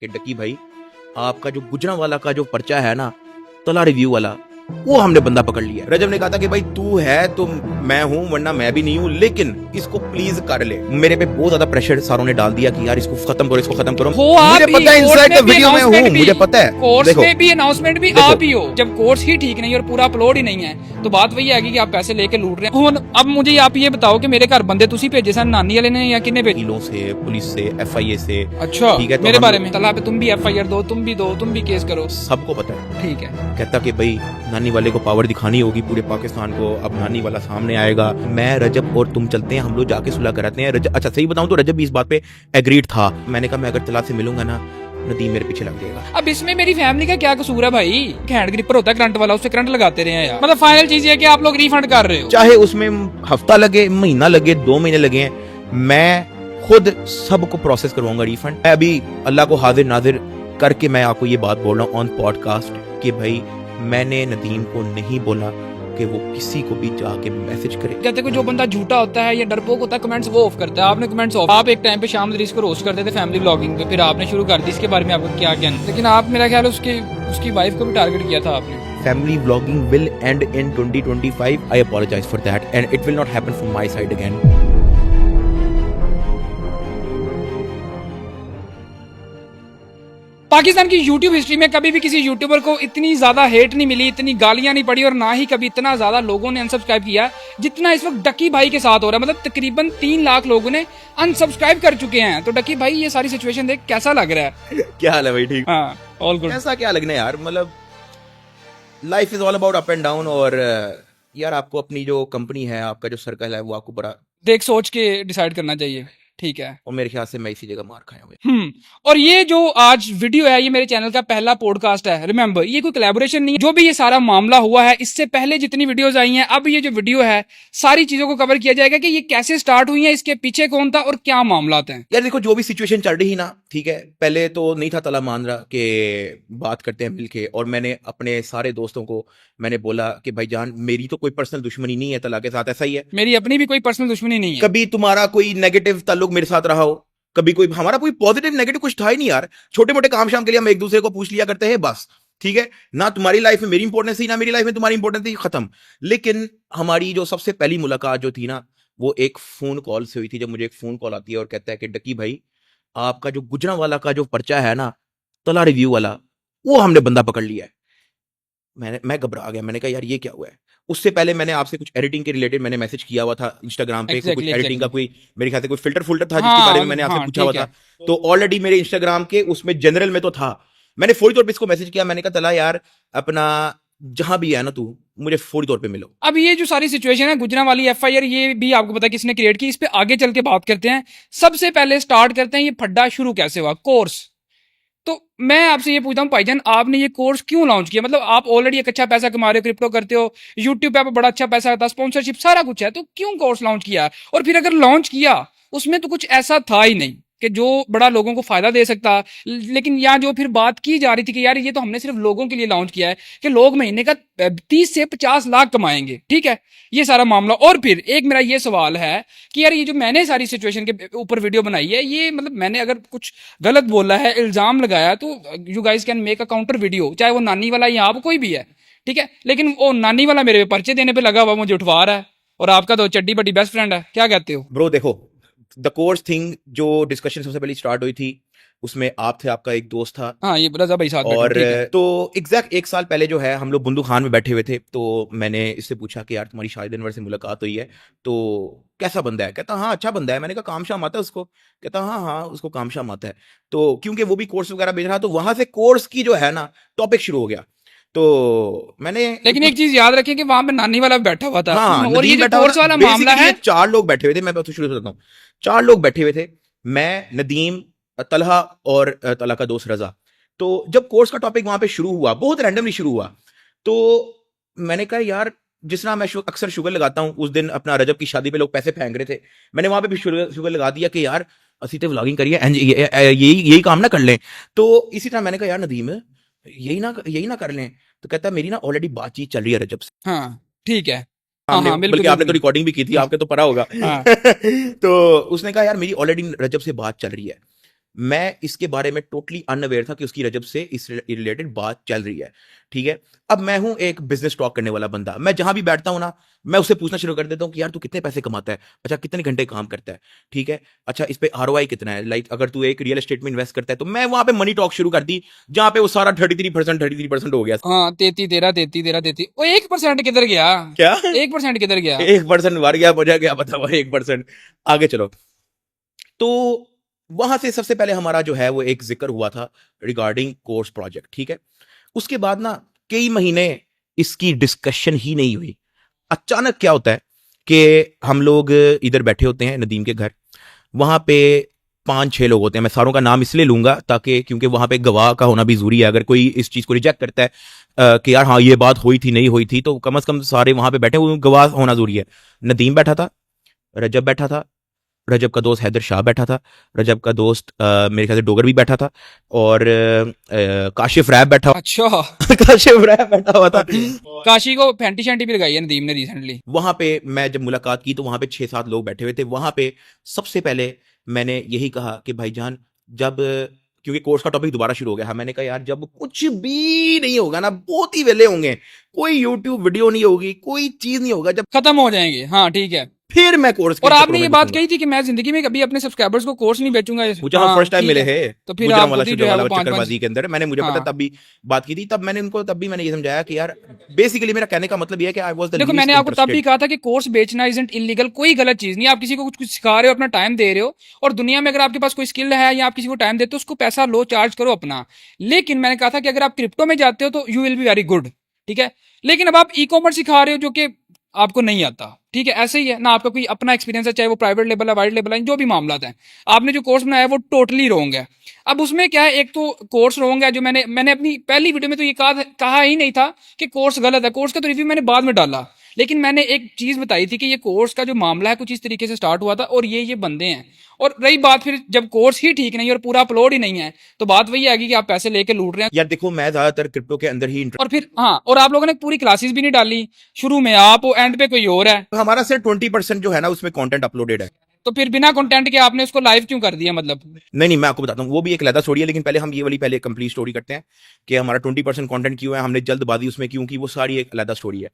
कि डकी भाई आपका जो गुजरांवाला का जो पर्चा है ना, तला रिव्यू वाला, वो हमने बंदा पकड़ लिया। रजब ने कहा था कि भाई तू है तो मैं हूं, वरना मैं भी नहीं हूं, लेकिन इसको प्लीज कर ले। मेरे पे बहुत ज्यादा प्रेशर सारों ने डाल दिया कि यार इसको खत्म करो, इसको खत्म करो। मुझे पता है इनसाइड द वीडियो में हूं, मुझे पता है। कोर्स में भी अनाउंसमेंट भी आप ही हो। जब कोर्स ही ठीक नहीं और पूरा अपलोड ही नहीं है तो बात वही आएगी कि आप पैसे लेके लूट रहे हैं। अब मुझे आप ये बताओ कि मेरे घर बंदे तुसी भेजे सन, नानी वाले ने या किन्ने भेजे? वकीलों से, पुलिस से, FIA से। अच्छा, ठीक है, तो मेरे बारे में तला पे तुम भी FIR दो, तुम भी केस करो, सबको पता है। ठीक है। कहता कि भाई नानी वाले को पावर दिखानी होगी पूरे पाकिस्तान को, अब नानी वाला सामने आएगा, मैं रजब और तुम चलते हैं, हम लोग जाके सुलह कराते हैं। रजब, अच्छा सही बताऊं तो रजब भी इस बात पे एग्रीड था। मैंने कहा मैं अगर तला से मिलूंगा ना, नदीम मेरे पीछे लग जाएगा। अब इसमें मेरी फैमिली का क्या कसूर है भाई? हैंड ग्रिपर होता है करंट वाला, उससे करंट लगाते रहे हैं यार। मतलब फाइनल चीज ये है कि आप लोग रिफंड कर रहे हो, चाहे उसमें हफ्ता लगे, महीना लगे, 2 महीने लगे, मैं खुद सबको प्रोसेस करवाऊंगा रिफंड। मैं अभी अल्लाह को हाजिर नाजिर करके मैं आपको ये बात बोल रहा हूँ ऑन पॉडकास्ट कि भाई मैंने नदीम को नहीं बोला कि वो किसी को भी जाके मैसेज करे। कहते हैं जो बंदा झूठा होता है या डरपोक होता है कमेंट्स वो ऑफ करता है। आपने कमेंट्स ऑफ, आप एक टाइम पे शाम को रोस्ट करते थे फैमिली ब्लॉगिंग पे, फिर आपने शुरू कर दी। इसके बारे में आपको क्या कहना? लेकिन आप मेरा ख्याल उसकी वाइफ को भी टारगेट किया था आपने। Family vlogging will end in 2025. I apologize for that and it will not happen from my side again. Pakistan की यूट्यूब हिस्ट्री में कभी भी किसी यूट्यूबर को इतनी ज्यादा हेट नहीं मिली, इतनी गालियां नहीं पड़ी और ना ही कभी इतना ज्यादा लोगों ने अनसब्सक्राइब किया जितना इस वक्त डकी भाई के साथ हो रहा है। मतलब तकरीबन 3 लाख लोगों ने अनसब्सक्राइब कर चुके हैं। तो डकी भाई ये सारी सिचुएशन देख कैसा लग रहा है? क्या हाल है भाई? ठीक। हाँ, ऑल गुड। ऐसा क्या लगना है यार, मतलब life is all about up and down. और यार आपको अपनी जो कंपनी है, आपका जो सर्कल है, वो आपको बड़ा देख सोच के डिसाइड करना चाहिए, ठीक है। और मेरे ख्याल से मैं इसी जगह मार खाया हूँ। और ये जो आज वीडियो है, ये मेरे चैनल का पहला पॉडकास्ट है। रिमेंबर, ये कोई कोलैबोरेशन नहीं है। जो भी ये सारा मामला हुआ है, इससे पहले जितनी वीडियोस आई हैं, अब ये जो वीडियो है, सारी चीजों को कवर किया जाएगा कि ये कैसे स्टार्ट हुई है, इसके पीछे कौन था और क्या मामला हैं। यार देखो, जो भी सिचुएशन चल रही ना, ठीक है, पहले तो नहीं था तला मान रहा कि बात करते हैं मिलके, और मैंने अपने सारे दोस्तों को मैंने बोला कि भाईजान मेरी तो कोई पर्सनल दुश्मनी नहीं है तला के साथ, ऐसा ही है। मेरी अपनी भी कोई पर्सनल दुश्मनी नहीं है। कभी तुम्हारा कोई नेगेटिव ताल्लुक मेरे साथ रहा हो, कभी कोई हमारा कोई पॉजिटिव नेगेटिव कुछ था ही नहीं यार। छोटे मोटे काम शाम के लिए हम एक दूसरे को पूछ लिया करते हैं बस, ठीक है ना। तुम्हारी लाइफ में मेरी इंपॉर्टेंस थी ना, मेरी लाइफ में तुम्हारी इंपॉर्टेंस थी, खत्म। लेकिन हमारी जो सबसे पहली मुलाकात जो थी ना, वो एक फोन कॉल से हुई थी। जब मुझे एक फोन कॉल आती है और कहता है कि डकी भाई आपका जो गुजरांवाला का जो पर्चा है ना, तला रिव्यू वाला, वो हमने बंदा पकड़ लिया है। मैं घबरा गया। मैंने कहा यार ये क्या हुआ है। उससे पहले मैंने आपसे कुछ एडिटिंग के रिलेटेड मैंने मैसेज किया हुआ था इंस्टाग्राम पे। कुछ एडिटिंग का कोई मेरे ख्याल से कोई फिल्टर था जिसके बारे में मैंने आपसे पूछा हुआ था। तो ऑलरेडी मेरे इंस्टाग्राम के उसमें जनरल में तो था। मैंने फौरी तौर पे इसको मैसेज किया। मैंने कहा तला यार अपना जहां भी है ना तू, मुझे फौरी तौर पे मिलो। अब ये जो सारी सिचुएशन है गुजरांवाली FIR, ये भी आपको पता है किसने क्रिएट की। इस पे आगे चल के बात करते हैं। सबसे पहले स्टार्ट करते हैं, ये फड्डा शुरू कैसे हुआ, कोर्स। तो मैं आपसे ये पूछता हूँ भाईजान, आपने ये कोर्स क्यों लॉन्च किया? मतलब आप ऑलरेडी एक अच्छा पैसा कमा रहे हो, क्रिप्टो करते हो, यूट्यूब पे आप बड़ा अच्छा पैसा आता है, स्पॉन्सरशिप सारा कुछ है, तो क्यों कोर्स लॉन्च किया? और फिर अगर लॉन्च किया, उसमें तो कुछ ऐसा था ही नहीं कि जो बड़ा लोगों को फायदा दे सकता। लेकिन यहाँ जो फिर बात की जा रही थी कि यार ये तो हमने सिर्फ लोगों के लिए लॉन्च किया है कि लोग महीने का 30 से 50 लाख कमाएंगे, ठीक है, ये सारा मामला। और फिर एक मेरा ये सवाल है कि यार ये जो मैंने सारी सिचुएशन के ऊपर वीडियो बनाई है, ये मतलब मैंने अगर कुछ गलत बोला है, इल्जाम लगाया, तो you guys can make a counter video, चाहे वो नानी वाला या आप कोई भी है, ठीक है। लेकिन वो नानी वाला मेरे पर्चे देने पे लगा हुआ, मुझे उठवा रहा है, और आपका तो चड्डी बड्डी बेस्ट फ्रेंड है। क्या कहते हो ब्रो? देखो, द कोर्स थिंग जो डिस्कशन सबसे पहले स्टार्ट हुई थी, उसमें आप थे, आपका एक दोस्त था, हाँ ये रजा भाई साथ और तो एग्जैक्ट 1 साल पहले जो है हम लोग बुंदू खान में बैठे हुए थे। तो मैंने इससे पूछा कि यार तुम्हारी शाहिद अनवर से मुलाकात हुई है तो कैसा बंदा है? कहता हाँ अच्छा बंदा है। मैंने कहा काम शाम आता है उसको? कहता हाँ उसको काम शाम आता है। तो क्योंकि वो भी कोर्स वगैरह भेज रहा, तो वहां से कोर्स की जो है ना टॉपिक शुरू हो गया। तो मैंने, लेकिन एक चीज याद रखें कि वहां पे नानी वाला बैठा हुआ था। हाँ, और ये जो कोर्स वाला मामला है, 4 लोग बैठे हुए थे। मैं तो शुरू से बताता हूँ। 4 लोग बैठे हुए थे, मैं, नदीम, तलहा और तलहा का दोस्त रजा। तो जब कोर्स का टॉपिक वहां पे शुरू हुआ, बहुत रैंडमली शुरू हुआ, तो मैंने कहा यार जिस तरह मैं अक्सर शुगर लगाता हूँ, उस दिन अपना रजब की शादी पे लोग पैसे फेंक रहे थे, मैंने वहां पे भी शुगर लगा दिया कि यार असी तो व्लॉगिंग करिए, यही काम ना कर लें। तो इसी तरह मैंने कहा यार नदीम यही ना कर लें। तो कहता मेरी ना ऑलरेडी बातचीत चल रही है रजब से। हाँ ठीक है, हाँ, बल्कि आपने तो रिकॉर्डिंग भी की थी, आपके तो पता होगा। हाँ। तो उसने कहा यार मेरी ऑलरेडी रजब से बात चल रही है। मैं इसके बारे में टोटली अनअवेयर था कि उसकी रजब से इस रिलेटेड बात चल रही है, ठीक है। अब मैं हूं एक बिजनेस टॉक करने वाला बंदा, मैं जहां भी बैठता हूं ना, मैं उससे पूछना शुरू कर देता हूं कि यार तू कितने पैसे कमाता है, अच्छा कितने घंटे काम करता है, ठीक है, अच्छा इस पे आरओआई कितना है, लाइक अगर तू एक रियल एस्टेट में इन्वेस्ट करता है, तो मैं वहां पे मनी टॉक शुरू कर दी, जहां पे वो सारा 33% हो गया। हाँ 33 वो 1% किधर गया? क्या 1% किधर गया? 1% मर गया, मुझे क्या पता हुआ 1%। आगे चलो, तो वहां से सबसे पहले हमारा जो है वो एक जिक्र हुआ था रिगार्डिंग कोर्स प्रोजेक्ट, ठीक है। उसके बाद ना कई महीने इसकी डिस्कशन ही नहीं हुई। अचानक क्या होता है कि हम लोग इधर बैठे होते हैं नदीम के घर, वहां पे 5-6 लोग होते हैं, मैं सारों का नाम इसलिए लूंगा ताकि क्योंकि वहां पे गवाह का होना भी जरूरी है। अगर कोई इस चीज को रिजेक्ट करता है कि यार हाँ ये बात हुई थी नहीं हुई थी, तो कम से कम सारे वहां पे बैठे हुए गवाह होना जरूरी है। नदीम बैठा था, रजब बैठा था, रजब का दोस्त हैदर शाह बैठा था, रजब का दोस्त मेरे ख्याल से डोगर भी बैठा था, और काशिफ रैब बैठा अच्छा काशिफ रैब बैठा हुआ था। काशी को फैंटी शैंटी भी लगाई है नदीम ने रिसेंटली। वहां पे मैं जब मुलाकात की तो वहां पे 6-7 लोग बैठे हुए थे। वहां पे सबसे पहले मैंने यही कहा कि भाईजान, जब क्योंकि कोर्स का टॉपिक दोबारा शुरू हो गया है, मैंने कहा यार जब कुछ भी नहीं होगा ना, बहुत ही वेले होंगे, कोई यूट्यूब वीडियो नहीं होगी, कोई चीज नहीं होगा, जब खत्म हो जाएंगे, हाँ ठीक है। फिर मैं कोर्स के और चक्करों आपने ये में बात घुसूंगा। कही थी कि मैं जिंदगी में कभी अपने सब्सक्राइबर्स को कोर्स नहीं बेचूंगा। मुझे हम हाँ फर्स्ट टाइम ठीक मिले है। हैं तो फिर गुजरां आप वाला खुद ही जो शुजा है वाला वो 5-5। चक्करबाजी के अंदर मैंने, मुझे पता हाँ तब भी बात की थी, तब मैंने ये समझाया कि यार बेसिकली मेरा कहने का मतलब ये है कि आई वाज द देखो, लीस्ट मैंने आपको तब भी इंटरेस्टेड। कहा था कि कोर्स बेचना इजंट इलीगल, कोई गलत चीज नहीं है। आप किसी को कुछ कुछ सिखा रहे हो, अपना टाइम दे रहे हो, और दुनिया में अगर आपके पास कोई स्किल है या आप किसी को टाइम देते हो, उसको पैसा लो, चार्ज करो अपना। लेकिन मैंने कहा था कि अगर आप क्रिप्टो में जाते हो तो you will be very good, ठीक है। लेकिन अब आप ई कॉमर्स सिखा रहे हो जो कि आपको नहीं आता, ठीक है। ऐसे ही है ना, आपका कोई अपना एक्सपीरियंस है, चाहे वो प्राइवेट लेवल है, वाइड लेवल है, जो भी मामला है, आपने जो कोर्स बनाया है वो टोटली रॉन्ग है। अब उसमें क्या है, एक तो कोर्स रॉन्ग है, जो मैंने अपनी पहली वीडियो में तो ये कहा ही नहीं था कि कोर्स गलत है। कोर्स का तो रिव्यू मैंने बाद में डाला, लेकिन मैंने एक चीज बताई थी कि ये कोर्स का जो मामला है कुछ इस तरीके से स्टार्ट हुआ था, और ये बंदे हैं। और रही बात, फिर जब कोर्स ही ठीक नहीं है और पूरा अपलोड ही नहीं है, तो बात वही आएगी कि आप पैसे लेके लूट रहे हैं। यार देखो, मैं ज्यादातर क्रिप्टो के अंदर ही और फिर हाँ, और आप लोगों ने पूरी क्लासेस भी नहीं डाली, शुरू में आप हो, एंड पे कोई और है। हमारा सिर्फ 20% जो है ना उसमें कंटेंट अपलोडेड है। तो फिर बिना कंटेंट के आपने उसको लाइव क्यों कर दिया, मतलब? नहीं, मैं आपको बताता हूँ, वो भी एक अलग स्टोरी है, लेकिन पहले हम ये वाली पहले कंप्लीट स्टोरी करते हैं कि हमारा 20% कंटेंट क्यों है, हमने जल्दबाजी उसमें क्यों की, वो सारी एक अलग स्टोरी है।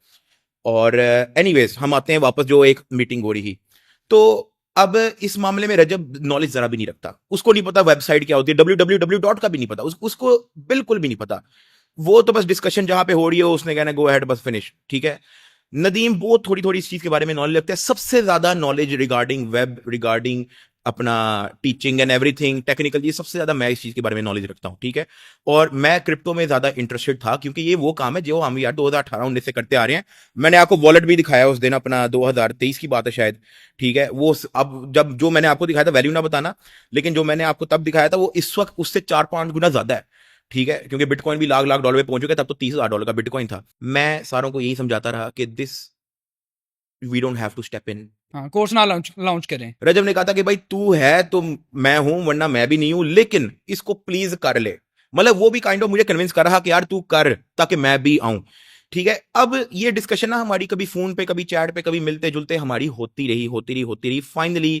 और एनीवेज हम आते हैं वापस, जो एक मीटिंग हो रही थी। तो अब इस मामले में रजब नॉलेज जरा भी नहीं रखता, उसको नहीं पता वेबसाइट क्या होती है, www. का भी नहीं पता, उसको बिल्कुल भी नहीं पता। वो तो बस डिस्कशन जहां पे हो रही है उसने कहना गो अहेड, बस फिनिश, ठीक है। नदीम बहुत थोड़ी थोड़ी इस चीज के बारे में नॉलेज रखता है, सबसे ज्यादा नॉलेज रिगार्डिंग वेब, रिगार्डिंग अपना टीचिंग एंड एवरीथिंग टेक्निकल, ये सबसे ज्यादा मैं इस चीज के बारे में नॉलेज रखता हूँ, ठीक है। और मैं क्रिप्टो में ज्यादा इंटरेस्टेड था क्योंकि ये वो काम है जो हम यार 2018-19 से करते आ रहे हैं। मैंने आपको वॉलेट भी दिखाया उस दिन, अपना 2023 की बात है शायद, ठीक है। वो अब जब जो मैंने आपको दिखाया था, वैल्यू ना बताना, लेकिन जो मैंने आपको तब दिखाया था वो इस वक्त उससे 4-5 गुना ज्यादा है, ठीक है। क्योंकि बिटकॉइन भी लाख लाख डॉलर पे पहुंच चुका है, तब तो $30,000 का बिटकॉइन था। मैं सारों को यही समझाता रहा कि this we don't have to step in. हाँ, कोर्स ना लॉन्च करें। रजब ने कहा था कि भाई तू है तो मैं हूं, वरना मैं भी नहीं हूं, लेकिन इसको प्लीज कर ले। मतलब वो भी काइंड ऑफ मुझे कन्विंस कर रहा कि यार तू कर, ताकि मैं भी आऊं, ठीक है। अब ये डिस्कशन ना हमारी कभी फोन पे, कभी चैट पे, कभी मिलते जुलते हमारी होती रही। फाइनली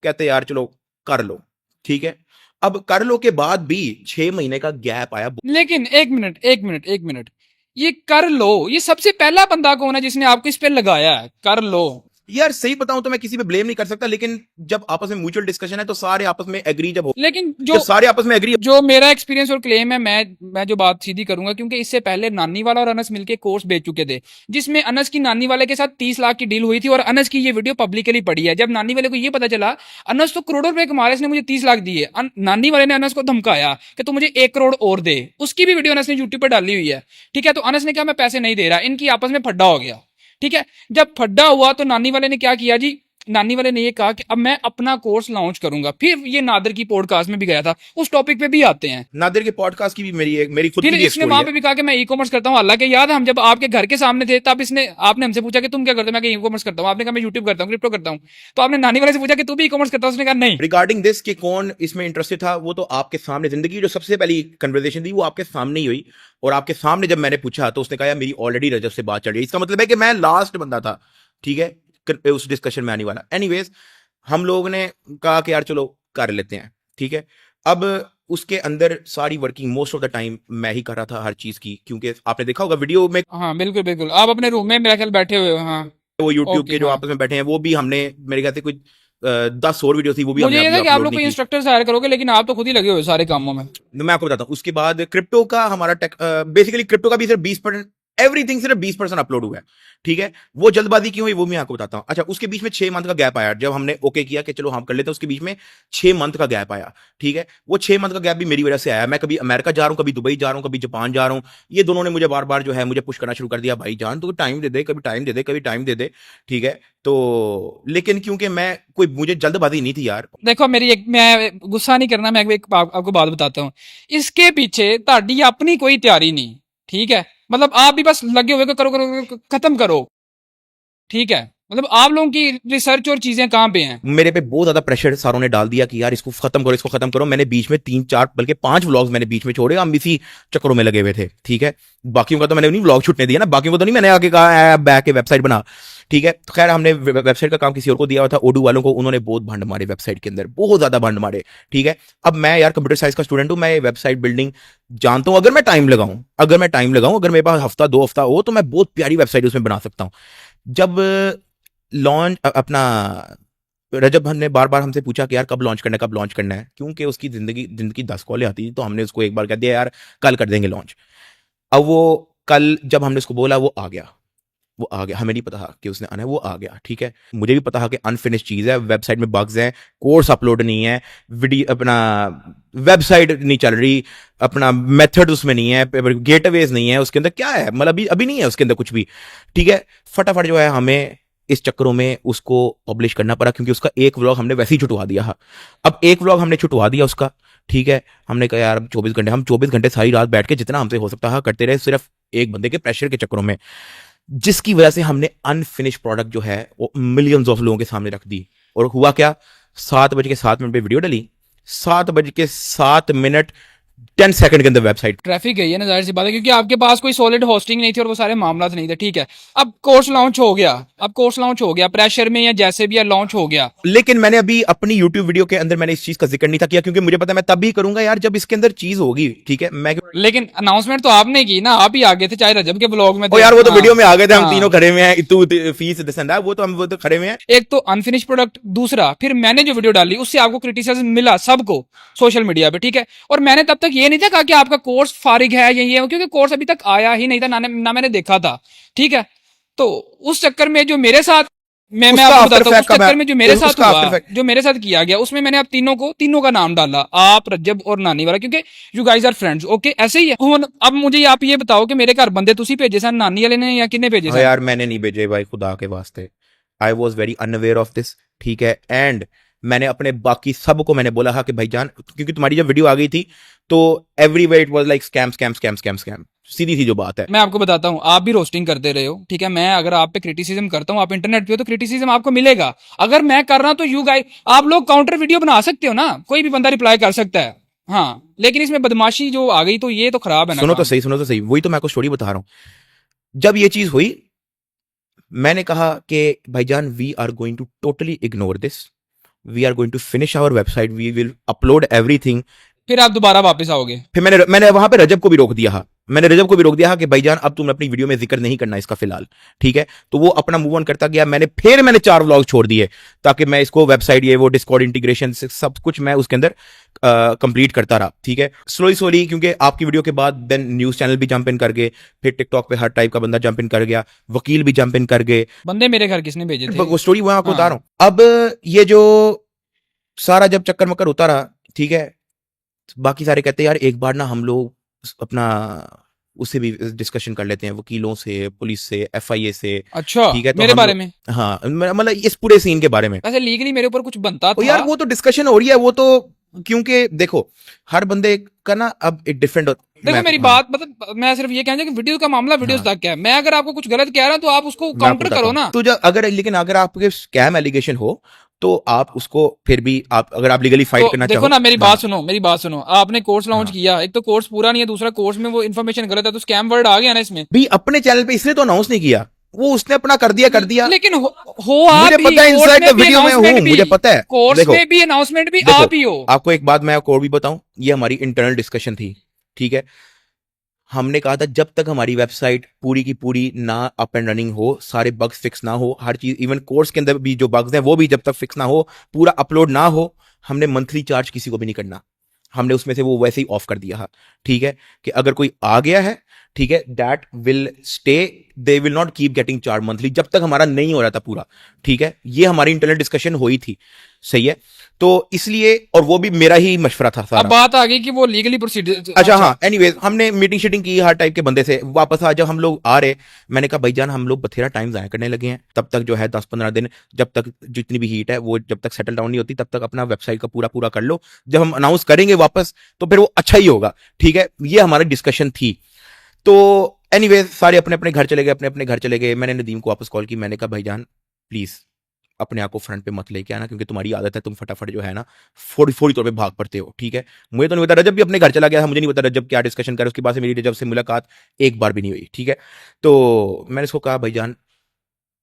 कहते यार चलो कर लो, ठीक है। अब कर लो के बाद भी 6 महीने का गैप आया। लेकिन एक मिनट, ये कर लो, ये सबसे पहला बंदा कौन है जिसने आपको इस पे लगाया है कर लो? यार सही बताऊं तो मैं किसी पे ब्लेम नहीं कर सकता, लेकिन जब आपस में म्यूचुअल डिस्कशन है तो सारे आपस में एग्री जब हो, लेकिन जब सारे आपस में एग्री। जो मेरा एक्सपीरियंस और क्लेम है, मैं जो बात सीधी करूंगा, क्योंकि इससे पहले नानी वाला और अनस मिलके कोर्स बेच चुके थे, जिसमें अनस की नानी वाले के साथ 30 लाख की डील हुई थी, और अनस की ये वीडियो पब्लिकली पड़ी है। जब नानी वाले को ये पता चला, अनस तो करोड़ों रुपए कमा रहे, इसने मुझे 30 लाख दिए, नानी वाले ने अनस को धमकाया कि तू मुझे 1 करोड़ और दे। उसकी भी वीडियो अनस ने यूट्यूब पर डाली हुई है, ठीक है। तो अनस ने कहा मैं पैसे नहीं दे रहा, इनकी आपस में फड्डा हो गया, ठीक है। जब फड्डा हुआ तो नानी वाले ने क्या किया जी, नानी वाले ने ये कहा कि अब मैं अपना कोर्स लॉन्च करूंगा। फिर ये नादिर की पॉडकास्ट में भी गया था, उस टॉपिक पे भी आते हैं। नादिर के पॉडकास्ट की भी मेरी खुद फिर की भी एक इसने स्टोरी वहां है। पे भी कहा कि मैं ई कॉमर्स करता हूँ। हालांकि याद है, हम जब आपके घर के सामने थे तब आपने हमसे पूछा कि तुम क्या करते हो, मैं ई कॉमर्स करता हूँ। आपने कहा मैं यूट्यूब करता हूँ, क्रिप्टो करता हूँ। तो आपने नानी वाले से पूछा कि तू भी ई कॉमर्स करता है, उसने कहा नहीं। रिगार्डिंग दिस कि कौन इसमें इंटरेस्टेड था, वो तो आपके सामने, जिंदगी की जो सबसे पहली कन्वर्सेशन थी वो आपके सामने ही हुई, और आपके सामने जब मैंने पूछा तो उसने कहा यार मेरी ऑलरेडी रजब से बात चल रही है। इसका मतलब है कि मैं लास्ट बंदा था, ठीक है, उस डिस्कशन में आने वाला। एनीवेज हम लोगों ने कहा कि यार चलो कर लेते हैं, ठीक है। अब उसके अंदर सारी working most of the time मैं ही कर रहा था हर चीज की, क्योंकि आपने देखा होगा वीडियो में हाँ बिल्कुल बिल्कुल, आप अपने रूम में मेरा ख्याल बैठे हुए हो। हाँ वो यूट्यूब ओके के जो हाँ। आपस में बैठे हैं वो भी हमने, मेरे ख्याल से कुछ 10 और वीडियो थी वो भी मुझे हमने ये अभी था कि आप अपलोड लोग नहीं कोई की। इंस्ट्रक्टर हायर करोगे, लेकिन आप तो खुद ही लगे हुए हो सारे कामों में। तो मैं आपको बताता हूँ उसके बाद क्रिप्टो का हमारा बेसिकली क्रिप्टो का भी सिर्फ 20%, एवरीथिंग सिर्फ 20% अपलोड हुआ है, ठीक है। वो जल्दबाजी क्यों हुई वो मैं आपको बताता हूँ। अच्छा, उसके बीच में 6 मंथ का गैप आया, जब हमने ओके किया कि चलो हम कर लेते हैं, उसके बीच में 6 मंथ का गैप आया, ठीक है। वो 6 मंथ का गैप भी मेरी वजह से आया। मैं कभी अमेरिका जा रहा हूँ, कभी दुबई जा रहा हूँ, कभी जापान जा रहा हूँ। ये दोनों ने मुझे बार बार जो है मुझे पुश करना शुरू कर दिया, भाई जान तू टाइम दे दे, कभी टाइम दे दे, कभी टाइम दे दे, ठीक है। तो लेकिन क्योंकि मैं कोई, मुझे जल्दबाजी नहीं थी यार। देखो मेरी एक, मैं गुस्सा नहीं करना, मैं आपको बात बताता हूँ। इसके पीछे ताड़ी अपनी कोई तैयारी नहीं, ठीक है। मतलब आप भी बस लगे हुए को करो करो करो, खत्म करो, ठीक है। मतलब आप लोगों की रिसर्च और चीजें कहाँ पे हैं? मेरे पे बहुत ज्यादा प्रेशर सारों ने डाल दिया कि यार इसको खत्म करो, इसको खत्म करो। मैंने बीच में 3 4 बल्कि 5 व्लॉग्स मैंने बीच में छोड़े, हम इसी चक्करों में लगे हुए थे, ठीक है। बाकियों का तो मैंने नहीं व्लॉग छूटने दिया ना, बाकियों को तो नहीं मैंने आके कहा बैक के वेबसाइट बना, ठीक है। तो खैर हमने वेबसाइट का काम किसी और को दिया हुआ था, ओडू वालों को, उन्होंने बहुत भंड मारे वेबसाइट के अंदर, बहुत ज्यादा भंड मारे, ठीक है। अब मैं यार कंप्यूटर साइंस का स्टूडेंट हूं, मैं वेबसाइट बिल्डिंग जानता हूं। अगर मैं टाइम लगाऊं, अगर मेरे पास हफ्ता 2 हफ्ता हो, तो मैं बहुत प्यारी वेबसाइट उसमें बना सकता हूं। जब लॉन्च अपना रजब ने बार बार हमसे पूछा कि यार कब लॉन्च करना है, कब लॉन्च करना है, क्योंकि उसकी जिंदगी 10 कॉलें आती थी, तो हमने उसको एक बार कह दिया यार कल कर देंगे लॉन्च। अब वो कल जब हमने उसको बोला वो आ गया, वो आ गया। हमें नहीं पता था कि उसने आना है, वो आ गया, ठीक है। मुझे भी पता था कि अनफिनिश चीज है, वेबसाइट में बग्स हैं, कोर्स अपलोड नहीं है, वीडियो अपना वेबसाइट नहीं चल रही, अपना मेथड उसमें नहीं है, गेटवेज नहीं है उसके अंदर, क्या है मतलब अभी अभी नहीं है उसके अंदर कुछ भी, ठीक है। फटाफट जो है हमें इस चक्करों में उसको पब्लिश करना पड़ा, क्योंकि उसका एक व्लॉग हमने वैसे ही छुटवा दिया था। अब एक व्लॉग हमने छुटवा दिया उसका, ठीक है। हमने कहा यार 24 घंटे, हम 24 घंटे सारी रात बैठ के जितना हमसे हो सकता है करते रहे, सिर्फ एक बंदे के प्रेशर के चक्करों में, जिसकी वजह से हमने अनफिनिश प्रोडक्ट जो है वो मिलियंस ऑफ लोगों के सामने रख दी। और हुआ क्या, 7:07 पे वीडियो डली, 7:07 10 सेकंड के अंदर वेबसाइट। ट्रैफिक गई है ना, जाहिर सी बात है, क्योंकि आपके पास कोई सॉलिड होस्टिंग नहीं थी और वो सारे मामला नहीं थे, ठीक है। अब कोर्स लॉन्च हो गया, प्रेशर में या जैसे भी लॉन्च हो गया। लेकिन मैंने अभी अपनी यूट्यूब वीडियो के अंदर मैंने इस चीज का जिक्र नहीं था किया, क्योंकि मुझे पता है मैं तब भी करूंगा यार जब इसके अंदर चीज होगी, ठीक है। मैं लेकिन अनाउंसमेंट तो आपने की ना, आप ही आगे थे, चाहे रजब के ब्लॉग में ओ थे। यार वो तो हाँ, वीडियो में आ गए थे, हम हाँ। तीनों खड़े हुए हैं, तू फीस दिसंदा है, वो तो खड़े हुए हैं। एक तो अनफिनिश प्रोडक्ट, दूसरा फिर मैंने जो वीडियो डाली उससे आपको क्रिटिसिज्म मिला सबको सोशल मीडिया पे, ठीक है। और मैंने तब तक ये नहीं था कहा कि आपका कोर्स फारिग है या ये, क्योंकि कोर्स अभी तक आया ही नहीं था, ना मैंने देखा था, ठीक है। तो उस चक्कर में जो मेरे साथ, मैं उसका आपको आफ्टर बताता हूँ, उस फैक्ट का चक्कर में जो मेरे साथ उसका हुआ, आफ्टर फैक्ट, जो मेरे साथ किया गया, उसमें मैंने आप तीनों का नाम डाला, आप, रज्जब और नानी वाला, क्योंकि you guys are friends, okay, ऐसे ही है। अब मुझे आप ये बताओ कि मेरे घर बंदे तुसी भेजे सन, नानी वाले ने या किन्ने भेजे हाँ सन? यार मैंने नहीं भेजे भाई, खुदा के वास्ते, I was very unaware of this, ठीक है। एंड मैंने अपने बाकी सबको मैंने बोला था कि भाईजान, क्योंकि तुम्हारी जब वीडियो आ गई थी तो everywhere it was like scam scam scam scam scam, सीधी सी जो बात है। मैं आपको बताता हूँ, आप भी रोस्टिंग करते रहे हो, ठीक है। मैं अगर आप पे क्रिटिसिज्म करता हूँ, आप इंटरनेट पे हो, तो क्रिटिसिज्म आपको मिलेगा। अगर मैं कर रहा हूं तो यू गाइस, आप लोग काउंटर वीडियो बना सकते हो ना, कोई भी बंदा रिप्लाई कर सकता है, हाँ। लेकिन इसमें बदमाशी जो आ गई तो ये तो खराब है ना। सुनो तो सही, सुनो तो सही, वही तो मैं आपको स्टोरी बता रहा हूं। जब ये चीज हुई मैंने कहा कि भाईजान we are going to totally ignore this, we are going to finish our website, we will upload everything. फिर आप दोबारा वापस आओगे। फिर मैंने वहां पे रजब को भी रोक दिया था, मैंने रजब को भी रोक दिया कि भाईजान अब तुम अपनी वीडियो में जिक्र नहीं करना इसका फिलहाल, ठीक है। तो वो अपना मूव ऑन करता गया। मैंने 4 व्लॉग छोड़ दिए ताकि मैं इसको वेबसाइट, ये वो डिस्कॉर्ड इंटीग्रेशन से सब कुछ मैं उसके अंदर कंप्लीट करता रहा, ठीक है। स्लोली क्योंकि आपकी वीडियो के बाद देन न्यूज चैनल भी जंप इन कर गए, फिर टिकटॉक पे हर टाइप का बंदा जंप इन कर गया, वकील भी जंप इन कर गए। बंदे मेरे घर किसने भेजे थे? वो स्टोरी वहां आपको हाँ। बता रहा हूं। अब ये जो सारा जब चक्कर मक्कर होता रहा, ठीक है, बाकी सारे कहते हैं यार एक बार ना हम लोग अपना उससे भी डिस्कशन कर लेते हैं, वकीलों से, पुलिस से, एफआईए से, अच्छा, ठीक है। तो मेरे हम बारे लोग, में हाँ मतलब इस पूरे सीन के बारे में, ऐसे लीगली मेरे ऊपर कुछ बनता तो था यार वो तो डिस्कशन हो रही है, वो तो क्योंकि देखो हर बंदे का ना अब एक डिफरेंट। देखो मेरी बात, मतलब मैं सिर्फ ये कहना कि वीडियो का मामला वीडियोस हाँ, तक है। मैं अगर आपको कुछ गलत कह रहा हूं तो आप उसको मैं आपको काउंटर बताता करो हूँ ना। तो लेकिन अगर आपके स्कैम एलिगेशन हो तो आप उसको फिर भी आप अगर आप लीगली फाइट तो करना देखो चाहो। ना, मेरी हाँ, बात सुनो, आपने कोर्स लॉन्च हाँ। किया, एक तो कोर्स पूरा नहीं है, दूसरा कोर्स में वो इन्फॉर्मेशन गलत है, तो स्कैम वर्ड आ गया ना इसमें। भी अपने चैनल पे इसने तो अनाउंस नहीं किया, वो उसने अपना कर दिया। लेकिन हो आप मुझे ही, पता है, कोर्ट इनसाइड में द भी वीडियो में हूँ, announcement भी, मुझे पता है। कोर्स देखो में भी अनाउंसमेंट भी देखो आप ही हो। आपको एक बात मैं आपको और भी बताऊं, ये हमारी इंटरनल डिस्कशन थी, ठीक है। हमने कहा था जब तक हमारी वेबसाइट पूरी की पूरी ना अप एंड रनिंग हो, सारे बग्स फिक्स ना हो, हर चीज इवन कोर्स के अंदर भी जो बग्स हैं वो भी जब तक फिक्स ना हो, पूरा अपलोड ना हो, हमने मंथली चार्ज किसी को भी नहीं करना। हमने उसमें से वो वैसे ही ऑफ कर दिया है, ठीक है। कि अगर कोई आ गया है, ठीक है, that will stay, they will not keep getting charge monthly जब तक हमारा नहीं हो रहा था पूरा, ठीक है। ये हमारी इंटरनल डिस्कशन हुई थी, सही है। तो इसलिए, और वो भी मेरा ही मशवरा था अब सारा। बात आ गई कि वो लीगली प्रोसीडर। अच्छा हाँ, एनीवेज हमने मीटिंग शीटिंग की हर टाइप के बंदे से, वापस आ जब हम लोग आ रहे, मैंने कहा भाईजान हम लोग बथेरा टाइम जाया करने लगे हैं, तब तक जो है 10-15 दिन, जब तक जितनी भी हीट है वो जब तक सेटल डाउन नहीं होती तब तक अपना वेबसाइट का पूरा पूरा कर लो, जब हम अनाउंस करेंगे वापस तो फिर वो अच्छा ही होगा, ठीक है। ये हमारी डिस्कशन थी। तो एनीवेज सारे अपने अपने घर चले गए, अपने अपने घर चले गए। मैंने नदीम को वापस कॉल की, मैंने कहा भाईजान प्लीज अपने आप को फ्रंट पे मत लेके आना, क्योंकि तुम्हारी आदत है तुम फटाफट जो है ना फौरी फौरी तौर पे भाग पड़ते हो, ठीक है। मुझे तो नहीं पता, रजब भी अपने घर चला गया था, मुझे नहीं पता रजब क्या डिस्कशन करे, उसके बाद से मेरी रजब से मुलाकात एक बार भी नहीं हुई, ठीक है। तो मैंने उसको कहा भाईजान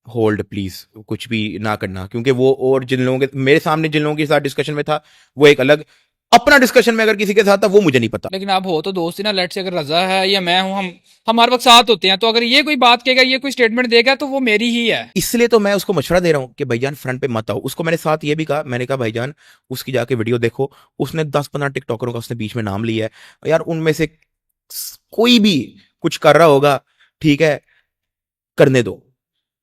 होल्ड प्लीज, कुछ भी ना करना, क्योंकि वो और जिन लोगों के मेरे सामने जिन लोगों के साथ डिस्कशन में था वो एक अलग, अपना डिस्कशन में अगर किसी के साथ था वो मुझे नहीं पता। लेकिन आप हो तो दोस्त ही ना, लेट से अगर रजा है या मैं हूं, हम हमारे वक्त साथ होते हैं, तो अगर ये कोई बात कहेगा, ये कोई स्टेटमेंट देगा, तो वो मेरी ही है। इसलिए तो मैं उसको मशवरा दे रहा हूं कि भाईजान फ्रंट पे मत आओ। उसको मैंने साथ ये भी कहा, मैंने कहा भाईजान उसकी जाके वीडियो देखो, उसने 10-15 टिकटॉकरों का उसने बीच में नाम लिया है यार, उनमें से कोई भी कुछ कर रहा होगा, ठीक है, करने दो,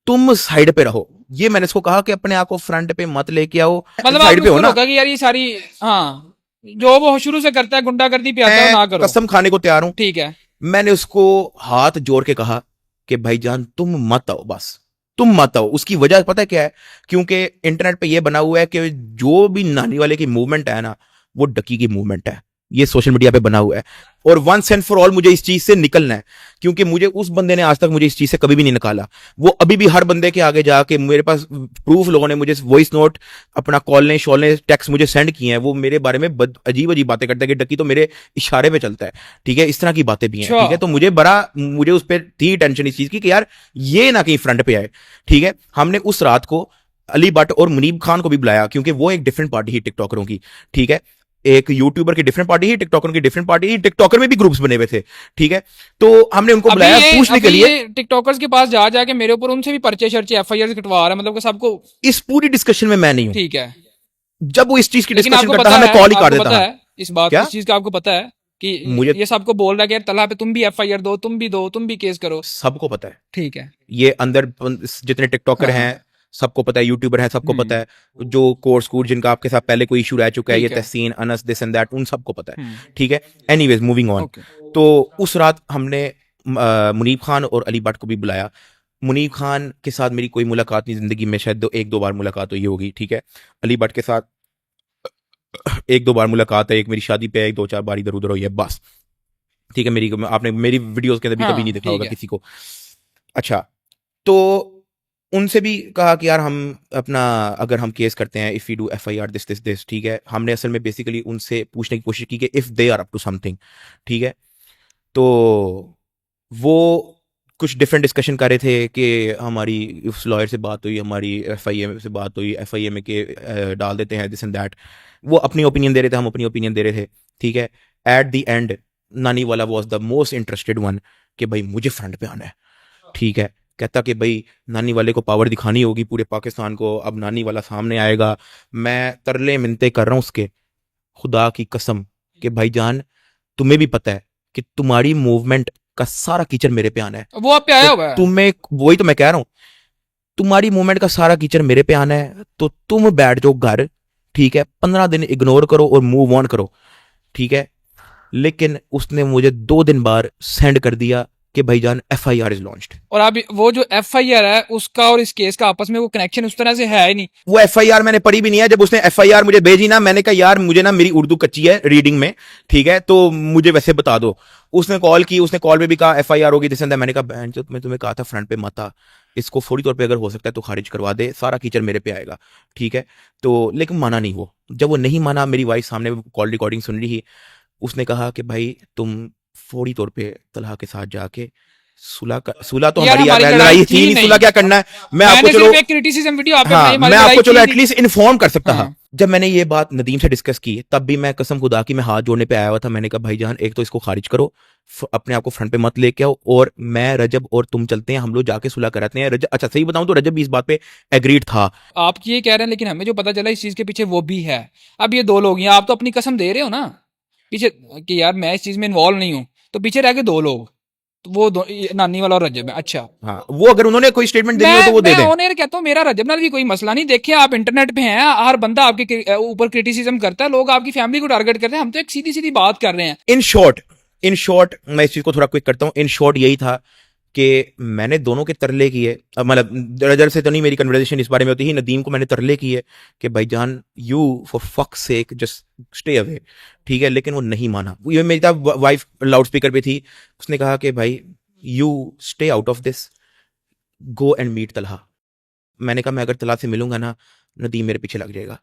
तुम साइड पे रहो। ये मैंने इसको कहा कि अपने आप को फ्रंट पे मत लेके आओ, मतलब साइड आपने पे हो उसको ना। रोका कि यार ये सारी, हाँ, जो वो शुरू से करता है गुंडागर्दी पे आता है, वो मैं ना करो। कसम खाने को तैयार हूं, ठीक है। मैंने उसको हाथ जोड़ के कहा कि भाईजान तुम मत आओ, बस तुम मत आओ। उसकी वजह पता है क्या है? क्योंकि इंटरनेट पे ये बना हुआ है कि जो भी नानी वाले की मूवमेंट है ना, वो डकी की मूवमेंट है। ये सोशल मीडिया पे बना हुआ है, और वंस एंड फॉर ऑल मुझे इस चीज से निकलना है, क्योंकि मुझे उस बंदे ने आज तक मुझे इस चीज से कभी भी नहीं निकाला। वो अभी भी हर बंदे के आगे जाके, मेरे पास प्रूफ, लोगों ने मुझे वॉइस नोट, अपना कॉल शॉल टेक्स्ट मुझे सेंड किए हैं, वो मेरे बारे में अजीब अजीब बातें करते हैं कि डकी तो मेरे इशारे पे चलता है, ठीक है। इस तरह की बातें भी हैं, अच्छा। ठीक है। तो मुझे उस पर थी टेंशन इस चीज की कि यार ये ना कहीं फ्रंट पे आए, ठीक है। हमने उस रात को अली भट्ट और मुनीब खान को भी बुलाया, क्योंकि वो एक डिफरेंट पार्टी ही टिकटॉकरों की, ठीक है। एक यूट्यूबर की डिफरेंट पार्टी ही, टिकटॉकर की डिफरेंट पार्टी ही, टिकटॉकर में भी ग्रुप्स बने हुए थे, ठीक है। तो हमने उनको बुलाया पूछने के लिए। ये टिकटॉकर्स के पास जा जाके मेरे ऊपर उनसे भी पर्चे शर्चे FIR कटवा रहा है, मतलब कि सबको। इस पूरी डिस्कशन में मैं नहीं हूं। ठीक है। जब वो इस चीज की लेकिन डिस्कशन आपको करता पता था, मैं है, कॉल ही कर आपको देता पता था। है इस बात, क्या इस चीज का आपको पता है कि मुझे ये सबको बोल रहा है कि यार तलहा पे तुम भी FIR दो, तुम भी दो, तुम भी केस करो। सबको पता है, ठीक है। ये अंदर जितने टिकटॉकर हाँ। हैं सबको पता है, यूट्यूबर हैं सबको पता है, जो कोर्स कूर जिनका आपके साथ पहले कोई इशू रह चुका है, ये ठीक है। तहसीन अनस दिस एंड दैट, उन सबको पता है, हम्म। ठीक है। Anyways moving on. ओके। तो उस रात हमने मुनीब खान और अली भट्ट को भी बुलाया। मुनीब खान के साथ मेरी कोई मुलाकात नहीं, जिंदगी में शायद एक दो बार मुलाकात हुई होगी, ठीक है। अली भट्ट के साथ एक दो बार मुलाकात है, एक मेरी शादी पे, एक 2-4 बार इधर उधर हुई है, बस, ठीक है। आपने मेरी वीडियोस के अंदर भी कभी नहीं हाँ देखा ठीक होगा है। किसी को। अच्छा, तो उनसे भी कहा कि यार हम अपना, अगर हम केस करते हैं, if you do FIR this, ठीक है। हमने असल में बेसिकली उनसे पूछने की कोशिश की कि if they are up to something, ठीक है। तो वो कुछ डिफरेंट डिस्कशन कर रहे थे कि हमारी उस लॉयर से बात हुई, हमारी FIA से बात हुई, FIA में के डाल देते हैं दिस एंड दैट। वो अपनी ओपिनियन दे रहे थे, हम अपनी ओपिनियन दे रहे थे, ठीक है। एट द एंड नानी वाला was the most interested one कि भाई मुझे फ्रंट पे आना है, ठीक है। कहता कि भाई नानी वाले को पावर दिखानी होगी पूरे पाकिस्तान को, अब नानी वाला सामने आएगा। मैं तरले मिन्नतें कर रहा हूँ उसके, खुदा की कसम, कि भाईजान तुम्हें भी पता है कि तुम्हारी मूवमेंट का सारा कीचड़ मेरे पे आना है। वो आप पे आया तो हुआ है। तुम्हें, वही तो मैं कह रहा हूं, तुम्हारी मूवमेंट का सारा कीचड़ मेरे पे आना है, तो तुम बैठ जाओ घर, ठीक है। 15 दिन इग्नोर करो और मूव ऑन करो, ठीक है। लेकिन उसने मुझे 2 दिन बाद सेंड कर दिया कि भाईजान FIR इज लॉन्च्ड। और अब वो जो FIR है उसका और इस केस का आपस में वो कनेक्शन उस तरह से है ही नहीं। वो FIR मैंने पढ़ी भी नहीं है। जब उसने FIR मुझे भेजी ना, मैंने कहा यार मुझे ना, मेरी उर्दू कच्ची है रीडिंग में, ठीक है, तो मुझे वैसे बता दो। उसने कॉल की, उसने कॉल पे भी कहा FIR होगी दिस एंड दैट। मैंने कहा बहन जो मैं तुम्हें कहा था फ्रंट पे मत आ, इसको फौरी तौर पे अगर हो सकता है तो खारिज करवा दे, सारा कीचड़ मेरे पे आएगा, ठीक है। तो लेकिन माना नहीं वो। जब वो नहीं माना, मेरी वाइफ सामने कॉल रिकॉर्डिंग सुन रही, उसने कहा कि भाई तुम फौरी तौर पे तलहा के साथ जाके सुलह तो यार हमारी यार हमारी लड़ाई लड़ाई थी थी नहीं, नहीं। सुलह क्या करना है। मैं आपको मैंने चलो सिर्फ एक क्रिटिसिज्म वीडियो आप पे हाँ बनाई, हमारी मैं आपको लड़ाई चलो थी एटलीस्ट इन्फॉर्म कर सकता था। हाँ। जब मैंने ये बात नदीम से डिस्कस की तब भी मैं कसम खुदा की मैं हाथ जोड़ने पे आया हुआ था। मैंने कहा भाईजान एक तो इसको खारिज करो, अपने आप को फ्रंट पे मत लेके आओ, और मैं रजब और तुम चलते हैं, हम लोग जाके सुलह कराते हैं। रजब, अच्छा सही बताऊं तो रजब भी इस बात पे एग्रीड था। आप ये कह रहे हैं, लेकिन हमें जो पता चला इस चीज के पीछे वो भी है। अब ये दो लोग हैं, आप तो अपनी कसम दे रहे हो ना पीछे कि यार मैं इस चीज में इन्वॉल्व नहीं हूं, तो पीछे रह गए दो लोग, तो वो ये नानी वाला और रजब है। अच्छा, हाँ वो अगर उन्होंने कोई स्टेटमेंट देनी हो तो मैं वो दे मैं दें। ऑन एयर कहता हूँ मेरा रजब नाल भी कोई मसला नहीं। देखिए आप इंटरनेट पे हैं, हर बंदा आपके ऊपर क्रिटिसिज्म करता है, लोग आपकी फैमिली को टारगेट करते हैं, हम तो एक सीधी सीधी बात कर रहे हैं। इन शॉर्ट मैं इस चीज को थोड़ा क्विक करता हूँ। इन शॉर्ट यही था कि मैंने दोनों के तरले किए, मतलब रजब से तो नहीं मेरी कन्वर्सेशन इस बारे में होती ही, नदीम को मैंने तरले किए कि भाईजान you for fuck sake just stay away, ठीक है। लेकिन वो नहीं माना। ये मेरी वाइफ लाउड स्पीकर पे थी, उसने कहा कि भाई you stay out of this, go and meet Talha. मैंने कहा मैं अगर तलहा से मिलूंगा ना, नदीम मेरे पीछे लग जाएगा,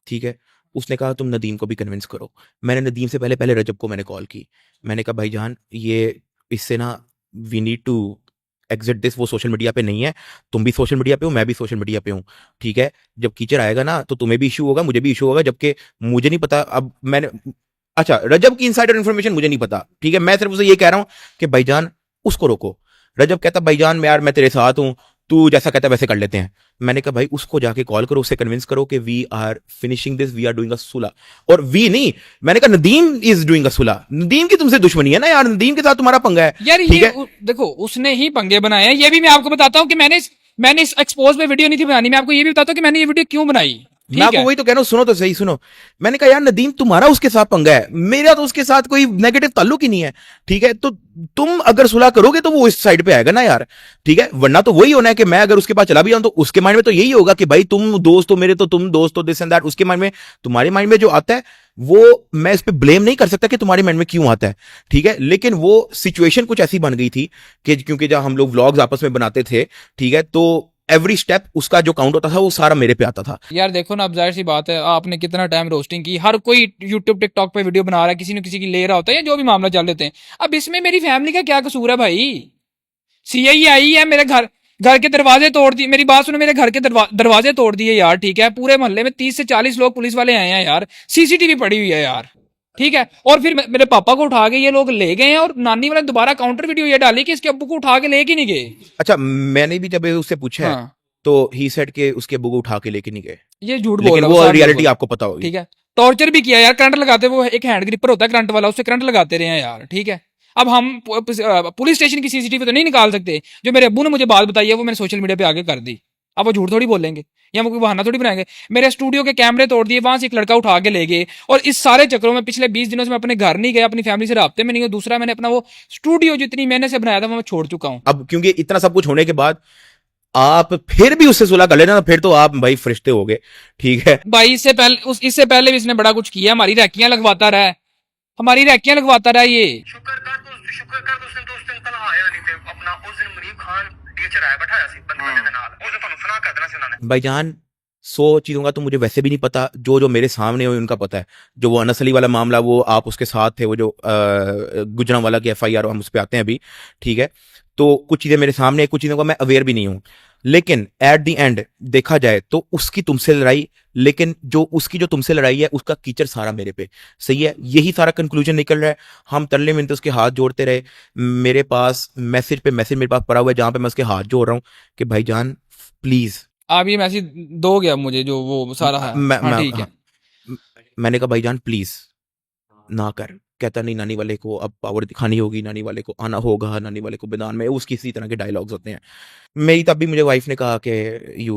ठीक है। उसने कहा तुम नदीम को भी कन्विंस करो। मैंने नदीम से पहले पहले रजब को मैंने कॉल की। मैंने कहा भाईजान ये इससे ना we need to exit this. वो सोशल मीडिया पे नहीं है, तुम भी सोशल मीडिया पे हो, मैं भी सोशल मीडिया पे हूँ, ठीक है। जब कीचड़ आएगा ना तो तुम्हें भी इशू होगा, मुझे भी इशू होगा, जबकि मुझे नहीं पता। अब मैंने, अच्छा रजब की इनसाइडर इन्फॉर्मेशन मुझे नहीं पता, ठीक है। मैं सिर्फ उसे ये कह रहा हूँ कि भाईजान उसको रोको। रजब कहता भाईजान यार मैं तेरे साथ हूँ, तू जैसा कहता है वैसे कर लेते हैं। मैंने कहा भाई उसको जाके कॉल करो, उससे कन्विंस करो कि we are finishing this, we are doing a सुलह। और वी नहीं, मैंने कहा नदीम इज डूइंग अ सुलह। नदीम की तुमसे दुश्मनी है ना यार, नदीम के साथ तुम्हारा पंगा है, यार ठीक ये है। देखो उसने ही पंगे बनाए हैं। ये भी मैं आपको बताता हूँ कि मैंने इस एक्सपोज पे वीडियो नहीं थी बनानी। मैं आपको ये भी बताता हूँ कि मैंने ये वीडियो क्यों बनाई, मैं ठीक आपको है। वही तो कह रहा हूँ, सुनो तो सही सुनो। मैंने कहा यार नदीम तुम्हारा उसके साथ पंगा है, मेरा तो उसके साथ कोई नेगेटिव ताल्लुक ही नहीं है, ठीक है। तो तुम अगर सुलह करोगे तो वो इस साइड पे आएगा ना यार, ठीक है। वरना तो वही होना है कि मैं अगर उसके पास चला भी जाऊं तो उसके माइंड में तो यही होगा कि भाई तुम दोस्त हो मेरे, तो तुम दोस्त हो, दिस एंड दैट। उसके माइंड में, तुम्हारे माइंड में जो आता है वो मैं इस पे ब्लेम नहीं कर सकता कि तुम्हारे माइंड में क्यों आता है, ठीक है। लेकिन वो सिचुएशन कुछ ऐसी बन गई थी कि क्योंकि जब हम लोग व्लॉग्स आपस में बनाते थे, ठीक है, तो एवरी स्टेप उसका जो काउंट होता था वो सारा मेरे पे आता था। यार देखो ना, अब जाहिर सी बात है, आपने कितना टाइम रोस्टिंग की, हर कोई यूट्यूब टिकटॉक पे वीडियो बना रहा है, किसी न किसी की ले रहा होता है, या जो भी मामला चल लेते हैं। अब इसमें मेरी फैमिली का क्या कसूर है भाई? सीआई आई है मेरे घर, घर के दरवाजे तोड़ दिए। मेरी बात सुनो, मेरे घर के दरवाजे तोड़ दिए यार, ठीक है। पूरे मोहल्ले में 30 से 40 लोग पुलिस वाले आए हैं यार, सीसीटीवी पड़ी हुई है यार, ठीक है। और फिर मेरे पापा को उठा के ये लोग ले गए हैं, और नानी वाले दोबारा काउंटर वीडियो ये डाली कि इसके अब्बू को उठा के लेके नहीं गए। अच्छा मैंने भी जब उससे पूछा है हाँ, तो ही सेड के उसके अब्बू को उठा के लेके नहीं गए, ये झूठ बोल लेकिन रहा है, वो साफ झूठ रियलिटी बोल, आपको पता होगी। ठीक है। टॉर्चर भी किया यार, करंट लगाते, वो एक हैंड ग्रिपर होता है करंट वाला, उससे करंट लगाते रहे हैं यार, ठीक है। अब हम पुलिस स्टेशन की सीसीटीवी तो नहीं निकाल सकते। जो मेरे अब्बू ने मुझे बात बताई है वो मैंने सोशल मीडिया पे आगे कर दी। अब वो झूठ थोड़ी बोलेंगे या वो कोई बहाना थोड़ी बनाएंगे। मेरे स्टूडियो के कैमरे तोड़ दिए, वहां से एक लड़का उठा के ले गए, और इस सारे चक्रों में पिछले 20 दिनों से मैं अपने घर नहीं गया, अपनी फैमिली से राब्ते में नहीं हूँ। दूसरा, मैंने अपना वो स्टूडियो जितनी मेहनत से बनाया था वो मैं छोड़ चुका हूँ। अब क्योंकि इतना सब कुछ होने के बाद आप फिर भी उससे सुलह कर लेना, फिर तो आप भाई फरिश्ते हो गए, ठीक है। भाई इससे पहले भी इसने बड़ा कुछ किया, हमारी रैकियां लगवाता रहा है, हमारी रैकियां लगवाता रहा ये। शुक्र कर दोस्त दोस्त दिन तला आया नहीं ते अपना उस दिन मुनीब खान टीचर आया बैठाया सी बंदे दे नाल उस दिन ਤੁਹਾਨੂੰ फना कर देना सी उन्होंने। भाईजान 100 चीजों का तो मुझे वैसे भी नहीं पता, जो मेरे सामने हो उनका पता है। जो वो अनस अली वाला मामला, वो आप उसके साथ थे, वो जो गुजरांवाला की एफआईआर, हम उस पर आते हैं अभी, ठीक है। तो कुछ चीजें मेरे सामने, कुछ चीजों का मैं अवेयर भी नहीं हूं। लेकिन एट द एंड देखा जाए तो उसकी तुमसे लड़ाई, लेकिन जो उसकी जो तुमसे लड़ाई है उसका कीचड़ सारा मेरे पे, सही है। यही सारा कंक्लूजन निकल रहा है। हम तरले मिनते उसके हाथ जोड़ते रहे, मेरे पास मैसेज पे मैसेज मेरे पास पड़ा हुआ है जहां पे मैं उसके हाथ जोड़ रहा हूं कि भाईजान प्लीज। आप ये मैसेज दोगे अब मुझे जो वो सारा है? हाँ ठीक है। मैंने कहा भाईजान प्लीज ना कर। कहता नहीं, नानी वाले को अब पावर दिखानी होगी, नानी वाले को आना होगा, नानी वाले को मैदान में, उसकी इसी तरह के डायलॉग्स होते हैं। मेरी तब भी मुझे वाइफ ने कहा कि यू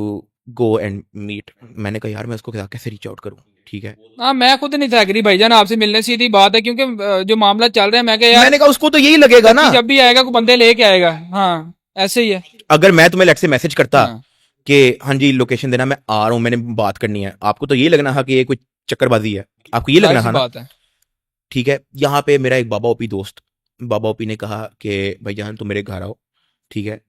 गो एंड मीट। मैंने कहा यार मैं उसको कैसे रीच आउट करूं, ठीक है। हाँ, मैं खुद नहीं था एग्री भाईजान आपसे मिलने, सीधी बात है, क्योंकि जो मामला चल रहा है, मैं कहा यार मैंने कहा उसको तो यही लगेगा ना, कि जब भी आएगा कोई बंदे लेके आएगा। हाँ, ऐसे ही है। अगर मैं तुम्हें लेट से मैसेज करता हाँ, कि हाँ जी लोकेशन देना, मैं आ रहा हूं, मैंने बात करनी है, आपको तो ये लगना था कि ये कोई चक्करबाजी है, आपको ये जाहिर लगना सी था ना, बात है। ठीक है। यहाँ पे मेरा एक बाबा ओपी दोस्त, बाबा ओपी ने कहा कि भाईजान तुम मेरे घर आओ, ठीक है,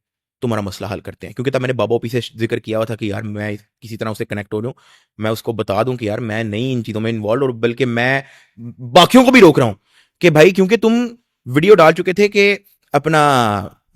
तुम्हारा मसला हल करते हैं। क्योंकि तब मैंने बाबा ओपी से जिक्र किया हुआ था कि यार मैं किसी तरह उससे कनेक्ट हो जाऊं, मैं उसको बता दूं कि यार मैं नहीं इन चीज़ों में इन्वॉल्व, और बल्कि मैं बाकियों को भी रोक रहा हूं कि भाई, क्योंकि तुम वीडियो डाल चुके थे कि अपना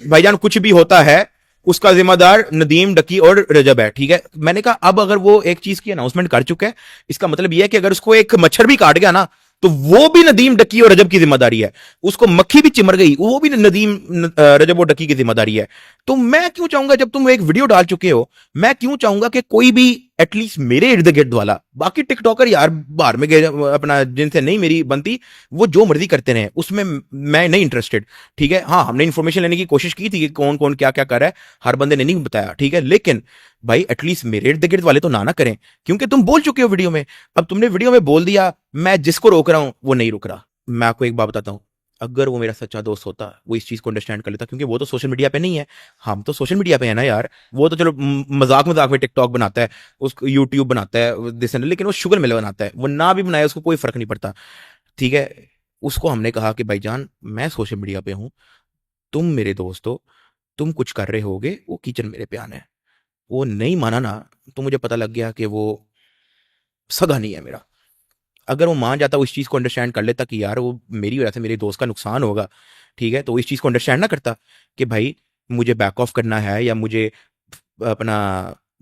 भाईजान कुछ भी होता है उसका जिम्मेदार नदीम, डक्की और रजब है, ठीक है। मैंने कहा अब अगर वो एक चीज की अनाउंसमेंट कर चुका है, इसका मतलब यह है कि अगर उसको एक मच्छर भी काट गया ना, तो वो भी नदीम, डक्की और रजब की जिम्मेदारी है। उसको मक्खी भी चिमर गई, वो भी नदीम, रजब और डक्की की जिम्मेदारी है। तो मैं क्यों चाहूंगा, जब तुम एक वीडियो डाल चुके हो, मैं क्यों चाहूंगा कि कोई भी एटलीस्ट मेरे इर्द गिर्द वाला, बाकी टिकटॉकर यार बाहर में गए अपना, जिनसे नहीं मेरी बनती, वो जो मर्जी करते रहे, उसमें मैं नहीं इंटरेस्टेड, ठीक है। हाँ, हमने इन्फॉर्मेशन लेने की कोशिश की थी कि कौन कौन क्या क्या कर रहा है, हर बंदे ने नहीं बताया, ठीक है। लेकिन भाई एटलीस्ट मेरे इर्द गिर्द वाले तो ना करें, क्योंकि तुम बोल चुके हो वीडियो में। अब तुमने वीडियो में बोल दिया, मैं जिसको रोक रहा हूं वो नहीं रुक रहा। मैं आपको एक बात बताता हूं, अगर वो मेरा सच्चा दोस्त होता, वो इस चीज को अंडरस्टैंड कर लेता, क्योंकि वो तो सोशल मीडिया पे नहीं है, हम तो सोशल मीडिया पे है ना यार। वो तो चलो मजाक मजाक में टिकटॉक बनाता है, उसको यूट्यूब बनाता है लेकिन वो शुगर मिल बनाता है, वो ना भी बनाए उसको कोई फर्क नहीं पड़ता, ठीक है। उसको हमने कहा कि भाईजान मैं सोशल मीडिया पे हूं, तुम मेरे दोस्त हो, तुम कुछ कर रहे होगे, वो किचन मेरे पे आना है। वो नहीं माना ना, तो मुझे पता लग गया कि वो सगा नहीं है मेरा। अगर वो मान जाता, वो इस चीज़ को अंडरस्टैंड कर लेता कि यार वो मेरी वजह से मेरे दोस्त का नुकसान होगा, ठीक है, तो वो इस चीज़ को अंडरस्टैंड ना करता कि भाई मुझे बैक ऑफ करना है, या मुझे अपना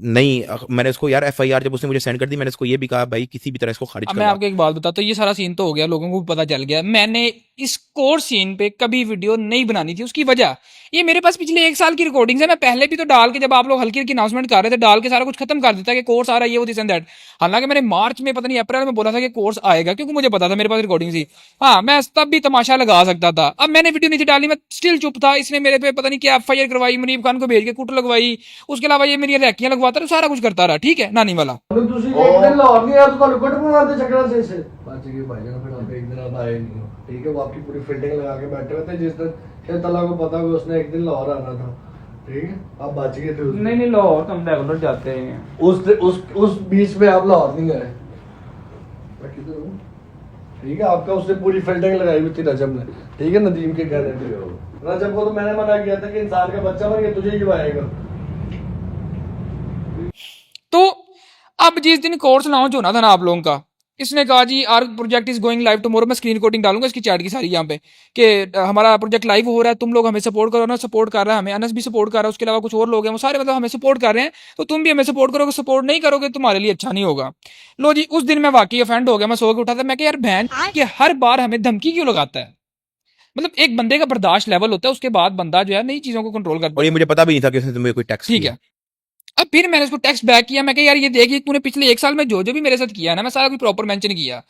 नहीं। मैंने उसको यार एफआईआर जब उसने मुझे सेंड कर दी, मैंने उसको ये भी कहा भाई किसी भी तरह इसको खारिज अब मैं करवा। आपको एक बात बताता हूँ, ये सारा सीन तो हो गया, लोगों को भी पता चल गया। मैंने इस कोर सीन पे कभी वीडियो नहीं बनानी थी। उसकी वजह ये, मेरे पास पिछले 1 साल की रिकॉर्डिंग्स है। मैं पहले भी तो डाल के, जब आप लोग हल्की हल्की अनाउंसमेंट कर रहे थे, डाल के सारा कुछ खत्म कर देता कि कोर्स आ रहा है, ये वो दिस एंड दैट। हालांकि मैंने मार्च में, पता नहीं अप्रैल में बोला था कि कोर्स आएगा, क्योंकि मुझे पता था, मेरे पास रिकॉर्डिंग थी। हाँ, मैं तब भी तमाशा लगा सकता था। अब मैंने वीडियो नहीं थी डाली, मैं स्टिल चुप था। इसने मेरे पे पता नहीं क्या एफआईआर करवाई, मुनीब खान को भेज के कुट लगवाई, उसके अलावा ये मेरी रैकियां लगवाता रहा, सारा कुछ करता रहा, ठीक है, नानी वाला। ਤੁਸੀਂ ਇੱਕ ਦਿਨ ਲਾਹੌਰ नहीं आया तो ਤੁਹਾਨੂੰ गुट मार दे चक्कर से इससे बच गए भाई जान। फिर आप एक दिन आप आए नहीं हो, ठीक है। वो आपकी पूरी फील्डिंग लगा के बैठे हुए थे। जिस दिन शायद तला को पता कि उसने एक दिन लाहौर आना था, ठीक है, आप बच गए थे उस दिन। नहीं, लाहौर तो हम रेगुलर जाते हैं। उस बीच में आप लाहौर नहीं गए। मैं किधर हूँ, ठीक है। आपका उसने पूरी फील्डिंग लगाई हुई थी रजब ने, ठीक है, नदीम के कहने पे। रजब को तो मैंने मना किया था कि इंसान का बच्चा बन के तुझे ही आएगा। तो अब जिस दिन कोर्स लॉन्च होना था ना आप लोगों का, इसने कहा जी our project is going live tomorrow. मैं स्क्रीन रिकॉर्डिंग डालूंगा इसकी चैट की सारी यहाँ पे, कि हमारा प्रोजेक्ट लाइव हो रहा है, तुम लोग हमें सपोर्ट करो ना। सपोर्ट कर रहा है हमें, अनस भी सपोर्ट कर रहा है, उसके अलावा कुछ और लोग हैं, वो सारे मतलब हमें सपोर्ट कर रहे हैं। तो तुम भी हमें सपोर्ट करोगे, सपोर्ट नहीं करोगे तुम्हारे लिए अच्छा नहीं होगा। लो जी, उस दिन मैं वाकई ऑफेंड हो गया। मैं सो के उठा था, मैं यार बहन कि हर बार हमें धमकी क्यों लगाता है। मतलब एक बंदे का बर्दाश्त लेवल होता है, उसके बाद बंदा जो है नई चीजों को कंट्रोल करता है। और ये मुझे पता भी नहीं था कि उसने तुम्हें कोई टैक्स ठीक है। अब फिर मैंने उसको टेक्स्ट बैक किया, मैं कहा यार ये देखिए, तूने पिछले 1 साल में जो जो भी मेरे साथ किया है ना, मैं सारा कुछ प्रॉपर मेंशन किया।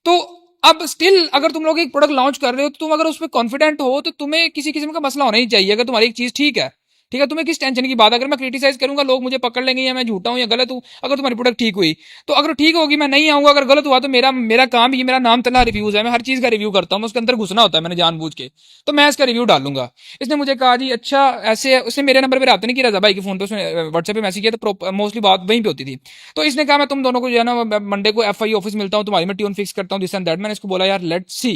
तो अब स्टिल अगर तुम लोग एक प्रोडक्ट लॉन्च कर रहे हो, तो तुम अगर उसमें कॉन्फिडेंट हो, तो तुम्हें किसी किस्म का मसला होना ही चाहिए। अगर तुम्हारी एक चीज ठीक है, ठीक है, तुम्हें किस टेंशन की बात। अगर मैं क्रिटिसाइज करूंगा, लोग मुझे पकड़ लेंगे या मैं झूठा हूं या गलत हूं। अगर तुम्हारी प्रोडक्ट ठीक हुई तो अगर ठीक होगी, मैं नहीं आऊंगा। अगर गलत हुआ तो मेरा मेरा काम ही, मेरा नाम तला रिव्यूज है। मैं हर चीज का रिव्यू करता हूं, मैं उसके अंदर घुसना होता है मैंने जानबूझ के, तो मैं इसका रिव्यू डालूंगा। इसने मुझे कहा जी अच्छा ऐसे, उसने मेरे नंबर पर रात नहीं किया, रजा भाई के फोन पे उसने व्हाट्सएप पे मैसेज किया, तो मोस्टली बात वहीं पे होती थी। तो इसने कहा मैं तुम दोनों को जो है ना मंडे को एफआई ऑफिस मिलता हूँ, तुम्हारी मैं ट्यून फिक्स करता हूँ, दिस एंड दैट। मैंने इसको बोला यार लेट्स सी।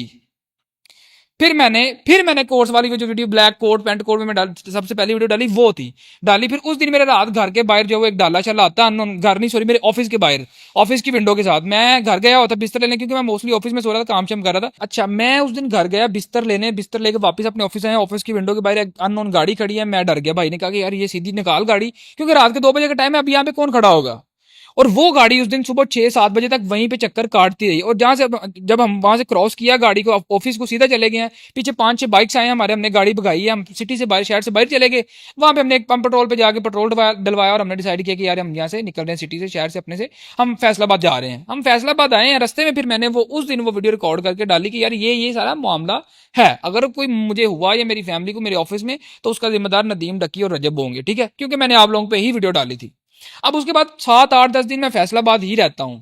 फिर मैंने कोर्स वाली जो video, black coat pant coat में मैं सबसे पहली वीडियो वो थी डाली। फिर उस दिन मेरे रात घर के बाहर जो वो एक डाला चला आता, घर नहीं सॉरी, मेरे ऑफिस के बाहर, ऑफिस की विंडो के साथ। मैं घर गया होता बिस्तर लेने, क्योंकि मैं मोस्टली ऑफिस में सो रहा था, काम शाम कर रहा था। अच्छा, मैं उस दिन घर गया बिस्तर लेने, बिस्तर लेके वापस अपने ऑफिस आया, ऑफिस की विंडो के बाहर एक अननोन गाड़ी खड़ी है। मैं डर गया, भाई ने कहा कि यार ये सीधी निकाल गाड़ी, क्योंकि रात के 2 बजे का टाइम है, अब यहाँ पे कौन खड़ा होगा। और वो गाड़ी उस दिन सुबह 6-7 बजे तक वहीं पे चक्कर काटती रही। और जहां से जब हम वहां से क्रॉस किया गाड़ी को, ऑफिस को सीधा चले गए हैं, पीछे 5-6 बाइक्स आए हमारे, हमने गाड़ी भगाई है, हम सिटी से बाहर, शहर से बाहर चले गए। वहां पे हमने एक पंप पेट्रोल पे जाके पेट्रोल डलवाया और हमने डिसाइड किया कि यार हम यहाँ से निकल रहे हैं, सिटी से, शहर से, अपने से हम फैसलाबाद जा रहे हैं। हम फैसलाबाद आए हैं, रस्ते में फिर मैंने वो उस दिन वो वीडियो रिकॉर्ड करके डाली कि यार ये सारा मामला है। अगर कोई मुझे हुआ या मेरी फैमिली को मेरे ऑफिस में, तो उसका जिम्मेदार नदीम, डक्की और रजब होंगे, ठीक है, क्योंकि मैंने आप लोगों पे ही वीडियो डाली थी। अब उसके बाद 7-8-10 दिन मैं फैसलाबाद ही रहता हूँ,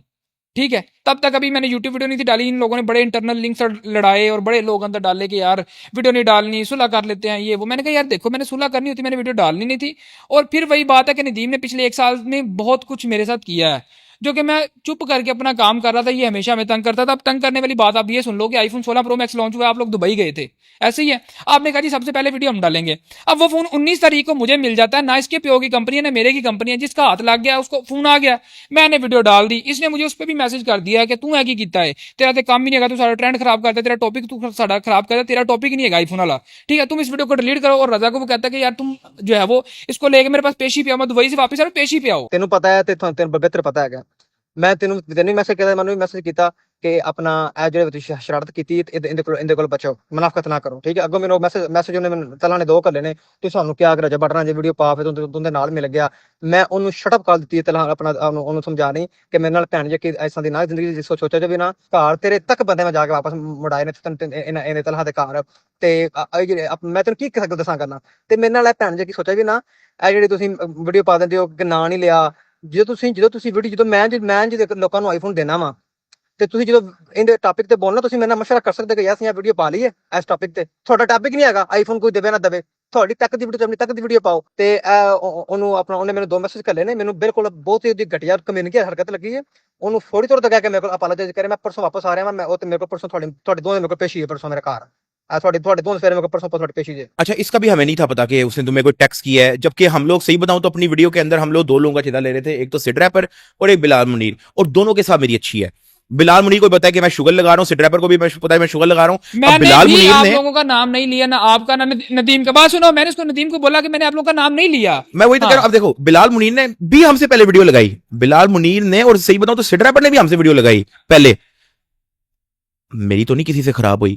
ठीक है। तब तक अभी मैंने यूट्यूब वीडियो नहीं थी डाली। इन लोगों ने बड़े इंटरनल लिंक्स लड़ाए और बड़े लोग अंदर डाले कि यार वीडियो नहीं डालनी, सुलह कर लेते हैं, ये वो। मैंने कहा यार देखो, मैंने सुलह करनी होती, मैंने वीडियो डालनी नहीं थी। और फिर वही बात है कि नदीम ने पिछले 1 साल में बहुत कुछ मेरे साथ किया है। जो कि मैं चुप करके अपना काम कर रहा था, ये हमेशा हमें तंग करता था। अब तंग करने वाली बात आप ये सुन लो कि आईफोन 16 प्रो मैक्स लॉन्च हुआ, आप लोग दुबई गए थे, ऐसे ही है। आपने कहा जी सबसे पहले वीडियो हम डालेंगे। अब वो फोन 19 तारीख को मुझे मिल जाता है, ना इसके पीओ की कंपनी है ना मेरे की कंपनी है, जिसका हाथ लग गया उसको फोन आ गया, मैंने वीडियो डाल दी, इसने मुझे उस पर भी मैसेज कर दिया है कि तू है की किता है, तेरा तो काम ही नहीं है, तू सारा ट्रेंड खराब करता है, तेरा टॉपिक तू सारा खराब करता है, तेरा टॉपिक ही नहीं है आईफोन वाला, ठीक है, तुम इस वीडियो को डिलीट करो। और रजा को वो कहता है कि यार तुम जो है वो इसको लेके मेरे पास पेशी पे आओ, मैं दुबई से वापस आ रहा हूं, पेशी पे आओ। ਤੈਨੂੰ ਪਤਾ ਹੈ ਤੇ ਤੈਨੂੰ ਬਿਹਤਰ ਪਤਾ ਹੈਗਾ। ਮੈਂ ਤੈਨੂੰ ਮੈਸੇਜ ਕੀਤਾ, ਮੈਨੂੰ ਵੀ ਮੈਸੇਜ ਕੀਤਾ ਕਿ ਆਪਣਾ ਇਹ ਜਿਹੜੇ ਤੁਸੀਂ ਸ਼ਰਾਰਤ ਕੀਤੀ ਇਹਦੇ ਕੋਲ ਬਚੋ, ਮੁਨਾਫਕਤ ਨਾ ਕਰੋ, ਠੀਕ ਹੈ। ਅੱਗੋਂ ਮੈਨੂੰ ਮੈਸੇਜ ਉਹਨੇ ਮੈਨੂੰ ਤਲਾਂ ਨੇ ਦੋ ਘੱਲੇ ਨੇ, ਤੂੰ ਸਾਨੂੰ ਕਿਆ ਕਰ ਬਟਨਾ ਜੇ ਵੀਡੀਓ ਪਾ ਫਿਰ ਤੂੰ ਦੇ ਨਾਲ ਮਿਲ ਗਿਆ। ਮੈਂ ਉਹਨੂੰ ਸ਼ਟਅਪ ਕਰ ਦਿੱਤੀ ਤਲਾਂ ਆਪਣਾ ਉਹਨੂੰ ਸਮਝਾ ਨਹੀਂ ਕਿ ਮੇਰੇ ਨਾਲ ਭੈਣ ਜੇ ਕਿ ਐਸਾਂ ਦੀ ਨਾ ਜ਼ਿੰਦਗੀ ਜਿਸ ਸੋਚਿਆ ਜਾਵੇ ਨਾ, ਘਰ ਤੇਰੇ ਤੱਕ ਬੰਦੇ ਮੈਂ ਜਾ ਕੇ ਵਾਪਸ ਮੁੜਾਏ ਨੇ ਇਹਨੇ ਤਲਾਂ ਦੇ ਘਰ। ਤੇ ਜਿਹੜੇ ਮੈਂ ਤੈਨੂੰ ਕੀ ਦੱਸਾਂ ਕਰਨਾ, ਤੇ ਮੇਰੇ ਨਾਲ ਇਹ ਭੈਣ ਜੇ ਕੀ ਸੋਚਿਆ ਵੀ ਨਾ, ਇਹ ਜਿਹੜੀ ਤੁਸੀਂ ਵੀਡੀਓ ਪਾ ਦਿੰਦੇ ਹੋ ਕਿ ਨਾਂ ਨਹੀਂ ਲਿਆ, ਜਦੋਂ ਤੁਸੀਂ ਵੀਡੀਓ ਜਦੋਂ ਮੈਂ ਜਦੋਂ ਲੋਕਾਂ ਨੂੰ ਆਈਫੋਨ ਦੇਣਾ ਵਾ, ਤੇ ਤੁਸੀਂ ਜਦੋਂ ਇਹਦੇ ਟਾਪਿਕ ਤੇ ਬੋਲਣਾ, ਤੁਸੀਂ ਮੇਰੇ ਨਾਲ ਮਸ਼ਵਰਾ ਕਰ ਸਕਦੇ ਕਿ ਯਾਰ ਅਸੀਂ ਇਹ ਵੀਡੀਓ ਪਾ ਲਈਏ ਇਸ ਟਾਪਿਕ ਤੇ। ਤੁਹਾਡਾ ਟਾਪਿਕ ਨਹੀਂ ਹੈਗਾ ਆਈਫੋਨ ਕੋਈ ਦੇਵੇ ਨਾ ਦੇਵੇ, ਤੁਹਾਡੀ ਤੱਕ ਦੀ ਵੀਡੀਓ, ਆਪਣੀ ਤੱਕ ਦੀ ਵੀਡੀਓ ਪਾਓ। ਤੇ ਉਹਨੂੰ ਆਪਣਾ ਉਹਨੇ ਮੈਨੂੰ ਦੋ ਮੈਸੇਜ ਕਰ ਲਏ ਨੇ, ਮੈਨੂੰ ਬਿਲਕੁਲ ਬਹੁਤ ਹੀ ਉਹਦੀ ਘਟੀਆ ਕਮਿਊਨਿਟੀ ਹਰਕਤ ਲੱਗੀ ਹੈ। ਉਹਨੂੰ ਫੌਰੀ ਤੌਰ ਤੇ ਕਹਿ ਕੇ ਮੇਰੇ ਕੋਲ ਅਪੋਲੋਜਾਈਜ਼ ਕਰੇ, ਮੈਂ ਪਰਸੋਂ ਵਾਪਸ ਆ ਰਿਹਾ ਮੈਂ ਉਹ ਤੇ ਮੇਰੇ ਕੋਲ ਪਰਸੋਂ ਤੁਹਾਡੇ ਦੋਵੇਂ ਮੇਰੇ ਕੋਲ ਪੇਸ਼ੀ ਹੈ ਪਰਸੋਂ ਮੇਰੇ ਘਰ। ਤੁਹਾਡੇ ਦੋਵੇਂ ਸਵੇਰੇ ਮੇਰੇ ਕੋਲ पता ਤੁਹਾਡੀ पेशी है। अच्छा, इसका भी हमें नहीं था पता कि उसने तुम्हें कोई टैक्स किया है, जबकि हम लोग सही बताऊं तो अपनी वीडियो के अंदर हम लोग दो लोगों का चेहरा ले रहे थे, एक तो सिड रैपर और एक बिलाल मुनीर, और दोनों के साथ मेरी अच्छी है। बिलाल मुनीर को पता है कि मैं शुगर लगा रहा हूँ, सिड रैपर को भी पता है मैं शुगर लगा रहा हूँ। मैंने बिलाल भी मुनीर आप ने, लोगों का नाम नहीं लिया, ना आपका ना नदीम का। बात सुनो, मैंने उसको नदीम को बोला कि मैंने आप लोगों का नाम नहीं लिया। मैं वही तो कह रहा हूं। अब देखो, बिलाल मुनीर ने भी हमसे पहले वीडियो लगाई, बिलाल मुनीर ने, और सही बताऊं तो सिड रैपर ने भी हमसे वीडियो लगाई पहले। मेरी तो नहीं किसी से खराब हुई।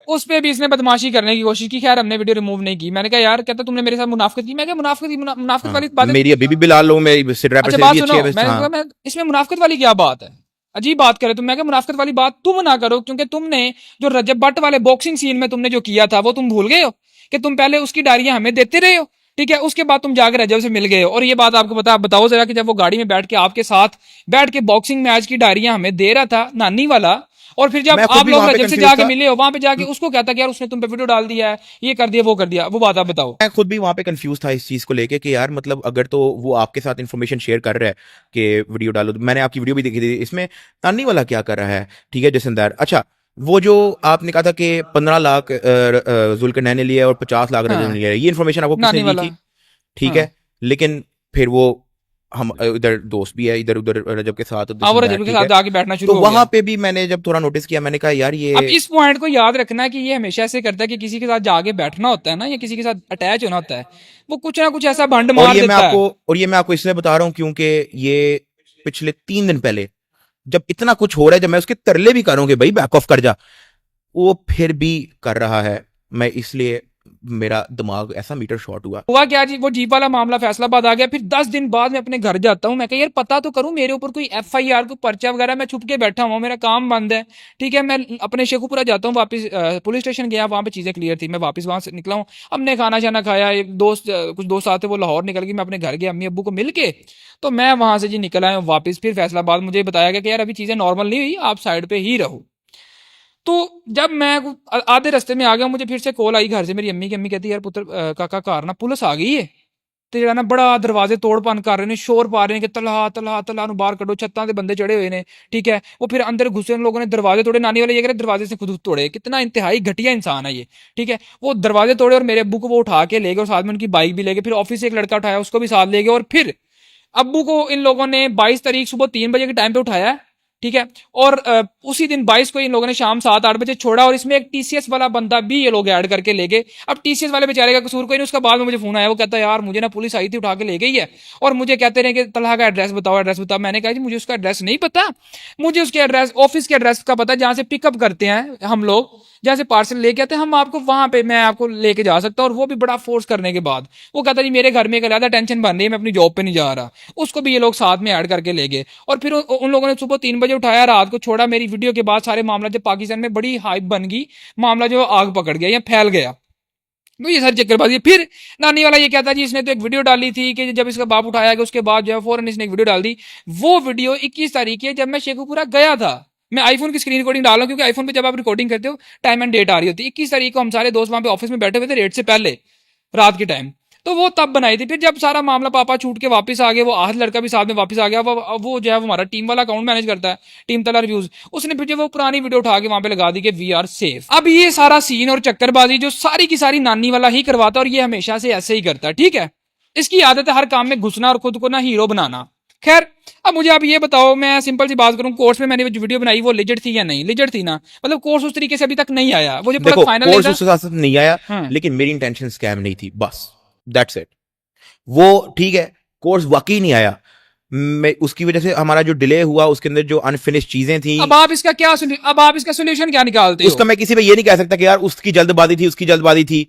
उस पे भी इसने बदमाशी करने की कोशिश की, खैर हमने वीडियो रिमूव नहीं की। मैंने कहा यार कहता तुमने मेरे साथ मुनाफिकत की, मैं क्या मुनाफिकत वाली बात मेरी अभी भी बिलाल लोग में सिड रैपर अच्छा से बात भी सुनो, अच्छी है। मैंने हाँ। कहा मैं इसमें मुनाफिकत वाली क्या बात है, अजीब बात करे तुम। मैं क्या मुनाफिकत वाली बात तुम ना करो, क्योंकि तुमने जो रजब भट्ट वाले बॉक्सिंग सीन में तुमने जो किया था वो तुम भूल गए हो कि तुम पहले उसकी डायरियां हमें देते रहे हो, ठीक है। उसके बाद तुम जाकर रजब से मिल गए हो, और ये बात आपको पता, आप बताओ जरा कि जब वो गाड़ी में बैठ के आपके साथ बैठ के बॉक्सिंग मैच की डायरियां हमें दे रहा था नानी वाला, और फिर जब मैं खुद आप भी लोग वहां पे रजब से confused जाके था। मिले हो, वहां पे जाके उसको कहता कि यार उसने तुम पे वीडियो डाल दिया है, ये कर दिया वो कर दिया, वो बात आप बताओ। मैं खुद भी वहां पे कंफ्यूज था इस चीज को लेके कि यार मतलब अगर तो वो आपके साथ इन्फॉर्मेशन शेयर कर रहा है कि वीडियो डालो, मैंने आपकी वीडियो भी देखी थी, इसमें नानी वाला क्या कर रहा है, ठीक है जसनदार। अच्छा, वो जो आपने कहा था कि 15 लाख जुल्करनैन ने लिया और 50 लाख रजब ने लिया, ये इन्फॉर्मेशन आपको नानी किसने दी वाला। थी? ठीक हाँ। है, लेकिन फिर वो हम इधर दोस्त भी है, इधर उधर रजब के साथ, हाँ, वो रजब के ठीक साथ है। जाके बैठना शुरू तो हो वहां गया। पे भी मैंने जब थोड़ा नोटिस किया, मैंने कहा यार ये अब इस पॉइंट को याद रखना है कि ये हमेशा ऐसे करता है कि किसी के साथ जाके बैठना होता है ना, या किसी के साथ अटैच होना होता है, वो कुछ ना कुछ ऐसा भंड मार और ये मैं देता है। आपको और ये मैं आपको इसलिए बता रहा हूं क्योंकि ये पिछले 3 दिन पहले जब इतना कुछ हो रहा है, जब मैं उसके तरले भी करूं कि भाई बैक ऑफ कर जा, वो फिर भी कर रहा है। मैं इसलिए मेरा दिमाग ऐसा मीटर शॉर्ट हुआ क्या जी, वो जीप वाला मामला फैसलाबाद आ गया, फिर 10 दिन बाद मैं अपने घर जाता हूँ। मैं कहा यार पता तो करूं मेरे ऊपर कोई एफआईआर को पर्चा वगैरह, मैं छुप के बैठा हुआ, मेरा काम बंद है, ठीक है। मैं अपने शेखुपुरा जाता हूँ, वापस पुलिस स्टेशन गया, वहां पे चीजें क्लियर थी, मैं वापस वहां से निकला हूँ। हमने खाना शाना खाया, एक दोस्त कुछ दोस्त आते, वो लाहौर निकल गए, मैं अपने घर गया अम्मी अब्बू को मिल के, तो मैं वहां से जी निकल आया हूँ वापस। फिर फैसलाबाद मुझे बताया गया कि यार अभी चीजें नॉर्मल नहीं हुई, आप साइड पे ही रहो। तो जब मैं आधे रास्ते में आ गया, मुझे फिर से कॉल आई घर से, मेरी अम्मी की। अम्मी कहती यार पुत्र काका घर ना पुलिस आ गई है, ਤੇ ਜਿਹੜਾ ਨਾ ਬੜਾ ਦਰਵਾਜ਼ੇ ਤੋੜ ਭੰਨ ਕਰ ਰਹੇ ਨੇ, ਸ਼ੋਰ ਪਾ ਰਹੇ ਨੇ ਕਿ ਤਲਾ ਨੂੰ ਬਾਹਰ ਕੱਢੋ, ਛੱਤਾਂ ਤੇ ਬੰਦੇ ਚੜੇ ਹੋਏ ਨੇ, ठीक है। वो फिर अंदर घुसे, उन लोगों ने दरवाजे तोड़े, नानी वाले ये कह रहे दरवाजे से खुद तोड़े। कितना इंतहाई घटिया इंसान है ये, ठीक है। वो दरवाजे तोड़े और मेरे अब्बू को वो उठा के ले गए, और साथ में उनकी बाइक भी ले गए। फिर ऑफिस से एक लड़का उठाया, उसको भी साथ ले गए, और फिर अब्बू को इन लोगों ने 22 तारीख सुबह 3 बजे के टाइम पे उठाया, ठीक है। और उसी दिन 22 को इन लोगों ने शाम 7-8 बजे छोड़ा, और इसमें एक टीसीएस वाला बंदा भी ये लोग ऐड करके ले गए। अब टीसीएस वाले बेचारे का कसूर कोई नहीं। उसका बाद में मुझे फोन आया, वो कहता है यार मुझे ना पुलिस आई थी, उठा के ले गई है, और मुझे कहते रहे कि तलहा का एड्रेस बताओ, एड्रेस बताओ। मैंने कहा जी मुझे उसका एड्रेस नहीं पता, मुझे उसके एड्रेस, ऑफिस के एड्रेस का पता है, जहां से पिकअप करते हैं हम लोग, जहां से पार्सल लेके आते हैं हम, आपको वहां पे मैं आपको लेके जा सकता हूँ। और वो भी बड़ा फोर्स करने के बाद वो कहता जी मेरे घर में एक ज्यादा टेंशन बन रही है, मैं अपनी जॉब पे नहीं जा रहा। उसको भी ये लोग साथ में ऐड करके ले गए, और फिर उन लोगों ने सुबह 3 बजे उठाया, रात को छोड़ा। मेरी वीडियो के बाद सारे मामला जब पाकिस्तान में बड़ी हाइप बन गई, मामला जो आग पकड़ गया या फैल गया, तो ये सारी चक्करबाजी। फिर नानी वाला ये कहता जी इसने तो एक वीडियो डाली थी कि जब इसका बाप उठाया गया, उसके बाद जो है फौरन इसने एक वीडियो डाल दी। वो वीडियो 21 तारीख है, जब मैं शेखुपुरा गया था। मैं आईफोन की स्क्रीन रिकॉर्डिंग डाल रहा हूं, क्योंकि आईफोन पे जब आप रिकॉर्डिंग करते हो टाइम एंड डेट आ रही होती है। 21 तारीख को हम सारे दोस्त वहां पे ऑफिस में बैठे हुए थे, रेट से पहले रात के टाइम। तो वो तब बनाई थी। फिर जब सारा मामला पापा छूट के वापस आ गए, वो आहत लड़का भी साथ में वापस आ गया, वो जो है वो हमारा टीम वाला अकाउंट मैनेज करता है, टीम तला रिव्यूज, उसने फिर जो वो पुरानी वीडियो उठा के वहां पे लगा दी कि वी आर सेफ। अब ये सारा सीन और चक्करबाजी जो सारी की सारी नानी वाला ही करवाता, और ये हमेशा से ऐसे ही करता है, ठीक है। इसकी आदत है हर काम में घुसना और खुद को ना हीरो बनाना। खैर, अब मुझे आप ये बताओ, मैं सिंपल सी बात करूं, कोर्स में मैंने जो वीडियो बनाई वो लिजिट थी या नहीं? लिजिट थी ना, मतलब कोर्स उस तरीके से अभी तक नहीं आया, वो जो देखो प्रोडक्ट फाइनल कोर्स उस हिसाब से नहीं आया, हाँ। लेकिन मेरी इंटेंशन स्कैम नहीं थी, बस दैट्स इट। वो ठीक है, कोर्स वाकई नहीं आया, मैं उसकी वजह से हमारा जो डिले हुआ उसके अंदर जो अनफिनिश चीजें थी, अब आप इसका क्या अब आप इसका सोल्यूशन क्या निकालते हो? उसका मैं किसी पे ये नहीं कह सकता कि यार उसकी जल्दबाजी थी, उसकी जल्दबाजी थी।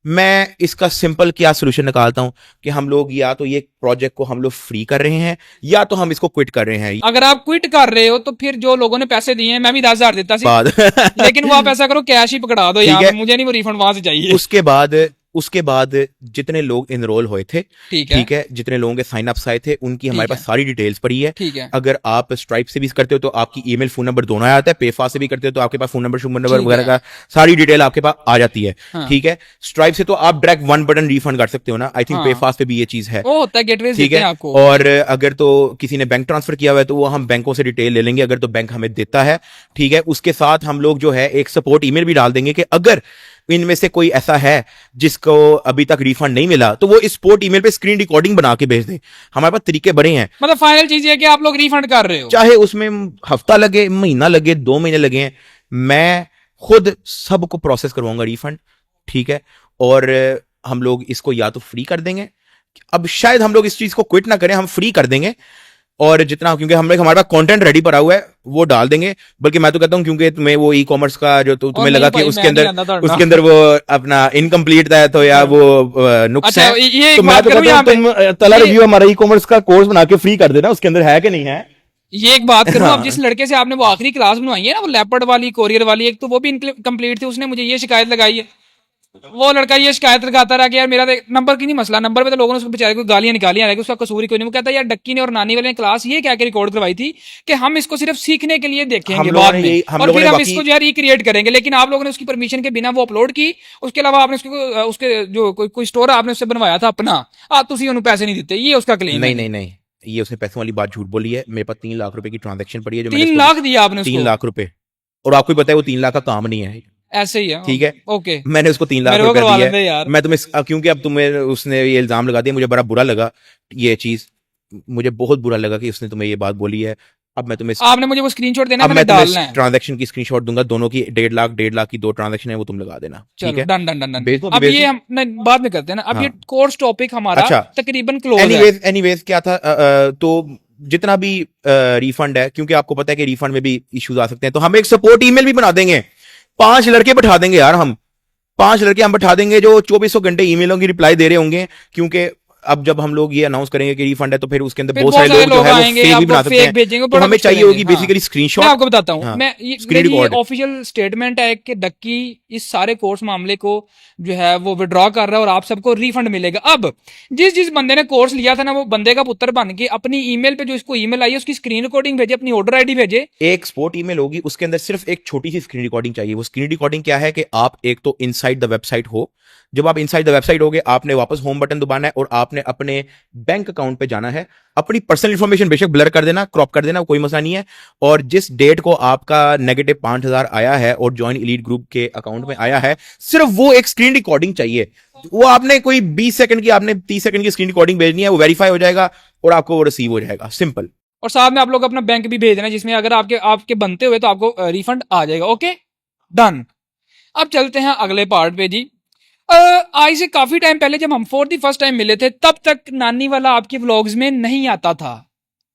मैं इसका सिंपल क्या सोल्यूशन निकालता हूं कि हम लोग या तो ये प्रोजेक्ट को हम लोग फ्री कर रहे हैं या तो हम इसको क्विट कर रहे हैं। अगर आप क्विट कर रहे हो तो फिर जो लोगों ने पैसे दिए हैं, मैं भी 10,000 देता सी, बाद लेकिन वो आप ऐसा करो कैश ही पकड़ा दो यहाँ है। पे, मुझे नहीं वो रिफंड वहां से चाहिए। उसके बाद जितने लोग इनरोल हुए थे, ठीक है, ठीक है, जितने लोगों के साइन अप्स आए थे उनकी हमारे ठीक पास सारी डिटेल्स पड़ी है। ठीक है, अगर आप स्ट्राइप से भी करते हो तो आपकी ईमेल फोन नंबर दोनों आ जाता है, पेफा से भी करते हो तो आपके पास फोन नंबर शुभ नंबर ठीक वगैरह है। का सारी डिटेल आपके पास आ जाती है। हाँ। ठीक है, स्ट्राइप से तो आप डायरेक्ट वन बटन रिफंड कर सकते हो ना, आई थिंक हाँ। पेफास्ट पे भी ये चीज है। वो होता है गेटवे ठीक देते है, हैं आपको। और अगर तो किसी ने बैंक ट्रांसफर किया हुआ है तो वो हम बैंकों से डिटेल ले लेंगे, अगर तो बैंक हमें देता है। ठीक है, उसके साथ हम लोग जो है एक सपोर्ट ईमेल भी डाल देंगे कि अगर इनमें से कोई ऐसा है जिसको अभी तक रिफंड नहीं मिला तो वो इस सपोर्ट ईमेल पे स्क्रीन रिकॉर्डिंग बना के भेज दे। हमारे पास तरीके बड़े हैं, मतलब फाइनल चीज ये है कि आप लोग रिफंड कर रहे हो, चाहे उसमें हफ्ता लगे, महीना लगे, 2 महीने लगे, मैं खुद सबको प्रोसेस करवाऊंगा रिफंड। ठीक है, और हम लोग इसको या तो फ्री कर देंगे, अब शायद हम लोग इस चीज को क्विट ना करें, हम फ्री कर देंगे, और जितना, क्योंकि हमारे पास कंटेंट रेडी पड़ा हुआ है वो डाल देंगे। बल्कि मैं तो कहता हूं क्योंकि तुम्हें वो ई कॉमर्स का जो तुम्हें लगा कि उसके अंदर वो अपना इनकम्प्लीट था तो या वो नुक्स अच्छा, है, ये एक तो मैं बात तो करूं कहता यहाँ हूं तुम तला रिव्यू हमारा ई कॉमर्स का कोर्स बना के फ्री कर देना, उसके अंदर है कि नहीं है। ये एक बात करूं, हाँ। अब जिस लड़के से आपने वो आखिरी क्लास बनवाई है ना, वो लेपर्ड वाली कोरियर वाली, एक तो वो भी इनकम्प्लीट थी, उसने मुझे ये शिकायत लगाई है, वो लड़का ये शिकायत लगाता रहा कि यार मेरा नंबर की नहीं मसला, नंबर पे तो लोगों ने उसको बेचारे को गालियां निकाली, हालांकि उसका कसूर ही कोई नहीं। वो कहता है यार डक्की ने और नानी वाले ने क्लास ये क्या रिकॉर्ड करवाई थी कि हम इसको सिर्फ सीखने के लिए देखेंगे बाद में, और फिर हम इसको जो है रिक्रिएट करेंगे, लेकिन आप लोगों ने उसकी परमिशन के बिना वो अपलोड की। उसके अलावा आपने उसके जो कोई स्टोर आपने उससे बनवाया था अपना, आप तुसी उन्हें पैसे नहीं देते, ये उसका क्लेम है। नहीं, ये उसने पैसों वाली बात झूठ बोली है। मेरे पास 3 लाख रुपए की ट्रांजैक्शन पड़ी है, जो 3 लाख दिया आपने 3 उसको? लाख रुपए, और आपको भी पता है वो 3 लाख का काम नहीं है, ऐसे ही है, ठीक है। ओके, मैंने उसको 3 लाख मेरे को रुपए करवा दिए लेते यार। मैं तुम्हें, क्योंकि अब तुम्हें उसने ये इल्जाम लगा दिया, मुझे बड़ा बुरा लगा ये चीज, मुझे बहुत बुरा लगा कि उसने तुम्हें ये बात बोली है। अब मैं तुम्हें आपने मुझे वो स्क्रीनशॉट देना, अब मैंने मैं डालना तुम्हें है। ट्रांजैक्शन की स्क्रीनशॉट दूंगा, दोनों की 1.5 लाख की 2 ट्रांजैक्शन है, वो तुम लगा देना, ठीक चलो है। Done done done done. भेज दो, अब भेज ये दो। हम नहीं, बाद में करते हैं ना, अब ये हाँ। कोर्स टॉपिक हमारा अच्छा। तकरीबन क्लोज है। एनीवेज क्या था, तो जितना भी रिफंड है, क्योंकि आपको पता है कि रिफंड में भी इश्यूज आ सकते हैं, तो हम एक सपोर्ट ईमेल भी बना देंगे, 5 लड़के बैठा देंगे यार, हम 5 लड़के हम बैठा देंगे जो 24 घंटे ईमेलों की रिप्लाई दे रहे होंगे। क्योंकि अब जब हम लोग ये अनाउंस करेंगे कि रिफंड है तो फिर उसके अंदर फिर बहुत सारे लोग जो है वो आएंगे, फेक भी आपको बना सकते फेक हैं, भेजेंगे, तो बड़ा हमें कुछ चाहिए करेंगे, होगी हाँ। बेसिकली मैं स्क्रीनशॉट। आपको बताता हूँ, हाँ, मैं screen मेरी record। ऑफिशियल स्टेटमेंट है कि डक्की इस सारे कोर्स मामले को जो है वो विड्रॉ कर रहा है और आप सबको रिफंड मिलेगा। अब जिस बंदे ने कोर्स लिया था ना, वो बंदे का पुत्र बन के अपनी ईमेल पे जो इसको ईमेल आई है उसकी स्क्रीन रिकॉर्डिंग भेजे, अपनी ऑर्डर आईडी भेजे। एक सपोर्ट ईमेल होगी, उसके अंदर सिर्फ एक छोटी सी स्क्रीन रिकॉर्डिंग चाहिए। वो स्क्रीन रिकॉर्डिंग क्या है कि आप एक तो इनसाइड द वेबसाइट हो, जब आप इनसाइड द वेबसाइट होगे आपने वापस होम बटन दबाना है और आपने अपने बैंक अकाउंट पे जाना है। अपनी पर्सनल इंफॉर्मेशन बेशक ब्लर कर देना, क्रॉप कर देना, कोई मसला नहीं है। और जिस डेट को आपका नेगेटिव 5,000 आया है और ज्वाइन एलीट ग्रुप के अकाउंट में आया है, सिर्फ वो एक स्क्रीन रिकॉर्डिंग चाहिए। वो आपने कोई 20 सेकंड की, आपने 30 सेकंड की स्क्रीन रिकॉर्डिंग भेजनी है, वो वेरीफाई हो जाएगा और आपको वो रिसीव हो जाएगा, सिंपल। और साथ में आप लोग अपना बैंक भी भेज देना, जिसमें अगर आपके बनते हुए तो आपको रिफंड आ जाएगा। Okay done. अब चलते हैं अगले पार्ट पे जी। आज से काफी टाइम पहले जब हम फॉर द फर्स्ट टाइम मिले थे, तब तक नानी वाला आपके व्लॉग्स में नहीं आता था,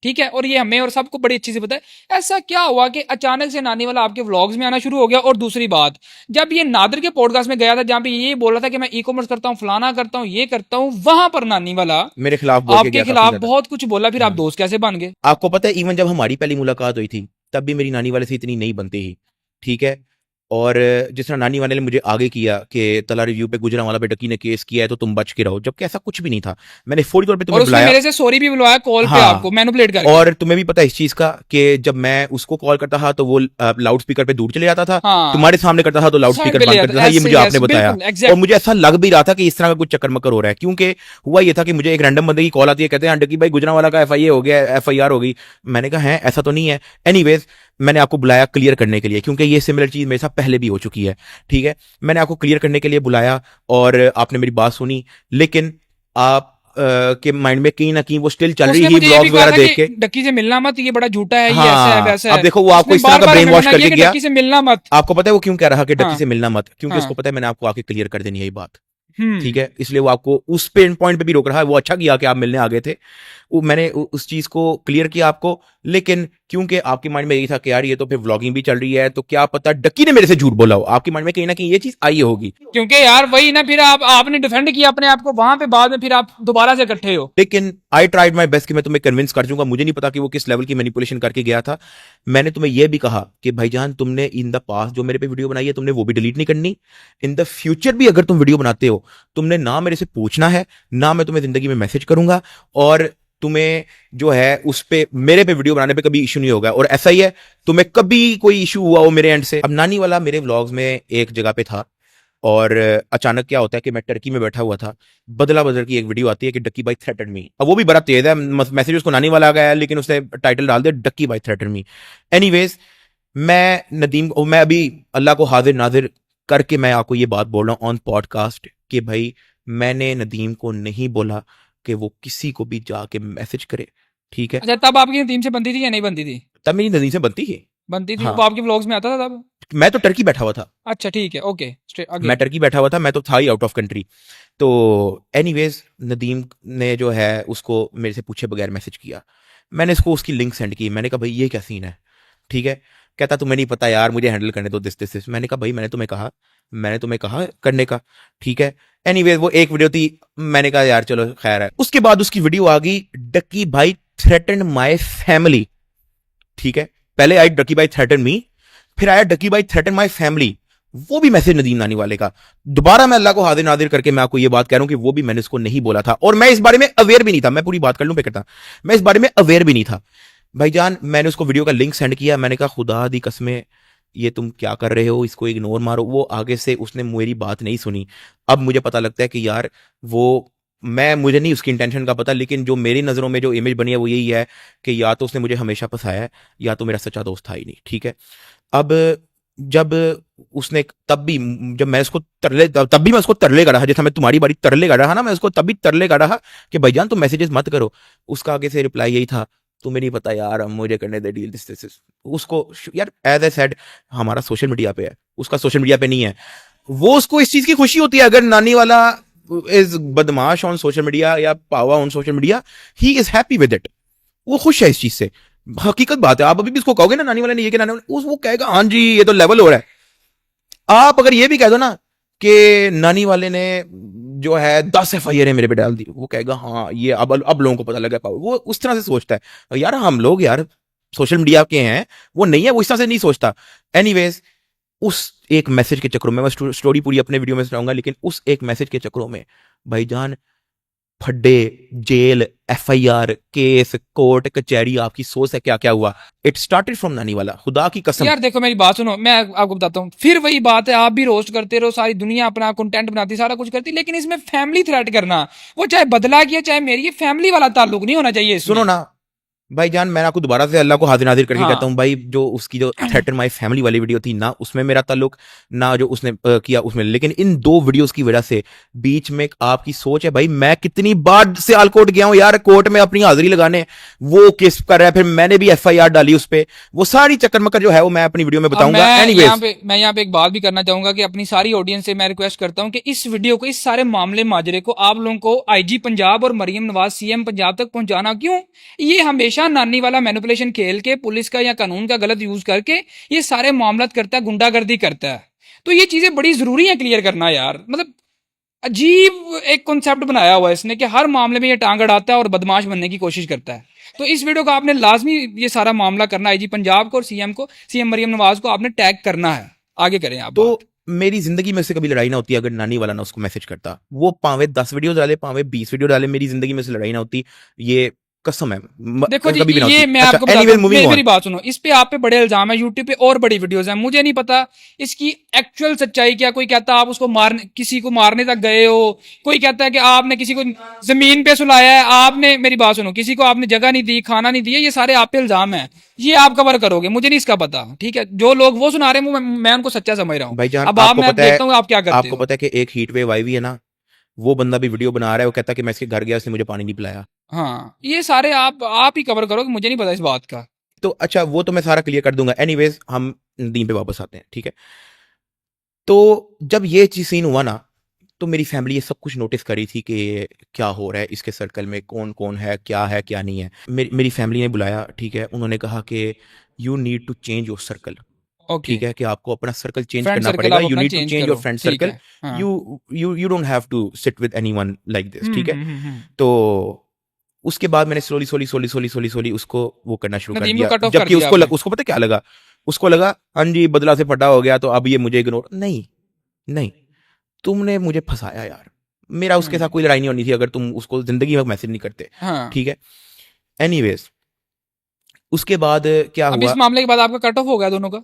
ठीक है। और ये हमें और सबको बड़ी अच्छी से पता है। ऐसा क्या हुआ कि अचानक से नानी वाला आपके व्लॉग्स में आना शुरू हो गया? और दूसरी बात, जब ये नादिर के पॉडकास्ट में गया था जहां पे ये बोल रहा था कि मैं ई कॉमर्स करता हूँ, फलाना करता हूँ, ये करता हूँ, वहां पर नानी वाला मेरे खिलाफ बोल के आपके गया था खिलाफ काफी ज्यादा। बहुत कुछ बोला। फिर आप दोस्त कैसे बन गए? आपको पता है इवन जब हमारी पहली मुलाकात हुई थी तब भी मेरी नानी वाले से इतनी नहीं बनती ही, ठीक है। और जिस तरह नानी वाले ने मुझे आगे किया कि तला रिव्यू पे गुजरांवाला पे डकी ने केस किया है तो तुम बच के रहो, जबकि ऐसा कुछ भी नहीं था। मैंने फौरी तौर पे और तुम्हें उसने बुलाया मेरे से सॉरी भी बुलवाया कॉल पे हाँ। आपको मैनिपुलेट करके। और तुम्हें भी पता है इस चीज का कि जब मैं उसको कॉल करता था तो वो लाउड स्पीकर पे दूर चले जाता था, हाँ। तुम्हारे सामने करता था तो लाउड साइड स्पीकर पे ले बंद जाता, करता था। ये ऐसे मुझे ही, आपने ऐसे, बताया बिल्कुल, exact। और मुझे ऐसा लग भी रहा था कि इस तरह का कुछ चक्कर मक्कर हो रहा है, क्योंकि हुआ ये था कि मुझे एक रैंडम बंदे की कॉल आती है, कहते हैं डकी भाई गुजरांवाला का FIA हो गया, FIR हो गई। मैंने कहा है ऐसा तो नहीं है। एनीवेज मैंने आपको बुलाया क्लियर करने के लिए, क्योंकि ये सिमिलर चीज मेरे साथ पहले भी हो चुकी है, ठीक है। मैंने आपको क्लियर करने के लिए बुलाया और आपने मेरी बात सुनी, लेकिन आप के माइंड में कहीं ना कहीं वो स्टिल चल रही उसने है मुझे ये भी ब्लॉग्स कहा वगैरह था देख कि के। डक्की से मिलना मत, ये बड़ा झूठा है, ये ऐसा है हाँ, वैसा है। अब देखो वो आपको उसने इस तरह का बार-बार ब्रेन हमें वॉश मना करके किया कि गया। डक्की से मिलना मत। आपको पता है वो क्यों कह रहा कि डक्की हाँ। से मिलना मत, क्योंकि हाँ। उसको पता है मैंने आपको आके क्लियर कर देनी है ये बात, हम्म। ठीक है। इसलिए वो आपको उस पे पॉइंट पे भी रोक रहा है। वो अच्छा किया कि आप मिलने आ गए थे, वो मैंने उस चीज को क्लियर किया आपको। लेकिन क्योंकि आपके माइंड में यही था कि यार ये तो फिर व्लॉगिंग भी चल रही है, तो क्या पता डक्की ने मेरे से झूठ बोला हो, आपके माइंड में कहीं ना कहीं ये चीज आई होगी। क्योंकि यार वही ना, फिर आपने डिफेंड किया अपने आप को वहां पे, बाद में फिर आप दोबारा से इकट्ठे हो। लेकिन आई ट्राइड माई बेस्ट कि मैं तुम्हें कन्विंस कर दूंगा। मुझे नहीं पता कि वो किस लेवल की मैनिपुलेशन करके गया था। मैंने तुम्हें यह भी कहा कि भाईजान तुमने इन द पास्ट जो मेरे पे वीडियो बनाई है तुमने वो भी डिलीट नहीं करनी। इन द फ्यूचर भी अगर तुम वीडियो बनाते हो तुमने ना मेरे से पूछना है, ना मैं तुम्हें जिंदगी में मैसेज करूंगा, और तुम्हें जो है उस पे मेरे पे वीडियो बनाने पे कभी इशू नहीं होगा। और ऐसा ही है, तुम्हें कभी कोई इशू हुआ हो मेरे एंड से। अब नानी वाला मेरे व्लॉग्स में एक जगह पे था और अचानक क्या होता है कि मैं टर्की में बैठा हुआ था, बदला बदल की एक वीडियो आती है कि डक्की भाई थ्रेटेड मी। अब वो भी बड़ा तेज है, मैसेज उसको नानी वाला आ गया है, लेकिन उसने टाइटल डाल दिया डक्की भाई थ्रेटेड मी। एनीवेज मैं अभी अल्लाह को हाजिर नाजिर करके मैं आपको ये बात बोल रहा हूँ ऑन पॉडकास्ट कि भाई मैंने नदीम को नहीं बोला कि वो किसी को भी जाके मैसेज करे, ठीक है। अच्छा, तब आपकी टीम से बनती थी या नहीं बनती थी? तब मेरी नदीम से बनती थी, बनती थी। हाँ। वो आपके व्लॉग्स में आता था तब? मैं तो टर्की बैठा हुआ था। अच्छा ठीक है, ओके, मैं टर्की बैठा हुआ था, मैं तो था ही आउट ऑफ कंट्री। तो एनीवेज नदीम ने जो है उसको मेरे से पूछे बगैर मैसेज किया। मैंने इसको उसकी लिंक सेंड की। मैंने कहा भाई ये क्या सीन है, ठीक है। कहता तुम्हें नहीं पता यार, मुझे हैंडल करने दो दिस। मैंने कहा भाई मैंने तुम्हें कहा करने का, ठीक है। एनीवेज वो एक वीडियो थी, मैंने कहा यार चलो खैर है। उसके बाद उसकी वीडियो आ गई डक्की भाई थ्रेटन माई फैमिली, ठीक है। पहले आई डक्की भाई थ्रेटन मी, फिर आया डक्की भाई थ्रेटन माई फैमिली, वो भी मैसेज नदीम नानी वाले का। दोबारा मैं अल्लाह को हाजिर नाजिर करके मैं आपको ये बात कह रहा हूं कि वो भी मैंने उसको नहीं बोला था, और मैं इस बारे में अवेयर भी नहीं था। मैं पूरी बात कर लूं पे करता, मैं इस बारे में अवेयर भी नहीं था भाईजान। मैंने उसको वीडियो का लिंक सेंड किया, मैंने कहा खुदा दी कसमें ये तुम क्या कर रहे हो, इसको इग्नोर मारो। वो आगे से उसने मेरी बात नहीं सुनी। अब मुझे पता लगता है कि यार वो मुझे नहीं उसकी इंटेंशन का पता, लेकिन जो मेरी नज़रों में जो इमेज बनी है वो यही है कि या तो उसने मुझे हमेशा फंसाया है या तो मेरा सच्चा दोस्त था ही नहीं, ठीक है। अब जब उसने जब मैं उसको तब भी मैं उसको तरले का रहा, जैसा मैं तुम्हारी बारी तरले का रहा ना, मैं उसको तब भी तरले का रहा कि भाईजान तुम मैसेजेस मत करो। उसका आगे से रिप्लाई यही था तुम्हें नहीं पता यार, मुझे करने दे डील दिस। उसको यार एज ए सेड हमारा सोशल मीडिया पे है, उसका सोशल मीडिया पे नहीं है। वो उसको इस चीज की खुशी होती है अगर नानी वाला इज बदमाश ऑन सोशल मीडिया या पावा on social media, he is happy with it. वो खुश है इस चीज से, हकीकत बात है। आप अभी भी उसको कहोगे ना नानी वाले ने ये कि नानी वाले, वो कहेगा हाँ जी ये तो लेवल हो रहा है। आप अगर ये भी कह दो ना कि नानी वाले ने जो है 10 FIR मेरे पे डाल दी, वो कहेगा हाँ ये अब लोगों को पता लगा पावर। वो उस तरह से सोचता है। यार हम लोग यार सोशल मीडिया के हैं, वो नहीं है, वो इस तरह से नहीं सोचता। एनीवेज उस एक मैसेज के चक्रों में, मैं स्टोरी पूरी अपने वीडियो में सुनाऊंगा, लेकिन उस एक मैसेज के चक्रों में भाईजान फड्डे, जेल, FIR, केस, कोर्ट कचहरी, आपकी सोच है क्या क्या हुआ। इट स्टार्टेड फ्रॉम नानी वाला, खुदा की कसम। यार देखो मेरी बात सुनो, मैं आपको बताता हूँ। फिर वही बात है, आप भी रोस्ट करते रहो, सारी दुनिया अपना कंटेंट बनाती, सारा कुछ करती, लेकिन इसमें फैमिली थ्रेट करना, वो चाहे बदला किया चाहे मेरी, ये फैमिली वाला ताल्लुक नहीं होना चाहिए इसमें। सुनो ना भाईजान, मैं आपको दोबारा से अल्लाह को हाजिर नाजिर करके हाँ। कहता हूँ भाई, जो उसकी जो थ्रेटन माई फैमिली वाली वीडियो थी ना, उसमें मेरा ताल्लुक ना जो उसने किया उसमें, लेकिन इन 2 वीडियोस की वजह से बीच में आपकी सोच है। भाई मैं कितनी बार सियालकोट गया हूँ यार, कोर्ट में अपनी हाजिरी लगाने, वो केस कर रहा है, फिर मैंने भी FIR डाली उस पर। वो सारी चक्कर मक्कर जो है वो मैं अपनी वीडियो में बताऊंगा। मैं यहाँ पे एक बात भी करना चाहूंगा कि अपनी सारी ऑडियंस से मैं रिक्वेस्ट करता हूँ कि इस वीडियो को, इस सारे मामले माजरे को आप लोगों को IG पंजाब और मरियम नवाज CM पंजाब तक पहुंचाना। क्यों? ये हमेशा नानी वाला मैनिपुलेशन खेल के, पुलिस का या कानून का गलत यूज करके ये सारे मामलात करता है, गुंडागर्दी करता है। तो ये चीजें बड़ी जरूरी है क्लियर करना यार। मतलब अजीब एक कॉन्सेप्ट बनाया हुआ है इसने कि हर मामले में ये टांग अड़ाता है और बदमाश बनने की कोशिश करता है। तो इस वीडियो का आपने लाजमी ये सारा मामला करना, IG पंजाब को और CM मरियम नवाज को आपने टैग करना है। आगे करें आप तो बात। मेरी जिंदगी में उससे कभी लड़ाई ना होती अगर नानी वाला ना उसको मैसेज करता। वो पावे 10 वीडियो डाले, पावे 20 वीडियो डाले, मेरी जिंदगी में उससे लड़ाई ना होती। ये कसम है, देखो जी, कभी भी ना ये होती। मैं अच्छा, आपको बताता एनीवेज हूँ, मूविंग ऑन। मेरी बात सुनो, इस पे आप पे बड़े इल्जाम है, यूट्यूब पे और बड़ी वीडियोस हैं, मुझे नहीं पता इसकी एक्चुअल सच्चाई क्या। कोई कहता है आप उसको मारने, किसी को मारने तक गए हो, कोई कहता है कि आपने किसी को जमीन पे सुलाया है, आपने, मेरी बात सुनो, किसी को आपने जगह नहीं दी, खाना नहीं दिया, ये सारे आप पे इल्जाम है, ये आप कवर करोगे, मुझे नहीं इसका पता, ठीक है। जो लोग वो सुना रहे हैं मैं उनको सच्चा समझ रहा हूँ। भाईजान अब आप, आपको मैं पता है, देखता हूँ आप क्या करते आपको हो। पता है कि एक हीट वेव आई हुई है ना, वो बंदा भी वीडियो बना रहा है, वो कहता है कि मैं इसके घर गया, उसने मुझे पानी नहीं पिलाया। हाँ, ये सारे आप ही कवर करोगे, मुझे नहीं पता इस बात का। तो अच्छा, वो तो मैं सारा क्लियर कर दूंगा। एनीवेज हम दीन पे वापस आते हैं, ठीक है। तो जब ये चीज सीन हुआ ना, तो मेरी फैमिली ये सब कुछ नोटिस करी थी कि क्या हो रहा है इसके सर्कल में, कौन कौन है क्या नहीं है। मेरी फैमिली ने बुलाया, ठीक है। उन्होंने कहा कि you need to change your circle, okay, ठीक है, कि आपको अपना सर्कल चेंज फ्रेंड करना सर्कल पड़ेगा। आप यू अपना need to change change your करो, फ्रेंड ठीक सर्कल। है। हाँ। You don't have to sit with anyone like this, ठीक है। तो उसके बाद मैंने स्लोली उसको वो करना शुरू कर नदीम दिया। को कट ऑफ कर जबकि दिया आपने। उसको पता क्या लगा, उसको लगा हाँ जी बदला से फटा हो गया तो अब ये मुझे इग्नोर नहीं। नहीं, तुमने मुझे फंसाया यार। मेरा उसके साथ कोई लड़ाई नहीं होनी थी अगर तुम उसको जिंदगी में मैसेज नहीं करते, हाँ, ठीक है। एनीवेज उसके बाद क्या अब हुआ इस मामले के बाद आपका कट ऑफ हो गया दोनों का,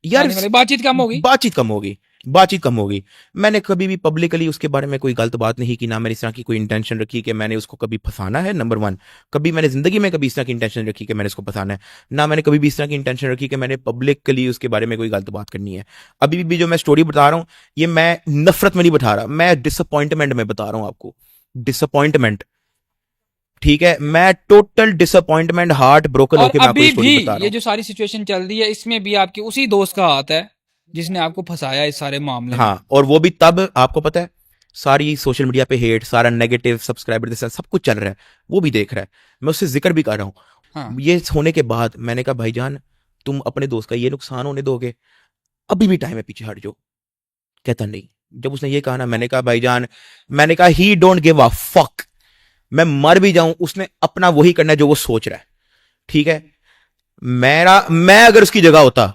यार, नानी वाली बातचीत कम होगी। बातचीत कम होगी। मैंने कभी भी पब्लिकली उसके बारे में कोई गलत बात नहीं की, ना मैंने इस तरह की कोई इंटेंशन रखी कि मैंने उसको कभी फंसाना है। नंबर 1, कभी मैंने जिंदगी में कभी इस तरह की इंटेंशन रखी कि मैंने उसको फंसाना है। ना मैंने कभी भी इस तरह की इंटेंशन रखी कि मैंने पब्लिकली उसके बारे में कोई गलत बात करनी है। अभी भी जो मैं स्टोरी बता रहा हूँ, ये मैं नफरत में नहीं बता रहा, मैं डिसअपॉइंटमेंट में बता रहा हूँ आपको। डिसअपॉइंटमेंट, ठीक है। मैं टोटल डिसअपॉइंटमेंट, हार्ट ब्रोकन और होकर मैं आपको अभी ये स्टोरी भी बता रहा ये हूँ। जो सारी सिचुएशन चल रही है, इसमें भी आपके उसी दोस्त का हाथ है जिसने आपको फंसाया इस सारे मामले में। हाँ, और वो भी तब, आपको पता है, सारी सोशल मीडिया पे हेट, सारा नेगेटिव, सब्सक्राइबर सब कुछ चल रहा है, वो भी देख रहा है, मैं उससे जिक्र भी कर रहा हूँ। हाँ, ये होने के बाद मैंने कहा भाईजान तुम अपने दोस्त का ये नुकसान होने दोगे, अभी भी टाइम है, पीछे हट जाओ। कहता नहीं। जब उसने ये कहा ना, मैंने कहा भाईजान, मैंने कहा ही डोंट गिव अ फक, मैं मर भी जाऊं उसने अपना वही करना है जो वो सोच रहा है, ठीक है। मैं अगर उसकी जगह होता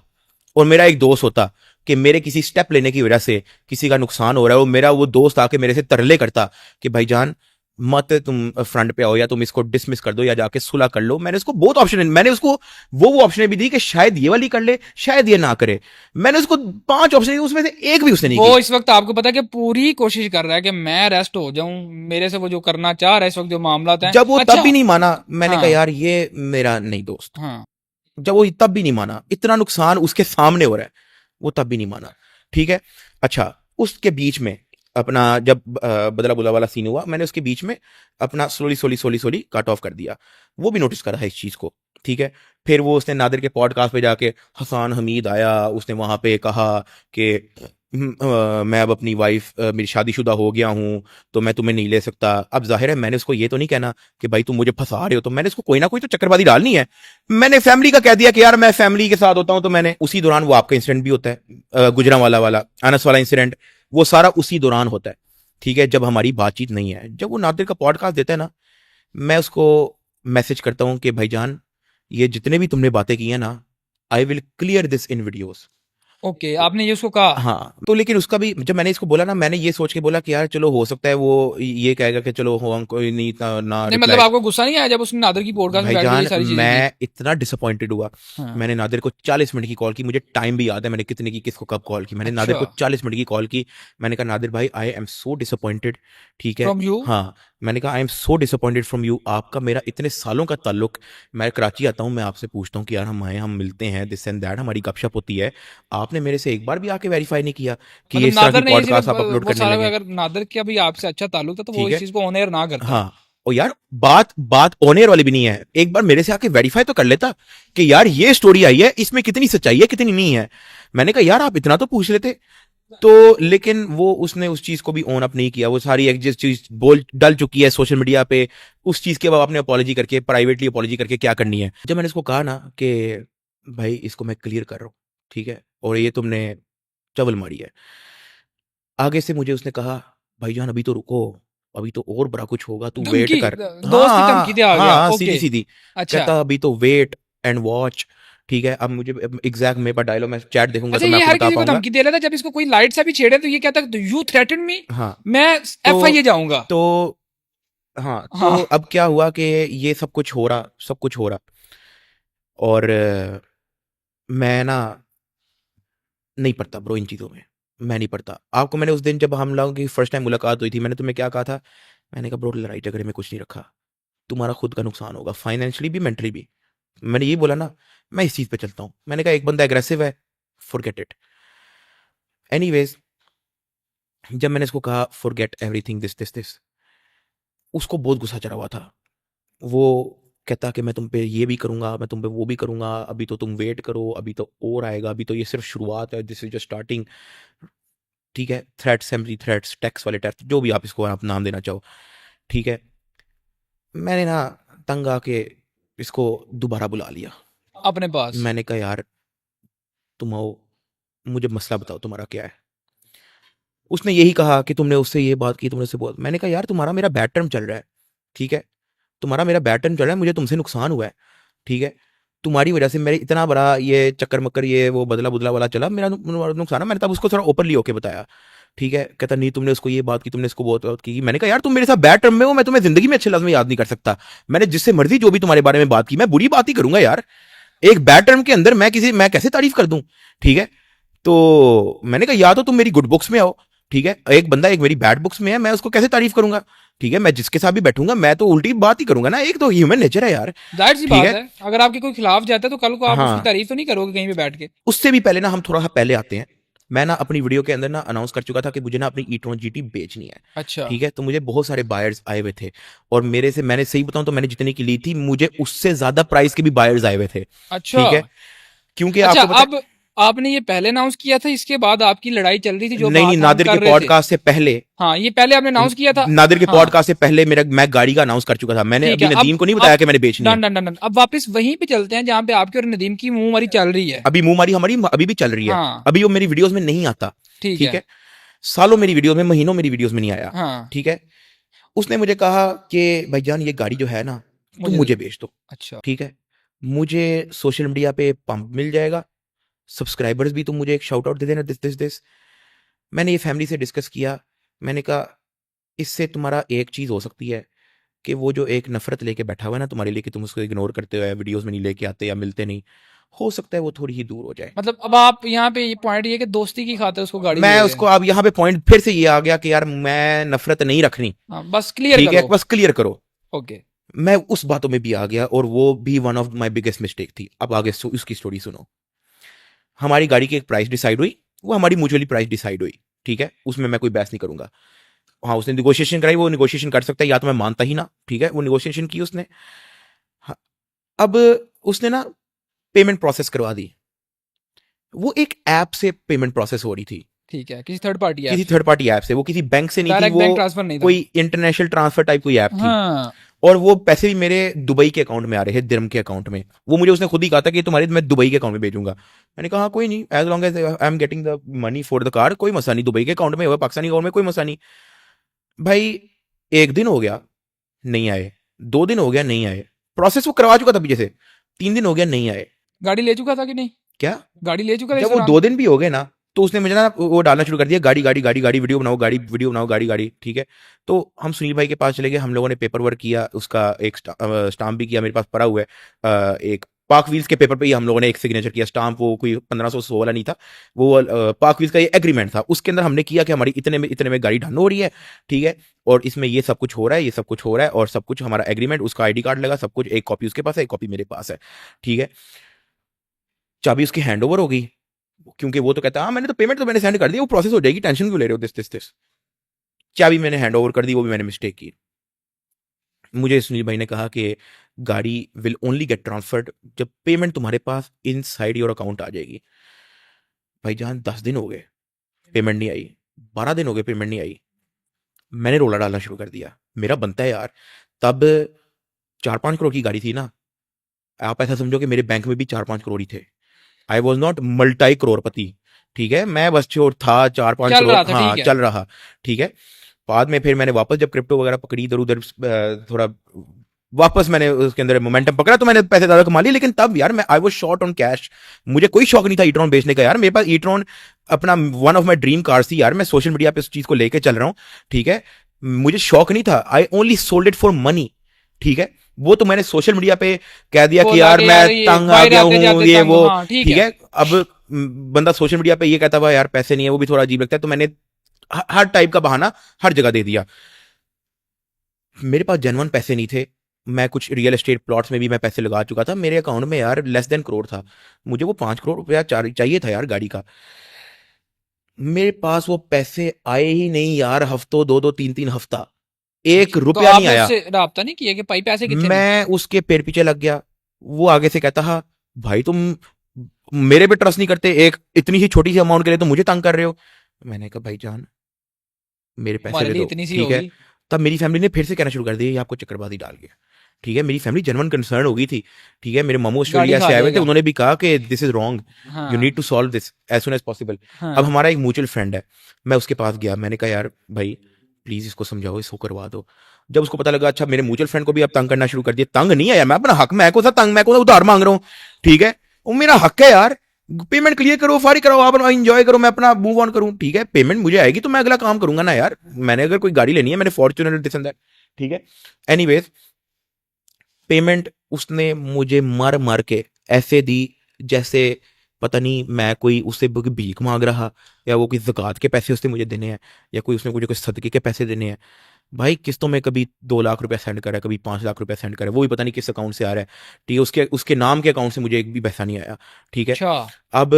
और मेरा एक दोस्त होता कि मेरे किसी स्टेप लेने की वजह से किसी का नुकसान हो रहा है, वो दोस्त आके मेरे से तरले करता कि भाईजान मत तुम फ्रंट पे आओ, या तुम इसको डिसमिस कर दो, या जाके सुलह कर लो। मैंने उसको बहुत ऑप्शन, मैंने उसको वो ऑप्शन भी दी कि शायद ये वाली कर ले, शायद ये ना करे। मैंने उसको 5 ऑप्शन दी, उसमें से एक भी उसने नहीं वो की। इस वक्त आपको पता है कि पूरी कोशिश कर रहा है कि मैं अरेस्ट हो जाऊं, मेरे से वो जो करना चाह रहा है इस वक्त, जो मामला है। जब वो अच्छा, तब भी नहीं माना, मैंने हाँ, कहा यार ये मेरा नहीं दोस्त। हाँ, जब वो तब भी नहीं माना, इतना नुकसान उसके सामने हो रहा है, वो तब भी नहीं माना, ठीक है। अच्छा, उसके बीच में अपना जब बदला बुला वाला सीन हुआ, मैंने उसके बीच में अपना स्लोली कट ऑफ कर दिया। वो भी नोटिस करा है इस चीज को, ठीक है। फिर वो उसने नादिर के पॉडकास्ट पे जाके, हसान हमीद आया, उसने वहां पे कहा कि मैं अब अपनी वाइफ, मेरी शादीशुदा हो गया हूं तो मैं तुम्हें नहीं ले सकता। अब जाहिर है मैंने उसको ये तो नहीं कहना कि भाई तुम मुझे फंसा रहे हो, तो मैंने उसको कोई ना कोई तो चक्करबाजी डालनी है। मैंने फैमिली का कह दिया कि यार मैं फैमिली के साथ होता हूं, तो मैंने उसी दौरान, वो आपका इंसिडेंट भी होता है, गुजरांवाला वाला अनस वाला इंसिडेंट, वो सारा उसी दौरान होता है, ठीक है, जब हमारी बातचीत नहीं है। जब वो नादिर का पॉडकास्ट देता है ना, मैं उसको मैसेज करता हूं कि भाईजान ये जितने भी तुमने बातें की है ना, I will clear this in videos. Okay, आपने ये उसको कहा। हाँ, तो लेकिन उसका भी, जब मैंने इसको बोला ना, मैंने ये सोच के बोला कि यार चलो हो सकता है वो ये कहेगा कि चलो हो, हम कोई नहीं ना नहीं, मतलब reply। आपको गुस्सा नहीं आया जब उसने नादर की पॉडकास्ट में बैठ के ये भाईजान सारी चीजें मैं इतना डिसअपॉइंटेड हुआ, हाँ। मैंने नादिर को 40 मिनट की कॉल की, मुझे टाइम भी याद है मैंने कितने की, किसको कब कॉल की। मैंने अच्छा। नादिर को 40 मिनट की कॉल की। मैंने कहा नादिर भाई आई एम सो डिसअपॉइंटेड, ठीक है। From you? हाँ, मैंने कहा I am so disappointed from you, आपका मेरा इतने सालों का ताल्लुक, मैं कराची आता हूँ, मैं आपसे पूछता हूँ कि यार हम आए, हम मिलते हैं, दिस एंड दैट, हमारी गपशप होती है, आपने मेरे से एक बार भी आके वेरीफाई नहीं किया कि ये मतलब इस तरह नादर की ने ये पॉडकास्ट सिर्फ आप अपलोड वो करने सारा, लगे। अगर नादर का भी आपसे अच्छा ताल्लुक था तो वो ठीक इस है। चीज को ऑन एयर ना करता। हाँ, और यार बात ऑनियर वाली भी नहीं है, एक बार मेरे से आके वेरीफाई तो कर लेता कि यार ये स्टोरी आई है, इसमें कितनी सच्चाई है कितनी नहीं है। मैंने कहा यार आप इतना तो पूछ लेते। तो लेकिन वो, उसने उस चीज को भी ओन अप नहीं किया। वो सारी एक जिस चीज बोल डल चुकी है सोशल मीडिया पे, उस चीज के बाद आपने अपॉलॉजी करके, प्राइवेटली अपॉलॉजी करके क्या करनी है। जब मैंने इसको कहा ना कि भाई इसको मैं क्लियर कर रहा हूँ, ठीक है, और ये तुमने चवल मारी है, आगे से मुझे उसने कहा भाईजान अभी तो रुको, अभी तो और बड़ा कुछ होगा, तू वेट धमकी, कर। दोस्त की धमकी दे आ गया। हाँ, ओके, सीधी सीधी अच्छा, कहता अभी तो वेट एंड वॉच, ठीक है, अब मुझे एग्जैक्ट मेरे पास डायलॉग, मैं चैट देखूंगा अच्छा, तो मैं ये आपको हर बता किसी को पाऊंगा। धमकी दे रहा था, जब इसको कोई लाइट सा भी छेड़े तो ये कहता यू थ्रेटन मी, हाँ मैं एफआईए जाऊंगा। तो हाँ तो हाँ, अब क्या हुआ कि ये सब कुछ हो रहा, सब कुछ हो रहा, और मैं ना नहीं पढ़ता ब्रो इन चीज़ों में, मैं नहीं पढ़ता। आपको मैंने उस दिन जब हम लोगों की फर्स्ट टाइम मुलाकात हुई थी, मैंने तुम्हें क्या कहा था? मैंने कहा ब्रो लड़ाई झगड़े में कुछ नहीं रखा, तुम्हारा खुद का नुकसान होगा, फाइनेंशियली भी मेंटली भी। मैंने ये बोला ना, मैं इस चीज़ पे चलता हूँ। मैंने कहा एक बंदा एग्रेसिव है, फॉरगेट इट। एनीवेज, जब मैंने इसको कहा forget everything this this this, उसको बहुत गुस्सा चढ़ा हुआ था। वो कहता कि मैं तुम पे ये भी करूंगा, मैं तुम पे वो भी करूंगा, अभी तो तुम वेट करो, अभी तो और आएगा, अभी तो ये सिर्फ शुरुआत है, दिस इज जस्ट स्टार्टिंग। ठीक है, थ्रेट्स, एम्प्टी थ्रेट्स, टैक्स वाले टैक्स, जो भी आप इसको आप नाम देना चाहो। ठीक है, मैंने ना तंग आके इसको दोबारा बुला लिया। अपने पास। मैंने कहा यार तुम आओ, मुझे मसला बताओ तुम्हारा क्या है। उसने यही कहा कि तुमने उससे ये बात की, तुमने उससे बहुत। मैंने कहा यार तुम्हारा मेरा बैड टर्म चल रहा है, ठीक है, तुम्हारा मेरा बैड टर्म चल रहा है, मुझे तुमसे नुकसान हुआ है, ठीक है, तुम्हारी वजह से मेरे इतना बड़ा ये चक्कर मक्कर ये वो बदला बुदला वाला चला, मेरा नुकसान है। मैंने तब उसको थोड़ा ओपनली होके बताया। ठीक है, कहता नहीं तुमने उसको ये बात की, तुमने इसको बहुत बात की। मैंने कहा यार तुम मेरे साथ बैड टर्म में हो, मैं तुम्हें जिंदगी में अच्छे लफ्ज में याद नहीं कर सकता। मैंने जिससे मर्जी जो भी तुम्हारे बारे में बात की, मैं बुरी बात ही करूंगा यार। एक बैड टर्म के अंदर मैं कैसे तारीफ कर दूं? ठीक है, तो मैंने कहा या तो तुम मेरी गुड बुक्स में आओ, ठीक है, एक बंदा एक मेरी बैड बुक्स में है, मैं उसको कैसे तारीफ करूंगा? ठीक है, मैं जिसके साथ भी बैठूंगा मैं तो उल्टी बात ही करूंगा ना, एक तो ह्यूमन नेचर है यार। जाहिर सी ठीक बात है, है, अगर आपके कोई खिलाफ जाता है तो कल को आप उसकी हाँ, तारीफ तो नहीं करोगे कहीं पे बैठ के। उससे भी पहले ना हम थोड़ा सा पहले आते हैं। मैं ना अपनी वीडियो के अंदर ना अनाउंस कर चुका था कि मुझे ना अपनी ई-ट्रॉन जीटी बेचनी है। अच्छा। ठीक है, तो मुझे बहुत सारे बायर्स आए हुए थे, और मेरे से, मैंने सही बताऊं तो मैंने जितने की ली थी, मुझे उससे ज्यादा प्राइस के भी बायर्स आए हुए थे। अच्छा। ठीक है, क्योंकि अच्छा, आपको पता अब आपने ये पहले अनाउंस किया था, इसके बाद आपकी लड़ाई चल रही थी जो नहीं बात नहीं, हम नादिर के कर रहे थे। पॉडकास्ट से पहले, हाँ, ये पहले आपने अनाउंस किया था। नादिर के हाँ, पॉडकास्ट से पहले मेरा, मैं गाड़ी का अनाउंस कर चुका था। मैंने ठीक अभी है। नदीम को नहीं अब बताया कि मैंने बेचनी है। Done done done done. अब वापस वहीं पे चलते हैं जहाँ पे आपकी और नदीम की मुंहमारी चल रही है। अभी मुंहमारी हमारी अभी भी चल रही है। हाँ, अभी वो मेरी वीडियोस में नहीं आता। ठीक ठीक है। है, सालों मेरी वीडियोस में, महीनों मेरी वीडियोस में नहीं आया। हाँ, ठीक है, उसने मुझे कहा कि भाईजान ये गाड़ी जो है ना, तुम मुझे मुझे बेच दो। अच्छा। ठीक है, मुझे सोशल मीडिया पे पंप मिल जाएगा, सब्सक्राइबर्स भी तुम मुझे एक शाउट आउट दे देना, दिस दिस दिस। मैंने ये फैमिली से डिस्कस किया। मैंने कहा इससे तुम्हारा एक चीज हो सकती है कि वो जो एक नफरत लेके बैठा हुआ है ना तुम्हारे लिए, कि तुम उसको इग्नोर करते हो, वीडियोस में नहीं लेके आते या मिलते नहीं, हो सकता है वो थोड़ी ही दूर हो जाए। मतलब अब आप यहाँ पे ये पॉइंट ये है कि दोस्ती की खातिर उसको गाड़ी दे मैं रहे उसको, हैं। अब यहाँ पे पॉइंट फिर से ये आ गया कि यार मैं नफरत नहीं रखनी। हाँ, बस क्लियर ठीक है, करो। बस क्लियर करो। ओके। मैं उस बातों में भी आ गया, और वो भी one of my biggest mistake थी। अब आगे उसकी स्टोरी सुनो। हमारी गाड़ी की एक प्राइस डिसाइड हुई, वो हमारी म्यूचुअली प्राइस डिसाइड हुई। ठीक है, उसमें मैं कोई बहस नहीं करूंगा। हाँ, उसने निगोशिएशन कराई, वो निगोशिएशन कर सकता है, या तो मैं मानता ही ना। ठीक है, वो निगोशिएशन की उसने। हाँ, अब उसने ना पेमेंट प्रोसेस करवा दी। वो एक ऐप से पेमेंट प्रोसेस हो रही थी, ठीक है, किसी थर्ड पार्टी किसी ऐप थर्ड पार्टी ऐप से। वो किसी बैंक से नहीं थी, डायरेक्ट बैंक वो ट्रांसफर नहीं था। कोई इंटरनेशनल ट्रांसफर टाइप कोई ऐप थी। हाँ, और वो पैसे भी मेरे दुबई के अकाउंट में आ रहे हैं, दिरहम के अकाउंट में। वो मुझे उसने खुद ही कहा था कि तुम्हारी मैं दुबई के अकाउंट में भेजूंगा। मैंने कहा हाँ कोई नहीं, as long as I am getting the money for the car, कोई मसला नहीं। दुबई के अकाउंट में हो, पाकिस्तानी अकाउंट में, कोई मसला नहीं। भाई एक दिन हो गया नहीं आए, 2 दिन हो गया नहीं आए, प्रोसेस वो करवा चुका था पीछे से, 3 दिन हो गया नहीं आए। गाड़ी ले चुका था कि नहीं? क्या, गाड़ी ले चुका था जब इस वो दौरान? 2 दिन भी हो गए ना, तो उसने मुझे ना वो डालना शुरू कर दिया, गाड़ी गाड़ी गाड़ी गाड़ी, वीडियो बनाओ गाड़ी, वीडियो बनाओ गाड़ी गाड़ी। ठीक है, तो हम सुनील भाई के पास चले गए, हम लोगों ने पेपर वर्क किया, उसका एक स्टाम्प भी किया, मेरे पास पड़ा हुआ है। एक पाक व्हील्स के पेपर पे ही हम लोगों ने एक सिग्नेचर किया, स्टाम्प, वो कोई 1500 वाला नहीं था, वो पाक व्हील्स का ये एग्रीमेंट था। उसके अंदर हमने किया कि हमारी इतने में गाड़ी डन हो रही है। ठीक है, और इसमें ये सब कुछ हो रहा है, ये सब कुछ हो रहा है, और सब कुछ हमारा एग्रीमेंट, उसका आईडी कार्ड लगा, सब कुछ, एक कॉपी उसके पास है, एक कॉपी मेरे पास है। ठीक है, चाबी उसकी हैंड ओवर हो गई, क्योंकि वो तो कहता है हाँ मैंने तो पेमेंट तो मैंने सेंड कर दी, वो प्रोसेस हो जाएगी, टेंशन क्यों ले रहे हो, दिस। चाबी मैंने हैंड ओवर कर दी, वो भी मैंने मिस्टेक की। मुझे सुनील भाई ने कहा कि गाड़ी विल ओनली गेट ट्रांसफर्ड जब पेमेंट तुम्हारे पास इन साइड योर अकाउंट आ जाएगी। भाईजान 10 दिन हो गए पेमेंट नहीं आई, 12 दिन हो गए पेमेंट नहीं आई। मैंने रोला डालना शुरू कर दिया, मेरा बनता है यार। तब 4-5 करोड़ की गाड़ी थी ना, आप ऐसा समझो कि मेरे बैंक में भी 4-5 करोड़ ही थे। आई वॉज नॉट मल्टी करोड़पति। ठीक है, मैं बस छोड़ था, 4-5 चल करोड़, रहा था, हाँ ठीक है। चल रहा। ठीक है, बाद में फिर मैंने वापस जब क्रिप्टो वगैरह पकड़ी, इधर उधर थोड़ा वापस मैंने उसके अंदर मोमेंटम पकड़ा तो मैंने पैसे ज्यादा कमा लिए, लेकिन तब यार मैं I was short on cash. मुझे कोई शौक नहीं था ई-ट्रॉन बेचने का यार। मेरे पास ई-ट्रॉन अपना one of my dream cars थी यार। मैं सोशल मीडिया पे उस चीज को लेके चल रहा हूँ, ठीक है। मुझे शौक नहीं था, I only sold it for money, ठीक है। वो तो मैंने सोशल मीडिया पे कह दिया कि यार मैं तंग आ गया हूँ, ये वो, ठीक है। अब बंदा सोशल मीडिया पे ये कहता हुआ यार पैसे नहीं है, वो भी थोड़ा अजीब लगता है, तो मैंने हर टाइप का बहाना हर जगह दे दिया। मेरे पास जेन्युइन पैसे नहीं थे। मैं कुछ रियल एस्टेट प्लॉट्स में भी मैं पैसे लगा चुका था। मेरे अकाउंट में यार लेस देन करोड़ था। मुझे वो 5 करोड़ रुपया चाहिए था यार गाड़ी का। मेरे पास वो पैसे आए ही नहीं यार, हफ्तों 2-2 3-3 हफ्ता 1 रुपया नहीं आया। उससे राब्ता नहीं किया कि भाई पैसे कितने? मैं उसके पैर पीछे लग गया। वो आगे से कहता हा भाई तुम मेरे पे ट्रस्ट नहीं करते, एक इतनी ही छोटी सी अमाउंट के लिए तो मुझे तंग कर रहे हो। मैंने कहा भाई जान मेरे पैसे हमारे दे लिए दो, इतनी सी ठीक है। होगी। तब मेरी फैमिली ने फिर से कहना शुरू कर दिया ये आपको चक्करबाजी डाल गया, ठीक है। मेरी फैमिली जेन्युइन कंसर्न हो गई थी, ठीक है। मेरे मामू ऑस्ट्रेलिया खा से आए हुए थे, जाएगा। उन्होंने भी कहा कि दिस इज रॉन्ग, हाँ you need to solve this as soon as possible. हाँ। अब हमारा एक म्यूचुअल फ्रेंड है, मैं उसके पास गया। मैंने कहा यार भाई प्लीज इसको समझाओ, इसको करवा दो। जब उसको पता लगा अच्छा मेरे म्यूचुअल फ्रेंड को भी अब तंग करना शुरू कर दिया। तंग नहीं आया, मैं अपना हक, मैं को सा तंग, मैं को उधार मांग रहा हूँ, ठीक है। वो मेरा हक है यार, पेमेंट क्लियर करो, फारी कराओ, आप एंजॉय करो, मैं अपना मूव ऑन करूं, ठीक है। पेमेंट मुझे आएगी तो मैं अगला काम करूंगा ना यार। मैंने अगर कोई गाड़ी लेनी है, मैंने फॉर्च्यूनर दिस एंड दैट, ठीक है। एनीवेज पेमेंट उसने मुझे मर मर के ऐसे दी जैसे पता नहीं मैं कोई उससे भीख मांग रहा, या वो कोई ज़कात के पैसे उसने मुझे देने हैं, या कोई उसने मुझे कोई सदके के पैसे देने हैं। भाई किस्तों में कभी 2 लाख रुपया सेंड करा है, कभी 5 लाख रुपया सेंड करा है, वो भी पता नहीं किस अकाउंट से आ रहा है, ठीक है। उसके उसके नाम के अकाउंट से मुझे एक भी पैसा नहीं आया, ठीक है। अच्छा। अब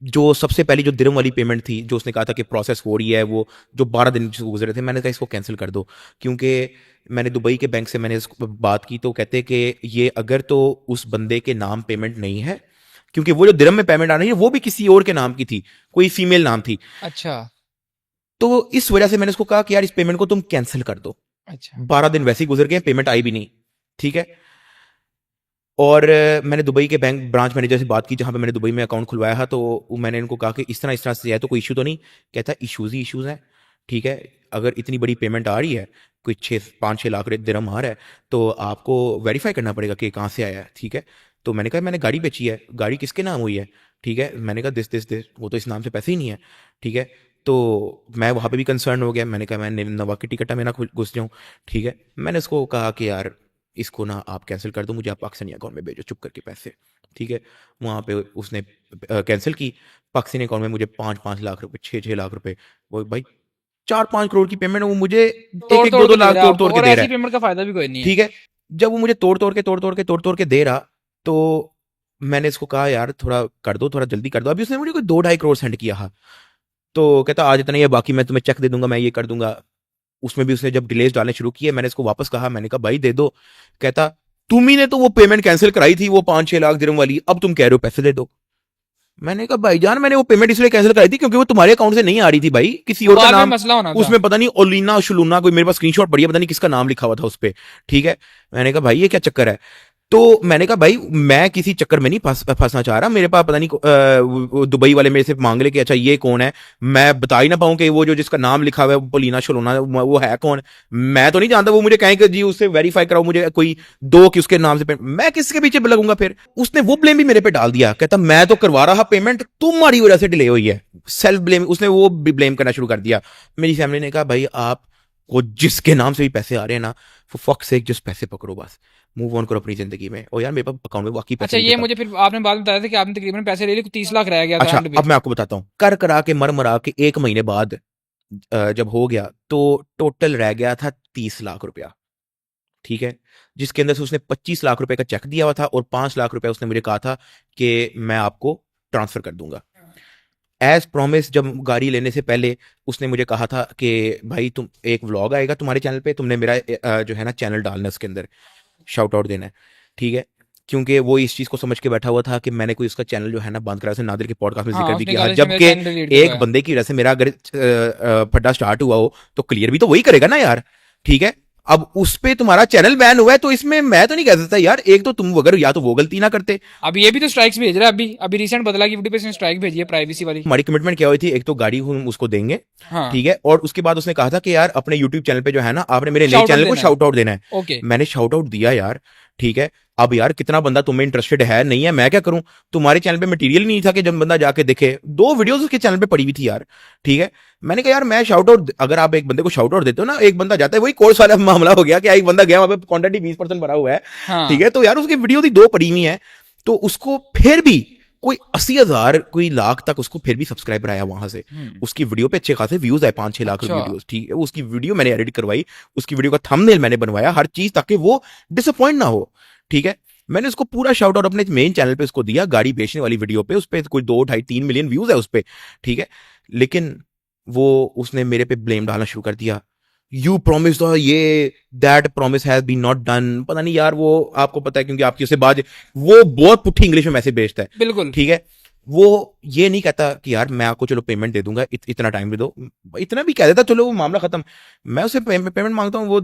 जो सबसे पहली जो दिरहम वाली पेमेंट थी, जो उसने कहा था कि प्रोसेस हो रही है, वो जो 12 दिन से गुजरे थे, मैंने कहा इसको कैंसिल कर दो। क्योंकि मैंने दुबई के बैंक से मैंने इसको बात की तो कहते कि ये अगर तो उस बंदे के नाम पेमेंट नहीं है, क्योंकि वो जो दिरहम में पेमेंट आ रही है वो भी किसी और के नाम की थी, कोई फीमेल नाम थी। अच्छा। तो इस वजह से मैंने उसको कहा कि यार इस पेमेंट को तुम कैंसिल कर दो। अच्छा। 12 दिन वैसे ही गुजर गए, पेमेंट आई भी नहीं, ठीक है। और मैंने दुबई के बैंक ब्रांच मैनेजर से बात की जहाँ पे मैंने दुबई में अकाउंट खुलवाया था, तो मैंने इनको कहा कि इस तरह से है तो कोई इशू तो नहीं। कहता इशूज़ ही इशूज़ हैं, ठीक है। अगर इतनी बड़ी पेमेंट आ रही है, कोई 5-6 लाख दिरहम आ रहा है, तो आपको वेरीफाई करना पड़ेगा कि कहाँ से आया है, ठीक है। तो मैंने कहा मैंने गाड़ी बेची है, गाड़ी किसके नाम हुई है, ठीक है। मैंने कहा दिस, वो तो इस नाम से पैसे ही नहीं है, ठीक है। तो मैं वहाँ पे भी कंसर्न हो गया। मैंने कहा मैं नवा की टिकट में ना घुस जाऊँ, ठीक है। मैंने उसको कहा कि यार इसको ना आप कैंसिल कर दो, मुझे आप पाकिस्तानी अकाउंट में भेजो चुप करके पैसे, ठीक है। वहाँ पे उसने कैंसिल की। पाकिस्तानी अकाउंट में मुझे 5-5 लाख रुपए, 6-6 लाख रुपए, वो भाई 4-5 करोड़ की पेमेंट वो मुझे 1-1, 2-2 लाख तोड़ तोड़ के दे रहा है, पेमेंट का फायदा भी कोई नहीं है, ठीक है। जब वो मुझे तोड़ तोड़ के दे रहा, तो मैंने इसको कहा यार थोड़ा कर दो, थोड़ा जल्दी कर दो। अभी उसने मुझे कोई 2-2.5 करोड़ सेंड किया था। तो कहता आज इतना ही है, बाकी मैं तुम्हें चेक दे दूंगा, मैं ये कर दूंगा। उसमें भी उसने जब डिलेज डालने शुरू किए, मैंने इसको वापस कहा, मैंने कहा भाई दे दो। कहता तुम ही ने तो वो पेमेंट कैंसिल कराई थी, वो 5-6 लाख दिरहम वाली, अब तुम कह रहे हो पैसे दे दो। मैंने कहा भाईजान मैंने वो पेमेंट इसलिए कैंसिल कराई थी क्योंकि वो तुम्हारे अकाउंट से नहीं आ रही थी भाई, किसी और का बाद में नाम मसला होना था। उसमें पता नहीं ओलिना शुलूना कोई, मेरे पास स्क्रीनशॉट पड़ी है, पता नहीं किसका नाम लिखा हुआ था उस पे, ठीक है। मैंने कहा भाई ये क्या चक्कर है। तो मैंने कहा भाई मैं किसी चक्कर में नहीं फंसना चाह रहा। मेरे पास पता नहीं दुबई वाले मेरे से मांग ले कि अच्छा ये कौन है, मैं बता ही ना पाऊं कि वो जो जिसका नाम लिखा हुआ है पोलिना शलोना वो है कौन। मैं तो नहीं जानता। वो मुझे कहें कि जी उससे वेरीफाई कराओ, मुझे कोई दो कि उसके नाम से पेमेंट, मैं किसके पीछे लगूंगा फिर। उसने वो ब्लेम भी मेरे पे डाल दिया। कहता मैं तो करवा रहा पेमेंट, तुम्हारी वजह से डिले हुई है। सेल्फ ब्लेम, उसने वो भी ब्लेम करना शुरू कर दिया। मेरी फैमिली ने कहा भाई आप को जिसके नाम से भी पैसे आ रहे हैं ना, फॉर फक सेक जस्ट पैसे पकड़ो, बस मूव ऑन करो अपनी जिंदगी में। और यार मेरे पास अकाउंट में वाकई पैसे अच्छा, नहीं ये थे मुझे फिर आपने बाद में बताया था कि आपने तकरीबन पैसे ले लिए, 30 लाख रह गया तब। था अच्छा end पे। अब मैं आपको बताता हूँ, कर करा के मर मरा के 1 महीने बाद जब हो गया तो टोटल रह गया था 30 लाख रुपया, ठीक है। जिसके अंदर से उसने 25 लाख रुपए का चेक दिया हुआ था और 5 लाख रुपए उसने मुझे कहा था कि मैं आपको ट्रांसफर कर दूंगा। एज प्रॉमिस जब गाड़ी लेने से पहले उसने मुझे कहा था कि भाई तुम एक व्लॉग आएगा तुम्हारे चैनल पे, तुमने मेरा जो है ना चैनल डालना है, उसके अंदर शाउट आउट देना है, ठीक है। क्योंकि वो इस चीज को समझ के बैठा हुआ था कि मैंने कोई उसका चैनल जो है ना बंद करा, उसने नादिर के पॉडकास्ट में हाँ, जिक्र भी उसने किया, कहा था जबकि मेरा channel delete एक हुआ है। बंदे की वजह से मेरा अगर फड्डा स्टार्ट हुआ हो तो क्लियर भी तो वही करेगा ना यार, ठीक है। अब उस पे तुम्हारा चैनल बैन हुआ है, तो इसमें मैं तो नहीं कह सकता यार। एक तो तुम अगर या तो वो गलती ना करते, अब ये भी तो स्ट्राइक्स भेज रहा है। अभी अभी रिसेंट बदला की वीडियो पे इसने स्ट्राइक भेजी है प्राइवेसी वाली। हमारी कमिटमेंट क्या हुई थी, एक तो गाड़ी हम उसको देंगे, हाँ ठीक है, और उसके बाद उसने कहा था कि यार अपने यूट्यूब चैनल पे जो है ना, आपने मेरे नए Shout out चैनल को देना है। शाउट आउट देना है। ओके मैंने शाउट आउट दिया यार, ठीक है। अब यार कितना बंदा तुम्हें इंटरेस्टेड है नहीं है, मैं क्या करूं। तुम्हारे चैनल पे मटेरियल नहीं था कि जब बंदा जाके देखे, 2 वीडियोस उसके चैनल पे पड़ी हुई थी यार, ठीक है। मैंने कहा यार मैं शाउट आउट, अगर आप एक बंदे को शाउट आउट देते हो ना, एक बंदा जाता है, वही कोर्स वाला मामला हो गया कि एक बंदा गया वहां पे कंटेंट ही 20% भरा हुआ है, हाँ ठीक है। तो यार उसकी वीडियो थी 2 पड़ी हुई है, तो उसको फिर भी कोई 80,000 कोई लाख तक उसको फिर भी सब्सक्राइबर आया वहां से। उसकी वीडियो पे अच्छे खासे व्यूज आए, 5-6 लाख अच्छा। वीडियोस, ठीक है। उसकी वीडियो मैंने एडिट करवाई, उसकी वीडियो का थंबनेल मैंने बनवाया, हर चीज, ताकि वो डिसअपॉइंट ना हो, ठीक है। मैंने उसको पूरा शाउट आउट अपने मेन चैनल पे उसको दिया, गाड़ी बेचने वाली वीडियो पे, उस पे कोई 2-2.5-3 मिलियन व्यूज है उस पे, ठीक है। लेकिन वो उसने मेरे पे ब्लेम डालना शुरू कर दिया। यू प्रॉमिस, ये that promise has been not done. पता नहीं यार, वो आपको पता है क्योंकि आपकी उससे बात, वो बहुत पुट्ठी इंग्लिश में मैसेज भेजता है, बिल्कुल। ठीक है। वो ये नहीं कहता कि यार मैं आपको चलो पेमेंट दे दूंगा, इतना टाइम दे दो, इतना भी कह देता चलो वो मामला खत्म। मैं उसे पेमेंट मांगता हूँ, वो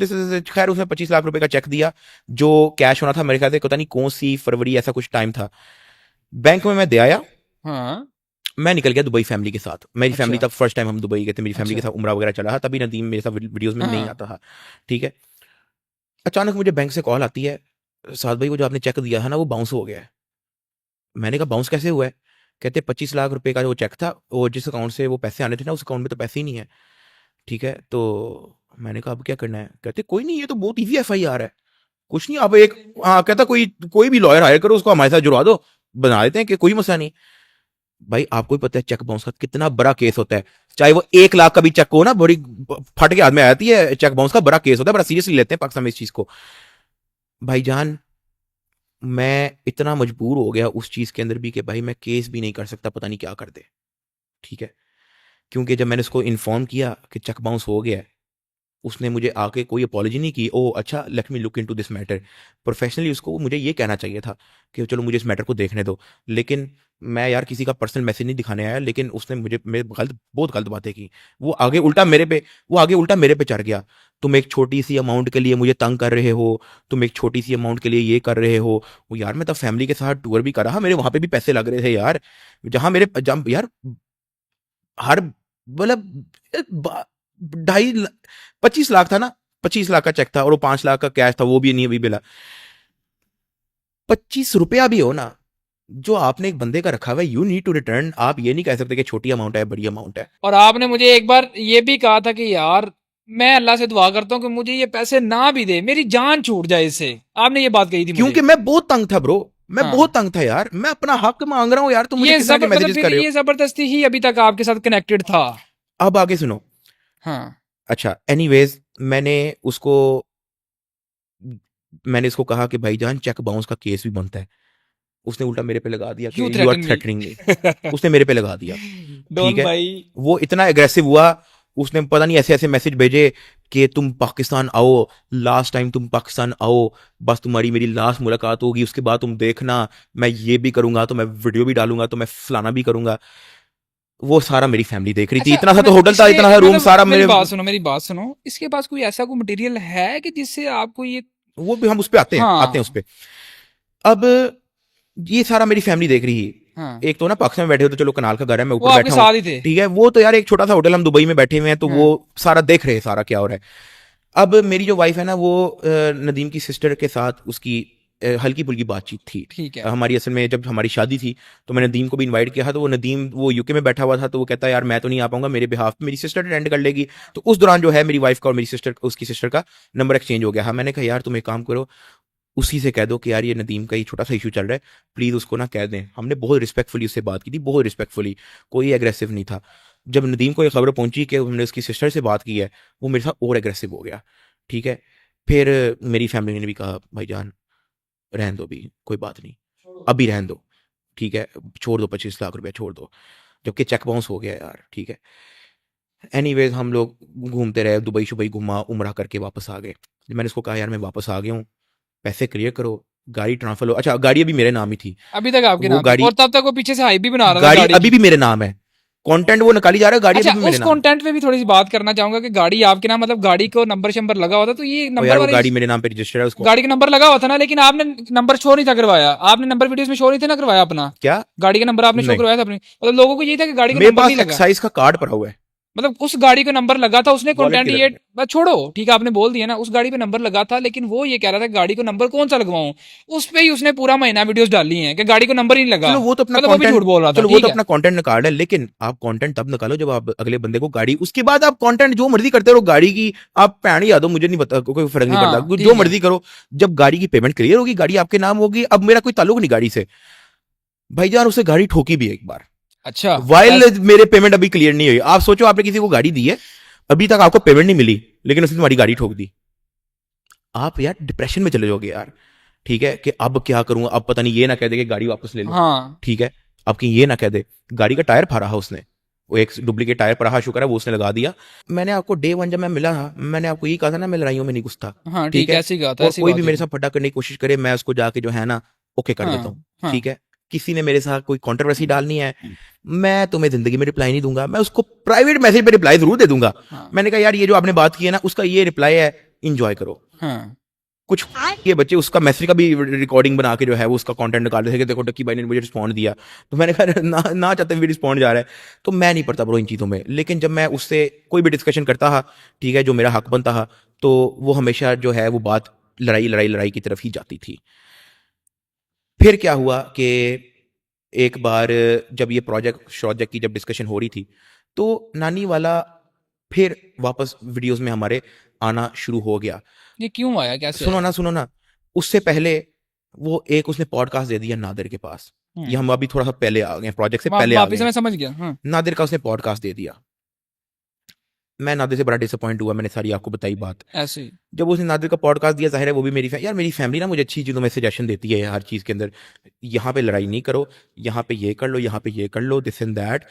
खैर उसने 25 लाख रुपए का चेक दिया, जो कैश होना था मेरे ख्याल से, पता नहीं कौन सी फरवरी ऐसा कुछ टाइम था। बैंक में मैं दे आया, हाँ मैं निकल गया दुबई फैमिली के साथ। मेरी अच्छा। फैमिली तब फर्स्ट टाइम हम दुबई गए थे, मेरी फैमिली के अच्छा। साथ उमरा वगैरह चला था, तभी नदीम मेरे साथ वीडियोस में नहीं हाँ आता था, ठीक है। अचानक मुझे बैंक से कॉल आती है, साथ भाई वो जो आपने चेक दिया था ना, वो बाउंस हो गया है। मैंने कहा बाउंस कैसे हुआ है? कहते 25 लाख रुपए का जो चेक था, वो जिस अकाउंट से वो पैसे आने थे ना, उस अकाउंट में तो पैसे ही नहीं है, ठीक है। तो मैंने कहा अब क्या करना है? कहते कोई नहीं, ये तो बहुत ईजी FIR है, कुछ नहीं, आप एक, हाँ, कहता कोई कोई भी लॉयर हायर करो, उसको हमारे साथ जुड़वा दो, बना देते हैं कि कोई मसला नहीं। भाई आपको भी पता है चेक बाउंस का कितना बड़ा केस होता है, चाहे वो 1 लाख का भी चेक हो ना, बड़ी फट के हाथ में आती है, चेक बाउंस का बड़ा केस होता है, बड़ा सीरियसली लेते हैं पाकिस्तान में इस चीज को। भाईजान मैं इतना मजबूर हो गया उस चीज के अंदर भी कि भाई मैं केस भी नहीं कर सकता, पता नहीं क्या कर दे, ठीक है। क्योंकि जब मैंने उसको इन्फॉर्म किया कि चेक बाउंस हो गया है, उसने मुझे आके कोई अपॉलॉजी नहीं की। ओ अच्छा, let me look into this matter. Professionally उसको मुझे ये कहना चाहिए था कि चलो मुझे इस मैटर को देखने दो, लेकिन मैं यार किसी का पर्सनल मैसेज नहीं दिखाने आया, लेकिन उसने मुझे मेरे गलत, बहुत गलत बातें की। वो आगे उल्टा मेरे पे चढ़ गया। तुम एक छोटी सी अमाउंट के लिए मुझे तंग कर रहे हो, तुम एक छोटी सी अमाउंट के लिए ये कर रहे हो। वो यार मैं तब फैमिली के साथ टूर भी कर रहा, मेरे वहां पे भी पैसे लग रहे थे यार, जहां मेरे यार हर मतलब 25 लाख था ना, 25 लाख का चेक था, और वो 5 लाख का कैश था, वो भी नहीं अभी मिला। 25 रुपया भी हो ना, जो आपने एक बंदे का रखा हुआ है, यू नीड टू रिटर्न। आप ये नहीं कह सकते कि छोटी अमाउंट है, बड़ी अमाउंट है। और आपने मुझे एक बार ये भी कहा था कि यार मैं अल्लाह से दुआ करता हूँ कि मुझे ये पैसे ना भी दे, मेरी जान छूट जाए इससे। आपने ये बात कही थी क्योंकि मुझे। मैं बहुत तंग था ब्रो, मैं हाँ। बहुत तंग था यार, मैं अपना हक मांग रहा हूँ यार, तुम मुझे ये किस तरह के मतलब मैसेजेस फिर कर रहे ये जबरदस्ती ही अभी तक आपके साथ कनेक्टेड था। हो। अब आगे सुनो। हाँ अच्छा, एनीवेज मैंने इसको कहा कि भाईजान चेक बाउंस का केस भी बनता है। उसने उल्टा मेरे पे लगा दिया कि You you are threaten me. Threatening me. उसने मेरे पे लगा दिया, डॉन ठीक है। भाई। वो इतना एग्रेसिव हुआ, उसने पता नहीं ऐसे ऐसे मैसेज भेजे कि तुम पाकिस्तान आओ, लास्ट टाइम तुम पाकिस्तान आओ, बस तुम्हारी मेरी लास्ट मुलाकात होगी, उसके बाद तुम देखना मैं ये भी करूंगा, तो मैं वीडियो भी डालूंगा, तो मैं फलाना भी करूंगा। वो सारा मेरी फैमिली देख रही थी, अच्छा, इतना सा तो होटल था, इसके- इतना सा रूम, मतलब सारा मेरी मेरे, बात सुनो, इसके पास कोई ऐसा कोई मटेरियल है कि जिससे आपको ये। वो भी हम उस पे आते हैं, हाँ। आते हैं उस पे। अब ये सारा मेरी फैमिली देख रही है। हाँ एक तो ना पाकिस्तान में बैठे हो तो चलो कनाल का घर है, मैं वो ऊपर आपके बैठा साथ हूँ, ही थे। ठीक है। वो तो यार एक छोटा सा होटल, हम दुबई में बैठे हुए हैं, तो हाँ। वो सारा देख रहे हैं सारा क्या हो रहा है। अब मेरी जो वाइफ है ना, वो नदीम की सिस्टर के साथ उसकी हल्की फुल्की बातचीत थी। ठीक है। हमारी असल में जब हमारी शादी थी तो मैंने नदीम को भी इनवाइट किया था, तो वो नदीम वो यूके में बैठा हुआ था, तो वो कहता है यार मैं तो नहीं आ पाऊंगा, मेरे बिहाफ पे मेरी सिस्टर अटेंड कर लेगी। तो उस दौरान जो है मेरी वाइफ का और मेरी सिस्टर, उसकी सिस्टर का नंबर एक्सचेंज हो गया। हाँ, मैंने कहा यार तुम एक काम करो, उसी से कह दो कि यार ये नदीम का ही छोटा सा इशू चल रहा है, प्लीज उसको ना कह दें। हमने बहुत रिस्पेक्टफुली उससे बात की थी, बहुत रिस्पेक्टफुली, कोई एग्रेसिव नहीं था। जब नदीम को ये खबर पहुंची कि हमने उसकी सिस्टर से बात की है, वो मेरे साथ और एग्रेसिव हो गया, ठीक है। फिर मेरी फैमिली ने भी कहा भाईजान रहन दो, भी कोई बात नहीं, अभी रहन दो, ठीक है, छोड़ दो, 25 लाख रुपया छोड़ दो, जबकि चेक बाउंस हो गया यार, ठीक है। एनीवेज हम लोग घूमते रहे, दुबई शुबई घुमा, उमरा करके वापस आ गए। मैंने उसको कहा यार मैं वापस आ गया हूँ, पैसे क्लियर करो, गाड़ी ट्रांसफर लो। अच्छा, गाड़ी अभी मेरे नाम ही थी, अभी तक आपके वो नाम पे। गाड़ी, और तब तक वो पीछे से हाइप भी बना रहा था गाड़ी गाड़ी अभी की। भी मेरे नाम है, कंटेंट वो निकाली जा रहा है, गाड़ी अच्छा अभी भी मेरे उस नाम। कंटेंट पे भी थोड़ी सी बात करना चाहूंगा कि गाड़ी आपके नाम, मतलब गाड़ी को नंबर शंबर लगा हुआ था, तो ये और नंबर यार वो वाली गाड़ी मेरे नाम पे रजिस्टर्ड है उसको। गाड़ी का नंबर लगा हुआ था ना, लेकिन आपने नंबर शो नहीं था करवाया, आपने नंबर वीडियोस में शो नहीं थे ना करवाया अपना, क्या गाड़ी का नंबर आपने शो नहीं। करवाया था अपनी, मतलब लोगों को ये था कि गाड़ी का मेरे नंबर पास नहीं लगा, एक्साइज का कार्ड पड़ा हुआ है। मतलब उस गाड़ी को नंबर लगा था, उसने Wallet कंटेंट किधर ये है? बस छोड़ो, ठीक है आपने बोल दिया ना, उस गाड़ी पे नंबर लगा था, लेकिन वो ये कह रहा था गाड़ी को नंबर कौन सा लगवाऊं, उस पे ही उसने पूरा महीना वीडियोस डाली हैं कि गाड़ी को नंबर ही नहीं लगा। चलो वो तो अपना मतलब वो भी कंटेंट, झूठ बोल रहा था, चलो वो ठीक तो है। अपना कंटेंट निकाल है, लेकिन आप कंटेंट तब निकालो जब आप अगले बंदे को गाड़ी, उसके बाद आप कंटेंट जो मर्जी करते रहो गाड़ी की, आप पैण ही आ दो, मुझे नहीं पता, कोई फर्क नहीं हाँ, पड़ता, ठीक जो है। मर्जी करो। जब गाड़ी की पेमेंट क्लियर होगी, गाड़ी आपके नाम होगी, अब मेरा कोई ताल्लुक नहीं गाड़ी से। भाईजान उसे गाड़ी ठोकी भी एक बार, अच्छा वाइल मेरे पेमेंट अभी क्लियर नहीं हुई। आप सोचो आपने किसी को गाड़ी दी है, अभी तक आपको पेमेंट नहीं मिली, लेकिन उसने तुम्हारी गाड़ी ठोक दी, आप यार डिप्रेशन में चले जाओगे यार। ठीक है कि अब क्या करूं, अब पता नहीं ये ना कह दे कि गाड़ी वापस ले लो। हाँ ठीक है, अब कहीं ये ना कह दे, गाड़ी का टायर फाड़ा है उसने, वो एक डुप्लीकेट टायर पड़ा, शुक्र है वो उसने लगा दिया। मैंने आपको डे वन जब मैं मिला था, मैंने आपको यही कहा था ना, मैं लड़ाइयों में नहीं घुसता। हाँ ठीक है, ऐसी बात है, और ऐसी कोई बात भी है। मेरे साथ फटा करने की कोशिश करे, मैं उसको जाके जो है ना ओके कर हाँ, देता हूँ। हाँ। ठीक है, किसी ने मेरे साथ कोई कंट्रोवर्सी डालनी है, मैं तुम्हें जिंदगी में रिप्लाई नहीं दूंगा, मैं उसको प्राइवेट मैसेज पे रिप्लाई जरूर दे दूंगा। हाँ। मैंने कहा यार ये जो आपने बात की है ना, उसका ये रिप्लाई है, इंजॉय करो। हाँ कुछ ये बच्चे उसका मैसेज का भी रिकॉर्डिंग बना के जो है वो उसका कंटेंट निकाल रहे थे कि देखो टक्की भाई ने मुझे रिस्पॉन्ड दिया, तो मैंने कहा ना चाहते भी रिस्पॉन्ड जा रहा है, तो मैं नहीं पढ़ता ब्रो इन चीज़ों में। लेकिन जब मैं उससे कोई भी डिस्कशन करता था, ठीक है, जो मेरा हक बनता था, तो वो हमेशा जो है वो बात लड़ाई की तरफ ही जाती थी। फिर क्या हुआ कि एक बार जब ये प्रोजेक्ट की जब डिस्कशन हो रही थी, तो नानी वाला फिर वापस वीडियोस में हमारे आना शुरू हो गया। ये क्यों आया, कैसे सुनो ना, उससे पहले वो एक उसने पॉडकास्ट दे दिया नादिर के पास। हम्म। ये हम अभी थोड़ा सा पहले आ गए, प्रोजेक्ट से पहले आ वापिस गए। मैं समझ गया। हाँ नादिर का उसने पॉडकास्ट दे दिया। मैं नादिर से बड़ा डिसअपॉइंट हुआ, मैंने सारी आपको बताई बात। ऐसे ही। जब उसने नादिर का पॉडकास्ट दिया, जाहिर है वो भी यार मेरी फैमिली ना मुझे अच्छी चीज़ों में सजेशन देती है हर चीज़ के अंदर, यहाँ पे लड़ाई नहीं करो, यहाँ पे ये कर लो, यहाँ पे ये कर लो, दिस एंड दैट।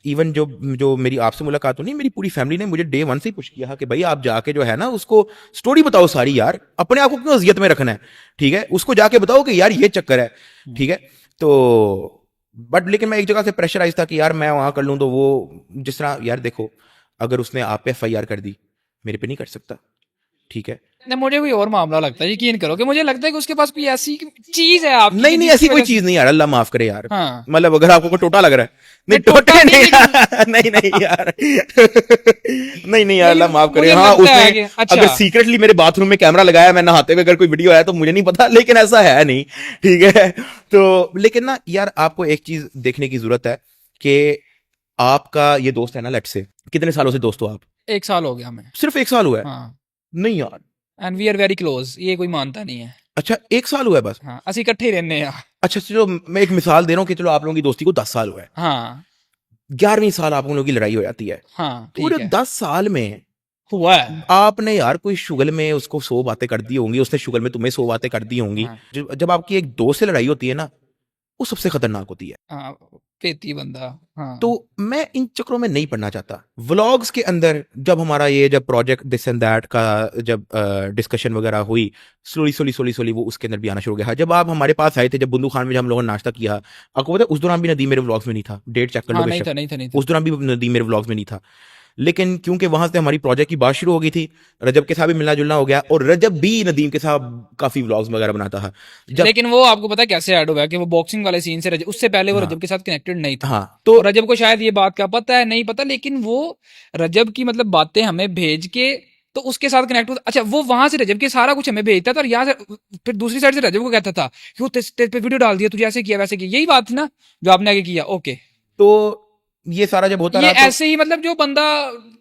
इवन जो मेरी आपसे मुलाकात हुई, मेरी पूरी फैमिली ने मुझे डे वन से ही पुश किया कि भाई आप जाके जो है ना उसको स्टोरी बताओ सारी, यार अपने आप को क्यों अजियत में रखना है। ठीक है, उसको जाके बताओ कि यार ये चक्कर है। ठीक है, तो बट लेकिन मैं एक जगह से प्रेशराइज था कि यार मैं वहां कर लूं, तो वो जिस तरह, यार देखो अगर उसने आप पे FIR कर दी, मेरे पे नहीं कर सकता। ठीक है, नहीं मुझे कोई और मामला लगता है, यकीन करो कि मुझे लगता है कि उसके पास कोई ऐसी चीज है आपकी नहीं कि ऐसी जिसकी कोई वजह से- चीज नहीं यार, अल्लाह माफ करे यार। हाँ। मतलब अगर आपको कोई टोटा लग रहा है, नहीं नहीं, टोटा टोटे नहीं, नहीं नहीं यार नहीं यार, अल्लाह माफ करे। मुझे हाँ लगता है उसने कि- अच्छा। अगर सीक्रेटली मेरे बाथरूम में कैमरा लगाया, मैं नहाते हुए अगर कोई वीडियो आया तो मुझे नहीं पता, लेकिन ऐसा है नहीं। ठीक है, तो लेकिन ना यार आपको एक चीज देखने की जरूरत है कि आपका ये दोस्त है ना, लेट से कितने सालों से दोस्त हो आप? 1 साल हो गया हमें। सिर्फ 1 साल हुआ है? हाँ नहीं यार, and we are very close, ये कोई मानता नहीं है। अच्छा 1 साल हुआ है बस? हाँ असि इकट्ठे ही रहने हैं। अच्छा चलो मैं एक मिसाल दे रहा हूँ कि चलो आप लोगों की दोस्ती को 10 साल हुआ है, हाँ 11वीं साल आप लोगों की लड़ाई हो जाती है। हाँ ठीक पूरे है, 10 साल में हुआ है। आपने यार कोई शुगल में उसको 100 बातें कर दी होंगी, उसने शुगल में तुम्हें 100 बातें कर दी होंगी। हाँ। जब आपकी एक दोस्त से लड़ाई होती है ना, वो सबसे खतरनाक होती है। हाँ पेती बंदा। हाँ तो मैं इन चक्रों में नहीं पड़ना चाहता। व्लॉग्स के अंदर जब हमारा ये जब प्रोजेक्ट दिस एंड दैट का जब डिस्कशन वगैरह हुई, स्लोली वो उसके अंदर भी आना शुरू हो गया। जब आप हमारे पास आए थे, जब बुंदू खान में जब हम लोगों ने नाश्ता किया, आपको पता है उस दौरान भी नदीम मेरे व्लॉग्स में नहीं था। डेट चेक कर लो हाँ, नहीं बेशक। था नहीं था नहीं था। उस दौरान भी नदीम मेरे व्लॉग्स में नहीं था, लेकिन क्योंकि वहां से हमारी प्रोजेक्ट की बात शुरू हो गई थी, रजब के साथ भी मिलना जुलना हो गया, और रजब भी नदीम के साथ काफी व्लॉग्स वगैरह बनाता था। जब लेकिन वो आपको पता है कैसे ऐड हो गया कि वो बॉक्सिंग वाले सीन से रजब, उससे पहले वो हाँ। रजब के साथ कनेक्टेड नहीं था। हाँ, तो और रजब को शायद ये बात का पता है, नहीं पता, लेकिन वो रजब की मतलब बातें हमें भेज के तो उसके साथ कनेक्ट होता। अच्छा वो वहां से रजब के सारा कुछ हमें भेजता था, और यहाँ से फिर दूसरी साइड से रजब को कहता था कि वो तेरे पे वीडियो डाल दिया, तुझे ऐसे किया वैसे किया। यही बात थी ना जो आपने आगे किया। ओके, तो ये सारा जब होता ये रहा, तो ऐसे ही मतलब जो बंदा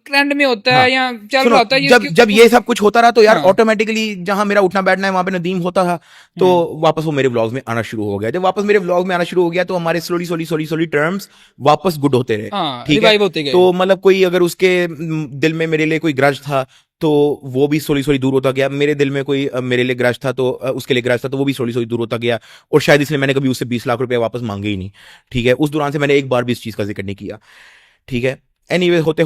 ट्रेंड में होता हाँ। है या चल सुनो, रहा होता है, जब ये सब कुछ होता रहा, तो यार हाँ। ऑटोमेटिकली जहां मेरा उठना बैठना है वहां पे नदीम होता था, तो वापस वो मेरे व्लॉग्स में आना शुरू हो गया। जब वापस मेरे व्लॉग में आना शुरू हो गया, तो हमारे स्लोली टर्म्स वापस गुड होते रहे। हाँ, ठीक है, रिवाइव होते गए। तो मतलब कोई अगर उसके दिल में मेरे लिए कोई ग्रज था, तो वो भी स्लोली दूर होता गया। मेरे दिल में कोई मेरे लिए ग्रज था, तो उसके लिए ग्रज था, तो वो भी स्लोली दूर होता गया। और शायद इसलिए मैंने कभी उससे 20 लाख रुपए वापस मांगे ही नहीं। ठीक है, उस दौरान से मैंने एक बार भी इस चीज का जिक्र नहीं किया। ठीक है, एनीवे होते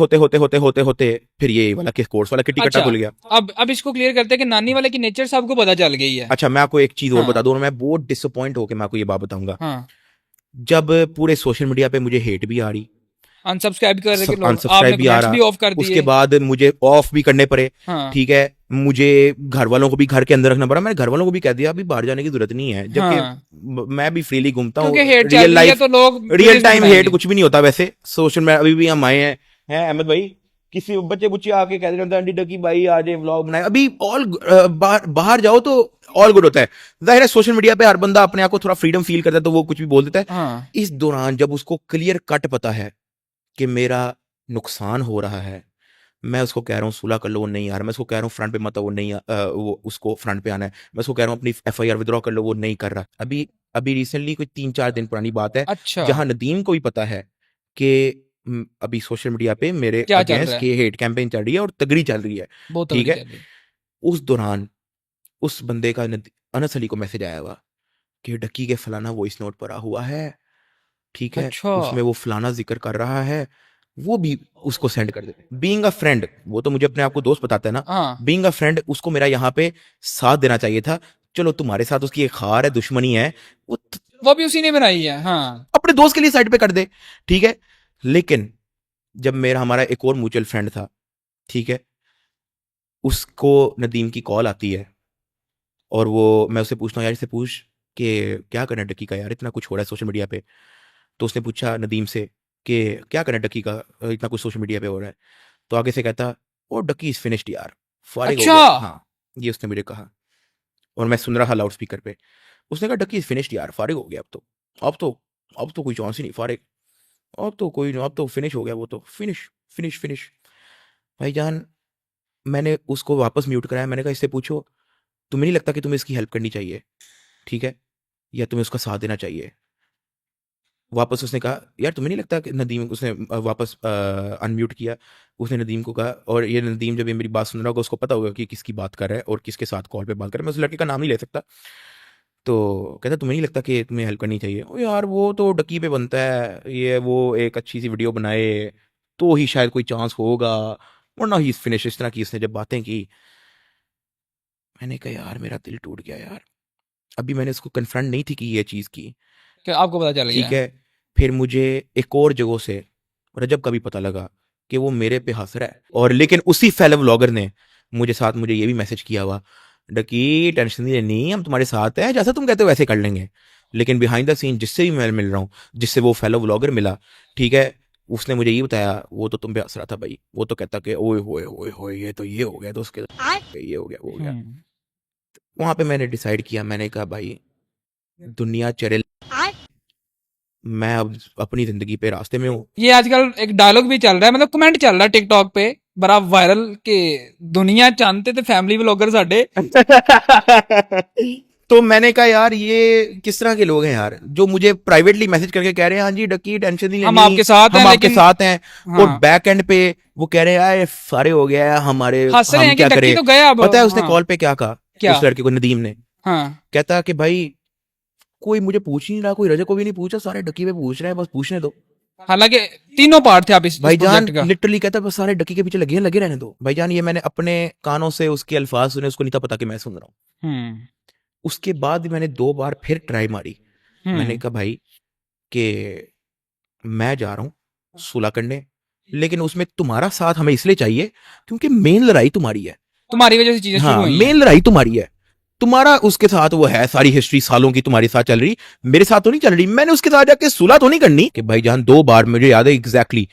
फिर ये वाला कोर्स वाला किट्टी कट्टा अच्छा, खुल गया। अब इसको क्लियर करते हैं कि नानी वाले की नेचर सबको पता चल गई है। अच्छा मैं आपको एक चीज और हाँ। बता दूं, और मैं बहुत डिसअपॉइंट होकर मैं आपको ये बात बताऊंगा। हाँ जब पूरे सोशल मीडिया पे मुझे हेट भी आ रही, अनसब्सक्राइब कर रहे लोग, अनसब्सक्राइब आपने भी आ कमेंट्स रहा, भी ऑफ कर दिए। उसके बाद मुझे ऑफ भी करने पड़े, हाँ ठीक है। मुझे घर वालों को भी घर के अंदर रखना पड़ा, मैंने घर वालों को भी कह दिया अभी बाहर जाने की जरूरत नहीं है, जबकि हाँ, मैं भी फ्रीली घूमता हूँ। क्योंकि हेट चल रियल रही है लाइफ, तो लोग रियल videos टाइम बनाएंगे। हेट कुछ भी नहीं होता वैसे सोशल में। अभी भी हम आए हैं अहमद भाई, किसी बच्चे बुच्चे आके कह रहे हैं डकी भाई आज व्लॉग बनाए, अभी ऑल बाहर जाओ तो ऑल गुड होता है। जाहिर है सोशल मीडिया पे हर बंदा अपने आप को थोड़ा फ्रीडम फील करता है तो वो कुछ भी बोल देता है। हाँ इस दौरान जब उसको क्लियर कट पता है कि मेरा नुकसान हो रहा है, मैं उसको कह रहा हूँ सुलह कर लो, वो नहीं आ रहा। मैं उसको कह रहा हूँ फ्रंट पे मत, वो नहीं वो उसको फ्रंट पे आना है। मैं उसको कह रहा हूँ अपनी FIR विड्रॉ कर लो, वो नहीं कर रहा। अभी अभी रिसेंटली कोई 3-4 दिन पुरानी बात है, अच्छा जहां नदीम को भी पता है कि अभी सोशल मीडिया पे मेरे क्या चल रहा अगेंस्ट है, ये हेट कैंपेन चल रही है और तगड़ी चल रही है, बहुत ठीक तगड़ी है। चल रही है। उस दौरान उस बंदे का अनस अली को मैसेज आया हुआ कि डक्की के फलाना वॉइस नोट पड़ा हुआ है, ठीक है, अच्छा उसमें वो फलाना जिक्र कर रहा है, वो भी उसको सेंड कर दे। बीइंग अ फ्रेंड, वो तो मुझे अपने आप को दोस्त बताता है ना, हाँ, बीइंग अ फ्रेंड उसको मेरा यहाँ पे साथ देना चाहिए था। चलो तुम्हारे साथ उसकी एक खार है, दुश्मनी है, वो वो भी उसी ने बनाई है। हाँ अपने दोस्त के लिए साइड पे कर दे, ठीक है। लेकिन जब मेरा हमारा एक और म्यूचुअल फ्रेंड था, ठीक है, उसको नदीम की कॉल आती है और वो, मैं उससे पूछता हूँ यार इससे पूछ कि क्या करना डक्की का, यार इतना कुछ हो रहा है सोशल मीडिया पे। तो उसने पूछा नदीम से कि क्या करना डक्की का, इतना कुछ सोशल मीडिया पे हो रहा है। तो आगे से कहता ओ डक्की इज फिनिश्ड यार, फारिग हो अच्छा गया। हाँ, ये उसने मुझे कहा और मैं सुन रहा लाउड स्पीकर पे। उसने कहा डक्की इज फिनिश्ड यार, फारिग हो गया अब तो, अब तो अब तो कोई चांस ही नहीं, फारिग, अब तो कोई, अब तो फिनिश हो गया, वो तो फिनिश फिनिश फिनिश। भाईजान मैंने उसको वापस म्यूट कराया, मैंने कहा इससे पूछो तुम्हें नहीं लगता कि तुम्हें इसकी हेल्प करनी चाहिए, ठीक है, या तुम्हें उसका साथ देना चाहिए। वापस उसने कहा यार तुम्हें नहीं लगता कि नदीम, उसने वापस अनम्यूट किया, उसने नदीम को कहा, और ये नदीम जब ये मेरी बात सुन रहा होगा उसको पता होगा कि किसकी बात कर रहा है और किसके साथ कॉल पे बात कर रहा है। मैं उस लड़के का नाम नहीं ले सकता। तो कहता तुम्हें नहीं लगता कि तुम्हें हेल्प करनी चाहिए। ओ यार वो तो डकी पे बनता है, ये वो एक अच्छी सी वीडियो बनाए तो ही शायद कोई चांस होगा, वरना ही फिनिश। इस तरह की उसने जब बातें की, मैंने कहा यार मेरा दिल टूट गया यार। अभी मैंने उसको कन्फ्रंट नहीं थी कि ये चीज़ की, क्या आपको पता चल ठीक गया? है। फिर मुझे एक और जगह से रजब का भी पता लगा कि वो मेरे पे हंस रहा है, और लेकिन उसी फेलो व्लॉगर ने मुझे ये भी मैसेज किया हुआ, डकी टेंशन नहीं लेनी, हम तुम्हारे साथ हैं, जैसा तुम कहते हो वैसे कर लेंगे। लेकिन बिहाइंड द सीन जिससे भी मैं मिल रहा हूँ, जिससे वो फेलो व्लॉगर मिला, ठीक है, उसने मुझे ये बताया वो तो तुम पे हंस रहा था भाई, वो तो कहता कि ओए होए होए होए ये तो ये हो गया, तो उसके ये हो गया वो हो गया। वहां पे मैंने डिसाइड किया, मैंने कहा भाई दुनिया चले, मैं अब अपनी जिंदगी पे रास्ते में हूँ। ये आजकल एक डायलॉग भी चल रहा है, मतलब कमेंट चल रहा है टिकटॉक पे बड़ा वायरल के दुनिया चाहते थे फैमिली व्लॉगर साडे। तो मैंने कहा यार ये किस तरह के लोग हैं यार, जो मुझे प्राइवेटली मैसेज करके कह रहे हैं हाँ जी डकी टेंशन नहीं हम लेनी, आपके साथ हैं, हम आपके लेकिन साथ हैं, और हाँ, बैक एंड पे वो कह रहे हैं यार सारे हो गया है हमारे, हंस रहे हम हैं कि क्या डक्की करें। तो गया अब। पता है उसने हाँ, कॉल पे क्या कहा, क्या? उस लड़के को, नदीम ने, हाँ कहता कि भाई कोई मुझे पूछ ही नहीं रहा, कोई रजत को भी नहीं पूछा, सारे डकी पे पूछ रहे हैं, बस पूछने दो। हालांकि तीनों पार्ट थे आप इस भाईजान प्रोजेक्ट का। लिटरली कहता बस सारे डकी के पीछे लगे रहने दो। भाईजान ये मैंने अपने कानों से उसके अल्फाज सुने, उसको नहीं था पता कि मैं सुन रहा हूँ। हम्म उसके बाद मैंने 2 बार फिर ट्राई मारी। मैंने कहा भाई कि मैं जा रहा हूँ सुलह करने, लेकिन उसमें तुम्हारा साथ हमें इसलिए चाहिए क्योंकि मेन लड़ाई तुम्हारी है। तुम्हारी वजह से चीजें शुरू हाँ, हुई मेन लड़ाई तुम्हारी है, तुम्हारा उसके साथ वो है, सारी हिस्ट्री सालों की तुम्हारे साथ चल रही, मेरे साथ तो नहीं चल रही। मैंने उसके साथ जाके सुलह तो नहीं करनी कि भाईजान 2 बार मुझे याद है एग्जैक्टली,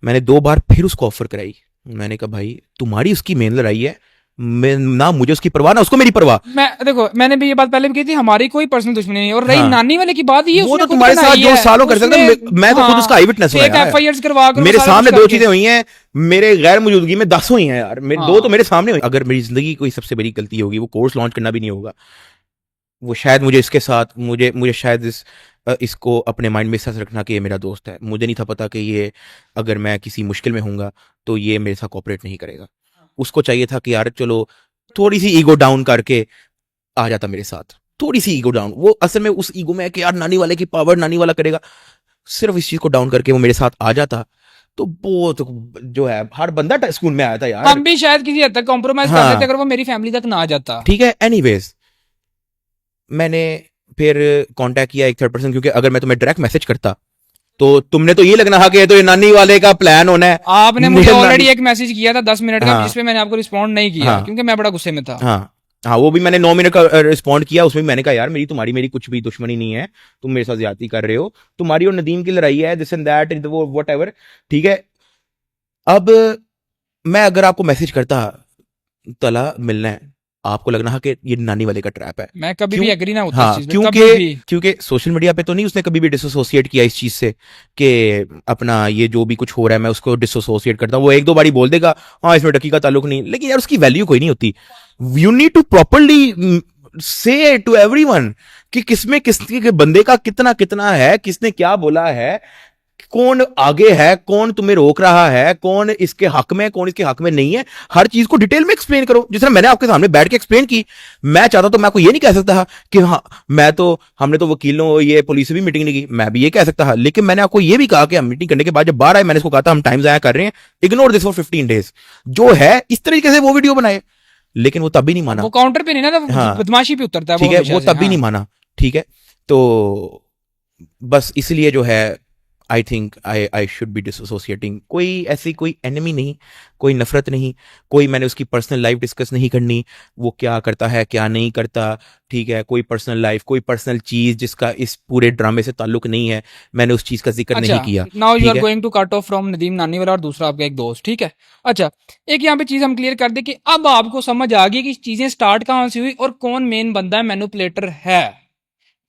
मैंने 2 बार फिर उसको ऑफर कराई। मैंने कहा भाई तुम्हारी उसकी मेन लड़ाई है, ना मुझे उसकी परवाह ना उसको मेरी परवाह। मैं देखो मैंने भी ये बात पहले भी की थी, हमारी कोई पर्सनल दुश्मनी नहीं। और रही हाँ, नानी वाले की बात, ये वो उसने तो खुद तुम्हारे साथ बनाई जो है। सालों कर सकता है, उसने- मैं तो खुद हाँ, उसका आई विटनेस हूं फेक यार। FIRs करवा कर मेरे वो सारा सामने कुछ 2 करके। चीजें हुई हैं, मेरे गैर मौजूदगी में 10 हुई हैं यार, मेरे 2 हाँ। तो मेरे सामने हुई। अगर मेरी जिंदगी की कोई सबसे बड़ी गलती होगी वो कोर्स लॉन्च करना भी नहीं होगा, वो शायद मुझे इसके साथ मुझे शायद इसको अपने माइंड में इस तरह से रखना कि ये मेरा दोस्त है। मुझे नहीं था पता कि ये अगर मैं किसी मुश्किल में होऊंगा तो ये मेरे साथ कोऑपरेट नहीं करेगा। उसको चाहिए था कि यार चलो थोड़ी सी ईगो डाउन करके आ जाता मेरे साथ, थोड़ी सी ईगो डाउन। वो असल में उस ईगो में है कि यार नानी वाले की पावर नानी वाला करेगा, सिर्फ इस चीज को डाउन करके वो मेरे साथ आ जाता तो वो तो जो है हर बंदा स्कूल में आया था यार। हम भी शायद किसी हद तक कॉम्प्रोमाइज कर हाँ। लेते अगर वो मेरी फैमिली तक ना आ जाता। ठीक है, एनीवेज मैंने फिर कांटेक्ट किया एक थर्ड पर्सन, क्योंकि अगर मैं तुम्हें डायरेक्ट मैसेज करता तो तुमने तो ये लगना था कि ये तो ये नानी वाले का प्लान होना है। आपने मुझे मेरे ऑलरेडी नानी- एक मैसेज किया था 10 मिनट का, हाँ। जिसपे मैंने आपको रिस्पॉन्ड नहीं किया हाँ। क्योंकि मैं बड़ा गुस्से में था। हाँ हाँ, वो भी मैंने 9 मिनट का रिस्पॉन्ड किया, उसमें भी मैंने कहा यार मेरी मेरी कुछ भी दुश्मनी नहीं है, तुम मेरे साथ ज्यादती कर रहे हो, तुम्हारी और नदीम की लड़ाई है, दिस एंड दैट वो वट एवर, ठीक है। अब मैं अगर आपको मैसेज करता तला मिलना है, आपको लगना है कि ये नानी वाले का ट्रैप है। मैं कभी भी क्यों? एग्री ना होता इस हाँ, चीज में, कभी भी। क्योंकि सोशल मीडिया पे तो नहीं उसने कभी भी डिसोसिएट किया इस चीज से कि अपना ये जो भी कुछ हो रहा है मैं उसको डिसोसिएट करता हूँ। वो एक दो बारी बोल देगा हाँ इसमें डकी का ताल्लुक नहीं, लेकिन यार उसकी वैल्यू कोई नहीं होती। यू नीड टू प्रॉपरली से टू एवरीवन कि किसमें किसके बंदे का कितना कितना है, किसने क्या बोला है, कौन आगे है, कौन तुम्हें रोक रहा है, कौन इसके हक में, कौन इसके हक में नहीं है। हर चीज को डिटेल में एक्सप्लेन करो, जिस तरह मैंने आपके सामने बैठ के एक्सप्लेन की। मैं चाहता तो मैं आपको ये नहीं कह सकता कि हाँ मैं तो, हमने तो वकीलों ये पुलिस से भी मीटिंग नहीं की, मैं भी ये कह सकता था। लेकिन मैंने आपको ये भी कहा कि हम मीटिंग करने के बाद जब बाहर आए, मैंने इसको कहा था हम टाइम जाया कर रहे हैं, इग्नोर दिस फॉर 15 डेज, जो है इस तरीके से वो वीडियो बनाए। लेकिन वो तब भी नहीं माना, वो काउंटर पे नहीं ना, तो हाँ। बदमाशी पे उतरता है ठीक है, हमेशा वो से, तब भी हाँ। नहीं माना, ठीक है। तो बस इसलिए जो है I think I should be dissociating. कोई ऐसी कोई एनिमी नहीं, कोई नफरत नहीं, कोई मैंने उसकी पर्सनल लाइफ डिस्कस नहीं करनी, वो क्या करता है क्या नहीं करता, ठीक है। कोई पर्सनल लाइफ, कोई पर्सनल चीज जिसका इस पूरे ड्रामे से ताल्लुक नहीं है, मैंने उस चीज का जिक्र नहीं किया। नाउ यू ठीक आर है? Going to cut off from Nadeem Nani Wala और दूसरा आपका एक दोस्त, ठीक है। अच्छा, एक यहाँ पे चीज हम क्लियर कर दे कि अब आपको समझ आ गई कि चीजें स्टार्ट कहाँ से हुई और कौन मेन बंदा है, मैनिपुलेटर है,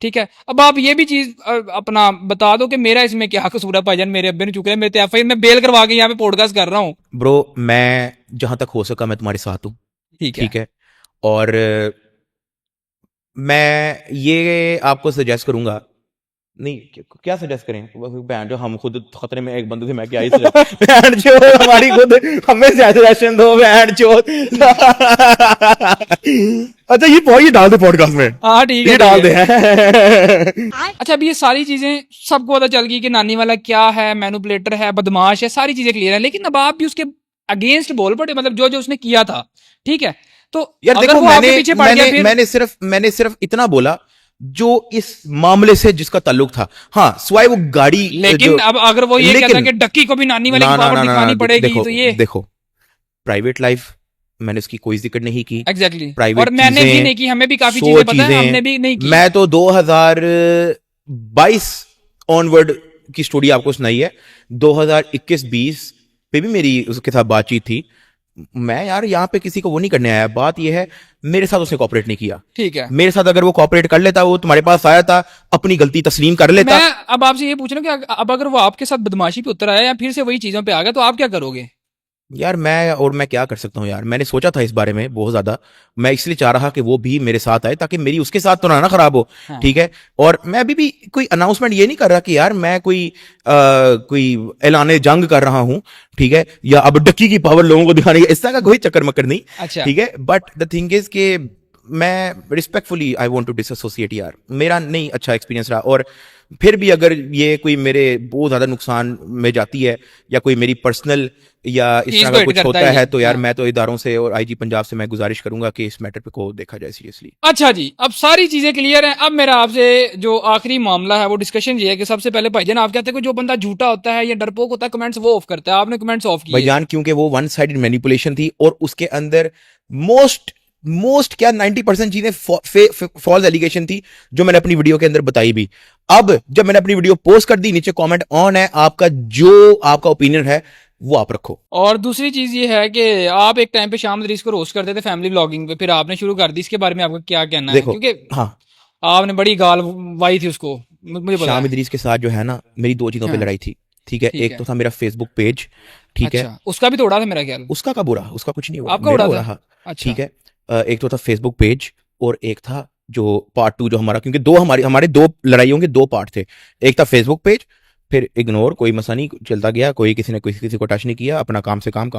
ठीक है। अब आप ये भी चीज अपना बता दो कि मेरा इसमें क्या कसूर है भाईजान, मेरे अब्बे ने चुके हैं, मेरे एफआईआर मैं बेल करवा के यहाँ पे पॉडकास्ट कर रहा हूँ। ब्रो मैं जहां तक हो सका मैं तुम्हारे साथ हूँ, ठीक है। और मैं ये आपको सजेस्ट करूंगा, नहीं क्या सजेस्ट करें, बहन जो हम खुद खतरे में एक बंदे से मैं क्या ही बहन जो हमारी खुद हमें सजेशन दो बहन जो। अच्छा ये डाल दे पॉडकास्ट में, हाँ ठीक है, ये डाल दे। अच्छा, अब ये सारी चीजें सबको पता चल गई कि नानी वाला क्या है, मैनिपुलेटर है, बदमाश है, सारी चीजें क्लियर है। लेकिन अब आप भी उसके अगेंस्ट बोल पड़े, मतलब जो जो उसने किया था, ठीक है। तो यार अगर देखो वो आपके पीछे पड़ गया फिर मैंने सिर्फ इतना बोला जो इस मामले से जिसका ताल्लुक था। हाँ स्वाई वो गाड़ी, लेकिन अब अगर वो ये कहता है कि डक्की को भी नानी वाले की पावर दिखानी पड़ेगी, देखो, तो ये देखो प्राइवेट लाइफ मैंने उसकी कोई जिक्र नहीं की, एग्जैक्टली, प्राइवेट और मैंने भी नहीं की, हमें भी काफी चीजें पता है, हमने भी नहीं की। मैं तो 2022 ऑनवर्ड की स्टोरी आपको सुनाई है, 2021-20 पे भी मेरी उसके साथ बातचीत थी। मैं यार यहाँ पे किसी को वो नहीं करने आया, बात ये है मेरे साथ उसने कॉपरेट नहीं किया, ठीक है। मेरे साथ अगर वो कॉपरेट कर लेता, वो तुम्हारे पास आया था, अपनी गलती तस्लीम कर लेता। मैं अब आपसे ये पूछ रहा हूँ कि अब अगर वो आपके साथ बदमाशी पे उतर आया या फिर से वही चीजों पे आ गया, तो आप क्या करोगे? यार मैं क्या कर सकता हूँ यार, मैंने सोचा था इस बारे में बहुत ज्यादा, मैं इसलिए चाह रहा कि वो भी मेरे साथ आए ताकि मेरी उसके साथ तो ना खराब हो, हाँ। ठीक है। और मैं अभी भी कोई अनाउंसमेंट ये नहीं कर रहा कि यार मैं कोई ऐलान जंग कर रहा हूँ, ठीक है, या अब डक्की की पावर लोगों को दिखाने का, इस तरह का कोई चक्कर मक्कर नहीं, अच्छा, ठीक है। बट द थिंग इज के मैं respectfully I want to dissociate यार, मेरा नहीं अच्छा एक्सपीरियंस रहा। और फिर भी अगर ये कोई मेरे बहुत ज्यादा नुकसान में जाती है या कोई मेरी पर्सनल या इस चीज तरह को का हिट कुछ करता होता है ये, है तो यार हाँ। मैं तो इदारों से और आईजी पंजाब से मैं गुजारिश करूंगा कि इस मैटर पे को देखा जाए सीरियसली। अच्छा जी, अब सारी चीजें क्लियर हैं। अब मेरा आपसे जो आखिरी मामला है वो डिस्कशन ये है कि सबसे पहले भाईजान आप कहते हैं कि जो बंदा झूठा होता है या डरपोक होता है कमेंट्स वो ऑफ करता है, आपने कमेंट्स ऑफ किए। भाईजान क्योंकि वो वन साइडेड मैनिपुलेशन थी और उसके अंदर मोस्ट क्या 90% चीजें फॉल्स एलिगेशन थी जो मैंने अपनी वीडियो के अंदर बताई भी। अब जब मैंने अपनी वीडियो पोस्ट कर दी, नीचे कमेंट ऑन है, आपका जो आपका ओपिनियन है वो आप रखो। और दूसरी चीज ये है कि आप एक टाइम पे शाम दरीस को रोस्ट करते थे फैमिली ब्लॉगिंग पे, फिर आपने शुरू कर दी, इसके बारे में आपका क्या कहना है? देखो, क्योंकि हाँ आपने बड़ी गाल वाई थी उसको, मुझे पता शाम है। इदरीस के साथ जो है ना मेरी दो चीजों पे हाँ। लड़ाई थी, ठीक है। ठीक एक है। तो था मेरा फेसबुक पेज, ठीक है, अच्छा, उसका भी तोड़ा था मेरा ख्याल। उसका का बुरा, उसका कुछ नहीं हुआ, आपका मेरा उड़ा हो था? रहा, अच्छा, ठीक है। एक तो था फेसबुक पेज और एक था जो पार्ट 2 जो हमारा, क्योंकि दो हमारे दो लड़ाइयों के दो पार्ट थे। एक था फेसबुक पेज, फिर इग्नोर, कोई मसला नहीं, चलता गया, कोई किसी ने किसी को टच नहीं किया, अपना काम से काम,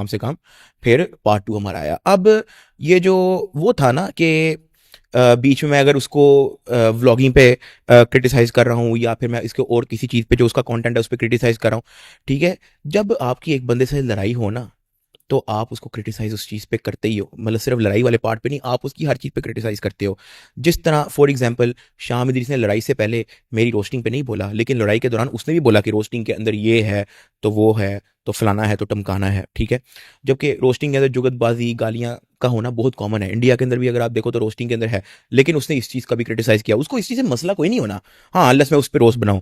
फिर पार्ट 2 हमारा आया। अब ये जो वो था ना कि बीच में मैं अगर उसको व्लॉगिंग पे क्रिटिसाइज कर रहा हूँ या फिर मैं इसके और किसी चीज़ पे जो उसका कंटेंट है उस पर क्रिटिसाइज कर रहा हूँ, ठीक है। जब आपकी एक बंदे से लड़ाई हो ना तो आप उसको क्रिटिसाइज उस चीज़ पे करते ही हो, मतलब सिर्फ लड़ाई वाले पार्ट पे नहीं, आप उसकी हर चीज़ पे क्रिटिसाइज करते हो। जिस तरह फॉर एग्जांपल शाम इदरीस ने लड़ाई से पहले मेरी रोस्टिंग पे नहीं बोला, लेकिन लड़ाई के दौरान उसने भी बोला कि रोस्टिंग के अंदर ये है तो वो है तो फलाना है तो टमकाना है, ठीक है। जबकि रोस्टिंग के अंदर जुगतबाजी गालियाँ का होना बहुत कॉमन है, इंडिया के अंदर भी अगर आप देखो तो रोस्टिंग के अंदर है, लेकिन उसने इस चीज़ का भी क्रिटिसाइज किया। उसको इस चीज़ से मसला कोई नहीं होना, हाँ अनलेस मैं उस पर रोस्ट बनाऊँ।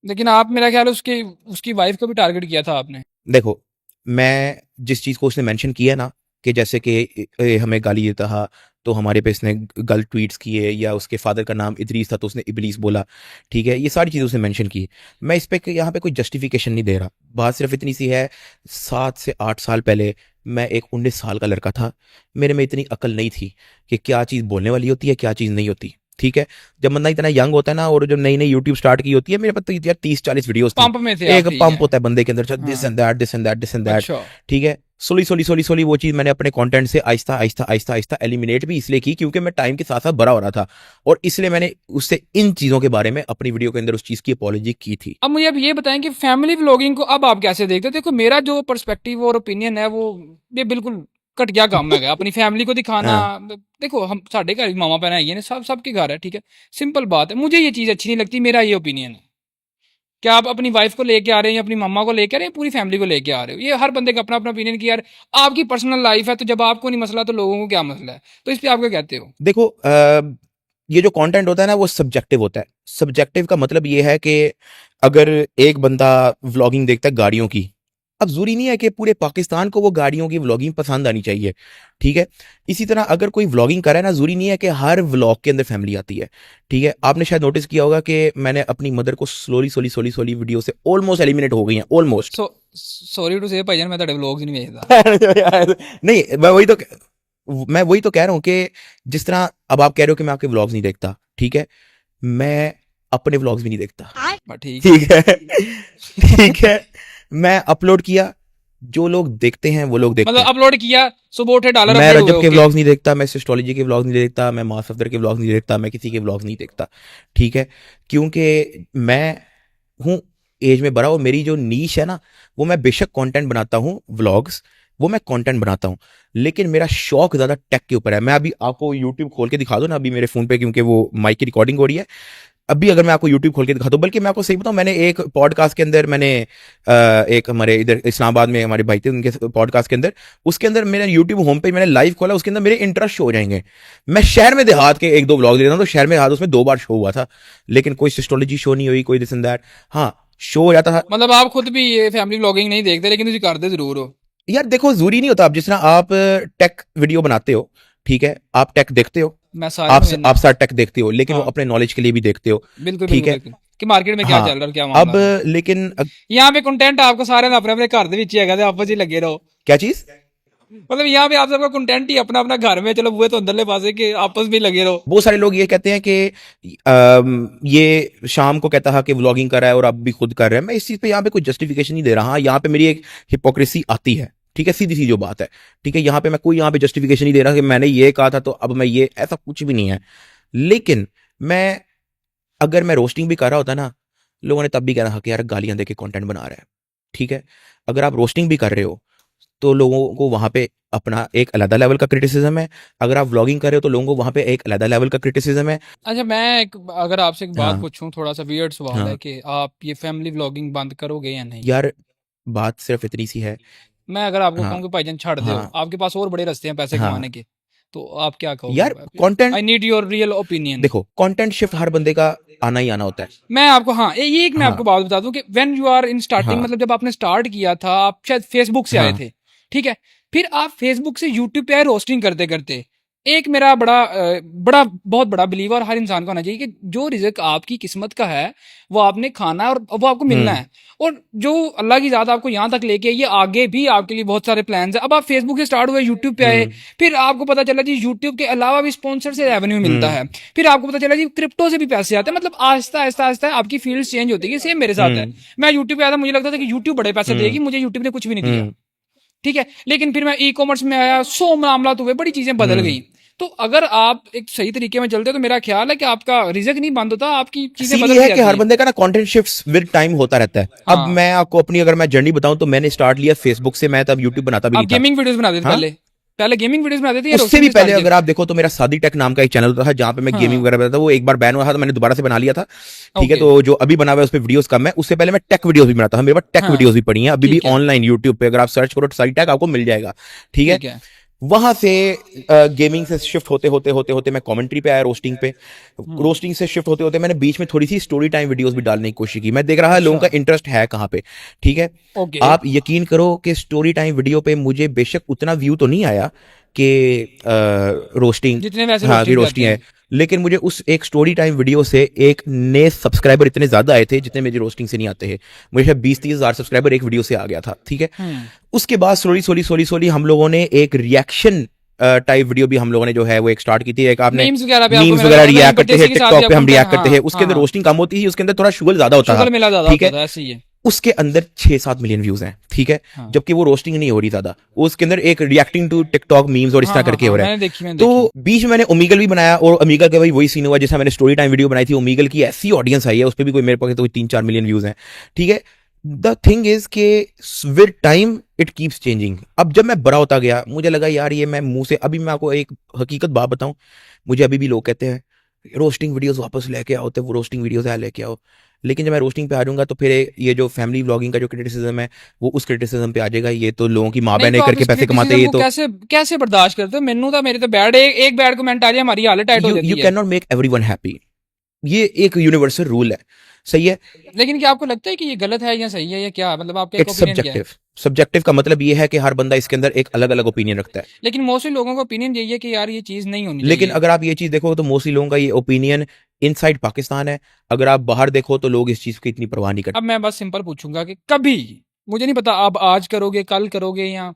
लेकिन आप, मेरा ख्याल है उसके उसकी वाइफ को भी टारगेट किया था आपने। देखो, मैं जिस चीज़ को उसने मेंशन किया ना कि जैसे कि हमें गाली देता था तो हमारे पे इसने गलत ट्वीट्स किए, या उसके फादर का नाम इदरीस था तो उसने इबलीस बोला, ठीक है, ये सारी चीज़ें उसने मेंशन की। मैं इस पे यहाँ पे कोई जस्टिफिकेशन नहीं दे रहा, बात सिर्फ इतनी सी है, 7 से 8 साल पहले मैं एक 19 साल का लड़का था, मेरे में इतनी अकल नहीं थी कि क्या चीज़ बोलने वाली होती है क्या चीज़ नहीं होती, ठीक है। जब बंदा इतना यंग होता है ना, और जब नई नई यूट्यूब स्टार्ट की होती है, मेरे पास तो यार 30-40 वीडियोस थी, पंप में थे एक आप, ठीक पंप है। होता है बंदे के अंदर, दिस हाँ। And that this and that this and that, अच्छा। ठीक है। सोली वो चीज़ मैंने अपने कंटेंट से आहिस्ता आहिस्ता आहिस्ता आहिस्ता एलिमिनेट भी इसलिए की क्योंकि मैं टाइम के साथ साथ बड़ा हो रहा था, और इसलिए मैंने उससे इन चीज़ों के बारे में अपनी वीडियो के अंदर उस चीज़ की अपॉलॉजी की थी। अब मुझे अब ये बताएं कि फैमिली व्लॉगिंग को अब आप कैसे देखते हो? देखो, मेरा जो पर्सपेक्टिव और ओपिनियन है वो ये बिल्कुल घटिया काम है अपनी फैमिली को दिखाना। हाँ। देखो, हम साढ़े घर मामा बहन है, ये सब सबके घर है, ठीक है, सिंपल बात है। मुझे ये चीज़ अच्छी नहीं लगती, मेरा ये ओपिनियन है। क्या आप अपनी वाइफ को लेके आ रहे हैं या अपनी मम्मा को लेके आ रहे हैं, पूरी फैमिली को लेके आ रहे हो? ये हर बंदे का अपना अपना ओपिनियन कि यार आपकी पर्सनल लाइफ है, तो जब आपको नहीं मसला तो लोगों को क्या मसला है? तो इस पे आप क्या कहते हो? देखो, ये जो कंटेंट होता है ना वो सब्जेक्टिव होता है। सब्जेक्टिव का मतलब ये है कि अगर एक बंदा व्लॉगिंग देखता है गाड़ियों की, अब जरूरी नहीं है कि पूरे पाकिस्तान को वो गाड़ियों की व्लॉगिंग पसंद आनी चाहिए, ठीक है। इसी तरह अगर कोई व्लॉगिंग कर रहा है ना, जरूरी नहीं है कि हर व्लॉग के अंदर फैमिली आती है, ठीक है। आपने शायद नोटिस किया होगा कि मैंने अपनी मदर को स्लोली वीडियो से ऑलमोस्ट एलिमिनेट हो गई हैं, ऑलमोस्ट। सॉरी टू से भाईजान, मैं तेरे व्लॉग्स नहीं भेजता। नहीं, मैं वही तो कह रहा हूँ कि जिस तरह अब आप कह रहे हो कि मैं आपके व्लॉग्स नहीं देखता, ठीक है, मैं अपने व्लॉग्स भी नहीं देखता, ठीक ठीक है। ठीक है, मैं अपलोड किया, जो लोग देखते हैं वो लोग देखते मतलब हैं। अपलोड किया, सुबह उठे डालर मैं अपलोड रजब हुए, के ओके। व्लॉग्स नहीं देखता, मैं सिस्टोलॉजी के व्लॉग्स नहीं देखता, मैं मास अफदर के व्लॉग्स नहीं देखता, मैं किसी के व्लॉग्स नहीं देखता, ठीक है। क्योंकि मैं हूँ एज में बड़ा, और मेरी जो नीश है ना, वो मैं बेशक कंटेंट बनाता हूँ, व्लॉग्स वो मैं कंटेंट बनाता हूँ, लेकिन मेरा शौक ज़्यादा टेक के ऊपर है। मैं अभी आपको यूट्यूब खोल के दिखा दूँ ना, अभी मेरे फ़ोन पे, क्योंकि वो माइक की रिकॉर्डिंग हो रही है, अभी अगर मैं आपको यूट्यूब खोल के दिखा दूँ, बल्कि मैं आपको सही बताऊँ, मैंने एक पॉडकास्ट के अंदर, मैंने एक हमारे इधर इस्लामाबाद में हमारे भाई थे, उनके पॉडकास्ट के अंदर, उसके अंदर मेरे यूट्यूब होम पे मैंने लाइव खोला, उसके अंदर मेरे इंटरेस्ट शो हो जाएंगे। मैं शहर में देहात के 1-2 ब्लॉग देता हूँ, तो शहर में देहात उसमें 2 बार शो हुआ था, लेकिन कोई सिस्टोलॉजी शो नहीं हुई, कोई दिस एंड दैट, हाँ शो हो जाता था। मतलब आप खुद भी ये फैमिली व्लॉगिंग नहीं देखते, लेकिन तुझे करते जरूर हो। यार देखो, जरूरी नहीं होता, आप जिस तरह आप टेक वीडियो बनाते हो, ठीक है, आप टेक देखते हो, मैं सारे आप सारा टेक देखते हो, लेकिन वो हाँ। अपने नॉलेज के लिए भी देखते हो, बिल्कुल ठीक बिल्कुल है। बिल्कुल कि मार्केट में क्या हाँ, चल रहा है, क्या अब मामला है। लेकिन यहाँ पे कंटेंट आपको सारे अपने अपने घर ਦੇ ਵਿੱਚ ही हैगा, ते आपस ही लगे रहो। क्या चीज? मतलब यहाँ पे आप सबका कंटेंट ही अपना अपना घर में, चलो बुए तो अंदरले पासे के आपस में लगे रहो। बहुत सारे लोग ये कहते हैं कि ये शाम को कहता है कि व्लॉगिंग कर रहा है और अब भी खुद कर रहे हैं। मैं इस चीज़ पे यहाँ पे कोई जस्टिफिकेशन नहीं दे रहा। हाँ, यहाँ पे मेरी एक हिपोक्रेसी आती है, ठीक है, सीधी सी जो बात है, ठीक है। यहाँ पे मैं कोई यहाँ पे जस्टिफिकेशन नहीं दे रहा कि मैंने ये कहा था तो अब मैं ये, ऐसा कुछ भी नहीं है। लेकिन मैं, अगर मैं रोस्टिंग भी कर रहा होता ना, लोगों ने तब भी कहना कि यार गालियां दे के कंटेंट बना रहा है, ठीक है। अगर आप रोस्टिंग भी कर रहे हो तो लोगों को वहां पे अपना एक अलग लेवल का क्रिटिसिज्म है, अगर आप व्लॉगिंग कर रहे हो तो लोगों को वहां पे एक अलग लेवल का क्रिटिसिज्म है। अच्छा, मैं अगर आपसे एक बात हाँ। पूछूं, थोड़ा सा वियर्ड सवाल हाँ। है कि आप ये फैमिली व्लॉगिंग बंद करोगे या नहीं? यार बात सिर्फ इतनी सी है। मैं अगर आपको हाँ। कहूँ कि भाईजान छाड़ दो, हाँ। आपके पास और बड़े रास्ते हैं पैसे हाँ। कमाने के, तो आप क्या कहोगे? यार content, I need your real opinion. देखो कंटेंट शिफ्ट हर बंदे का आना ही आना होता है। मैं आपको, हाँ, ये एक मैं हाँ। आपको बात बता दूं कि when you are in starting, हाँ। मतलब जब आपने स्टार्ट किया था, आप शायद फेसबुक से आए हाँ। थे, ठीक है, फिर आप फेसबुक से यूट्यूब पे आए रोस्टिंग करते करते। एक मेरा बहुत बड़ा बिलीव और हर इंसान का होना चाहिए कि जो रिज़्क आपकी किस्मत का है वो आपने खाना है और वो आपको मिलना है, और जो अल्लाह की ज़ात आपको यहाँ तक लेके, ये आगे भी आपके लिए बहुत सारे प्लान्स हैं। अब आप फेसबुक से स्टार्ट हुए, यूट्यूब पे आए, फिर आपको पता चला जी यूट्यूब के अलावा भी स्पॉन्सर से रेवेन्यू मिलता है, फिर आपको पता चला जी क्रिप्टो से भी पैसे आते हैं। मतलब आहिस्ता आहिस्ता आहिस्ता आपकी फील्ड चेंज होती है। सेम मेरे साथ है, मैं यूट्यूब पे आया था, मुझे लगता था कि यूट्यूब बड़े पैसे देगी, मुझे यूट्यूब ने कुछ भी नहीं दिया, ठीक है। लेकिन फिर मैं ई कॉमर्स में आया, 100 मामला हुए, बड़ी चीजें बदल गई। तो अगर आप एक सही तरीके में चलते हो तो मेरा ख्याल है कि आपका रिजक नहीं बंद होता, आपकी चीजें सीन बदल ये है कि जाती हर हैं। बंदे का ना कंटेंट शिफ्ट्स विद टाइम होता रहता है। अब हाँ। मैं आपको अपनी अगर मैं जर्नी बताऊं तो मैंने स्टार्ट लिया फेसबुक से, मैं तब यूट्यूब बनाता भी आप नहीं था। गेमिंग वीडियोस बनाते थे हाँ? पहले, पहले गेमिंग वीडियोस बनाते थे या उससे रोस्टिंग भी से स्टार्ट पहले किया? अगर आप देखो तो मेरा सादी टेक नाम का एक चैनल होता था जहां पे मैं गेमिंग हाँ। वगैरह बनाता था। वो एक बार बैन हुआ था तो मैंने दोबारा से बना लिया था। ठीक है, ओके। तो जो अभी बना हुआ है उस पर वीडियोस कम है। उससे पहले मैं टेक वीडियोस भी बनाता था, मेरे पास टेक हाँ। वीडियोस भी पड़ी हैं अभी भी ठीक है। ऑनलाइन यूट्यूब पे। अगर आप सर्च करो सादी टेक आपको मिल जाएगा। ठीक है, ठीक है। वहां से गेमिंग से शिफ्ट होते होते होते होते मैं कमेंट्री पे आया, रोस्टिंग पे। रोस्टिंग से शिफ्ट होते होते मैंने बीच में थोड़ी सी स्टोरी टाइम वीडियोस भी डालने की कोशिश की। मैं देख रहा है लोगों का इंटरेस्ट है कहाँ पे। ठीक है, ओके। आप यकीन करो कि स्टोरी टाइम वीडियो पे मुझे बेशक उतना व्यू तो नहीं आया कि रोस्टिंग, जितने वैसे हाँ कि रोस्टिंग रोस्टिंग करते है, लेकिन मुझे उस एक स्टोरी टाइम वीडियो से एक नए सब्सक्राइबर इतने ज्यादा आए थे जितने मेरी रोस्टिंग से नहीं आते हैं। मुझे शायद 20-30 हजार सब्सक्राइबर एक वीडियो से आ गया था। ठीक है, उसके बाद स्लोली स्लोली स्लोली स्लोली हम लोगों ने एक रिएक्शन टाइप वीडियो भी हम लोगों ने जो है वो एक स्टार्ट की थी। एक आपने मीम्स वगैरह पे आपको मीम्स मैंने वगैरह देखा था, रिएक्ट करते थे, जबरदस्ती के साथ टिकटॉक भी पे हम आपको रिएक्ट हाँ, करते थे। उसके अंदर हाँ। रोस्टिंग कम होती थी, उसके अंदर थोड़ा शुगल ज्यादा होता शुगर मिला था। ज्यादा ठीक होता है, था, ऐसे ही है। उसके अंदर 6-7 मिलियन व्यूज हैं। ठीक है, हाँ। जबकि वो रोस्टिंग नहीं हो रही ज्यादा, उसके अंदर एक रिएक्टिंग टू टिकटॉक मीम्स और इस तरह हाँ, करके हाँ, हो रहा है। मैंने देखी, मैंने तो देखी। बीच में मैंने ओमीगल भी बनाया और ओमीगल का वही सीन हुआ जैसा मैंने स्टोरी टाइम वीडियो बनाई थी। ओमीगल की ऐसी ऑडियंस आई है, उस पर भी कोई मेरे पास तो 3-4 मिलियन व्यूज हैं। ठीक है, द थिंग इज के with time it keeps changing. अब जब मैं बड़ा होता गया मुझे लगा यार ये मैं मुंह से, अभी मैं आपको एक हकीकत बात बताऊं, मुझे अभी भी लोग कहते हैं रोस्टिंग वीडियोस वापस लेके आओ, तो वो रोस्टिंग वीडियोस है लेके आओ। लेकिन जब मैं रोस्टिंग पे आ जाऊंगा तो फिर ये जो फैमिली व्लॉगिंग का जो क्रिटिसिज्म है वो उस क्रिटिसिज्म पे आ जाएगा। ये तो लोगों की माँ नहीं बहनें तो आप करके इस पैसे कमाते हैं, criticism ये को तो कैसे कैसे बर्दाश्त करते हो? मेनू तो मेरे तो बैड एक बैड कमेंट आ जाए हमारी हालत टाइट हो जाती यू है। Can not make everyone happy. ये एक यूनिवर्सल रूल है, सही है। लेकिन क्या आपको लगता है कि ये गलत है या सही है या क्या, मतलब आपका एक इट्स ओपिनियन क्या है? सब्जेक्टिव। सब्जेक्टिव का मतलब ये है कि हर बंदा इसके अंदर एक अलग अलग ओपिनियन रखता है। लेकिन मोस्टली लोगों का ओपिनियन यही है कि यार ये चीज नहीं होनी लेकिन चाहिए। अगर आप ये चीज देखो तो मोस्टली लोगों का ये ओपिनियन इनसाइड पाकिस्तान है। अगर आप बाहर देखो तो लोग इस चीज की इतनी परवाह नहीं करते। अब मैं बस सिंपल पूछूंगा कि कभी, मुझे नहीं पता आप आज करोगे, कल करोगे, या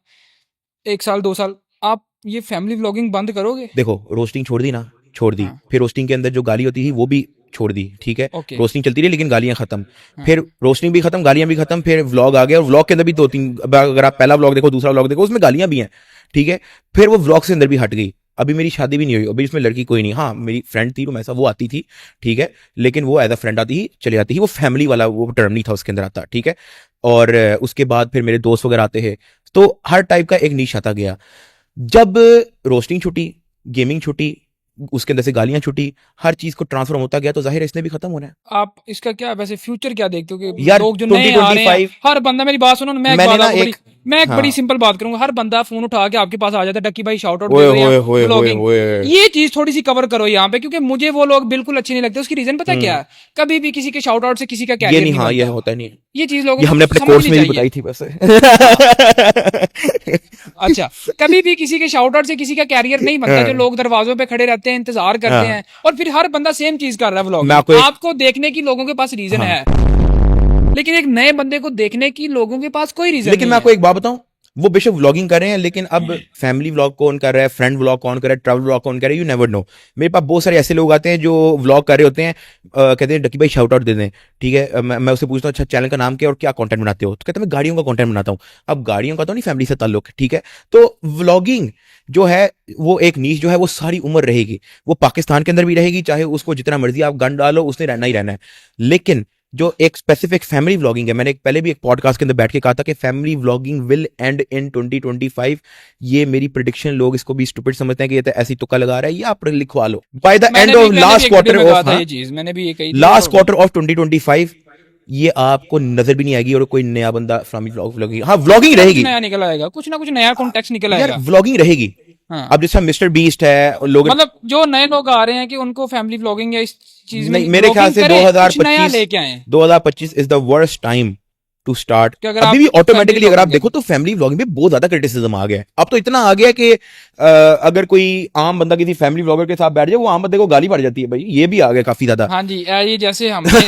1 साल 2 साल, आप ये फैमिली व्लॉगिंग बंद करोगे? देखो रोस्टिंग छोड़ दी ना, छोड़ दी। हाँ। फिर रोस्टिंग के अंदर जो गाली होती थी वो भी छोड़ दी। ठीक है, ओके। रोस्टिंग चलती रही लेकिन गालियां खत्म। हाँ। फिर रोस्टिंग भी खत्म, गालियां भी खत्म। फिर व्लॉग आ गया और व्लॉग के अंदर भी 2-3, अगर आप पहला व्लॉग देखो दूसरा व्लॉग देखो उसमें गालियां भी हैं। ठीक है, फिर वो व्लॉग से अंदर भी हट गई। अभी मेरी शादी भी नहीं हुई, अभी इसमें लड़की कोई नहीं। हाँ मेरी फ्रेंड थी ऐसा, वो आती थी। ठीक है, लेकिन वो एज अ फ्रेंड आती ही चली जाती थी, वो फैमिली वाला वो टर्म नहीं था उसके अंदर आता। ठीक है, और उसके बाद फिर मेरे दोस्त वगैरह आते हैं, तो हर टाइप का एक नीश आता गया। जब रोस्टिंग छुटी, गेमिंग छुटी, उसके अंदर से गालियां छुटी, हर चीज को ट्रांसफॉर्म होता गया, तो जाहिर है इसने भी खत्म होना है। आप इसका क्या वैसे फ्यूचर क्या देखते हो कि यार, लोग जो नए आ रहे हैं, 2025 हर बंदा, मेरी बात सुनो ना, मैं एक मैंने बात ना आपको बड़ी, मैं एक हाँ। बड़ी सिंपल बात करूंगा, हर बंदा फोन उठा के आपके पास आ जाता है, डक्की भाई शाउट आउट ओए दे दो या होए होए ब्लॉगिंग। होए होए। ये चीज थोड़ी सी कवर करो यहाँ पे, क्योंकि मुझे वो लोग बिल्कुल अच्छे नहीं लगते। उसकी रीजन पता क्या है? कभी भी किसी के शाउट आउट से किसी का ये कैरियर नहीं, नहीं हाँ ये बनता। होता नहीं। ये चीज लोगों ये को हमने अपने समझनी कोर्स में भी चाहिए। बताई थी वैसे। अच्छा, कभी भी किसी के शाउट आउट से किसी का कैरियर नहीं बनता। जो लोग दरवाजों पे खड़े रहते हैं, इंतजार करते हाँ। हैं, और फिर हर बंदा सेम चीज कर रहा है व्लॉग। मैं आपको एक- आपको देखने की लोगों के पास रीजन हाँ। है, लेकिन एक नए बंदे को देखने की लोगों के पास कोई रीजन लेकिन नहीं मैं है। आपको एक बात बताऊं, वो बेशक व्लॉगिंग कर रहे हैं लेकिन अब फैमिली व्लॉग कौन कर रहा है, फ्रेंड व्लॉग कौन कर रहा है, ट्रैवल व्लॉग कौन कर रहा है, यू नेवर नो। मेरे पास बहुत सारे ऐसे लोग आते हैं जो व्लॉग कर रहे होते हैं, कहते हैं डक्की भाई शाउट आउट दे दें। ठीक है, मैं उससे पूछता हूँ अच्छा चैनल का नाम क्या है और क्या कंटेंट बनाते हो, तो कहते हैं मैं गाड़ियों का कंटेंट बनाता हूँ। अब गाड़ियों का तो नहीं फैमिली से ताल्लुक। ठीक है, तो व्लॉगिंग जो है वो एक नीश जो है वो सारी उम्र रहेगी। वो पाकिस्तान के अंदर भी रहेगी, चाहे उसको जितना मर्जी आप गन डालो उसने रहना ही रहना है। लेकिन जो एक स्पेसिफिक फैमिली व्लॉगिंग है, मैंने पहले भी एक पॉडकास्ट के अंदर बैठ के कहा था कि family vlogging will and in 2025। ये मेरी प्रिडिक्शन, लोग इसको भी स्टूपिड समझते हैं कि ये तो ऐसी तुक्का लगा रहा है, ये आप लिखवा लो। By the end of last quarter of ये चीज मैंने भी ये कही थी। लास्ट क्वार्टर ऑफ 2025 ये आपको नजर भी नहीं आएगी और कोई नया बंदा फैमिली व्लॉगिंग, हाँ व्लॉगिंग कुछ रहेगी नया निकल आएगा, कुछ ना कुछ नया कॉन्टेक्स्ट निकल यार, आएगा। व्लॉगिंग रहेगी। हाँ। अब जैसा मिस्टर बीस्ट है और लोग, मतलब जो नए लोग आ रहे हैं कि उनको फैमिली व्लॉगिंग या इस चीज में नहीं मेरे ख्याल से vlogging करें, कुछ नया 2025 लेके आए। 2025 is the worst time to start. कि अगर अभी आप भी ऑटोमेटिकली family अगर आप vlogging देखो तो फैमिली व्लॉगिंग में बहुत ज्यादा क्रिटिसिज्म आ गया है। अब तो इतना आ गया है कि अगर कोई आम बंदा किसी फैमिली व्लॉगर के साथ बैठ जाए, वो आम बंदे को गाली पड़ जाती है भाई। ये भी आ गया काफी ज्यादा। हाँ जी, ये जैसे हमने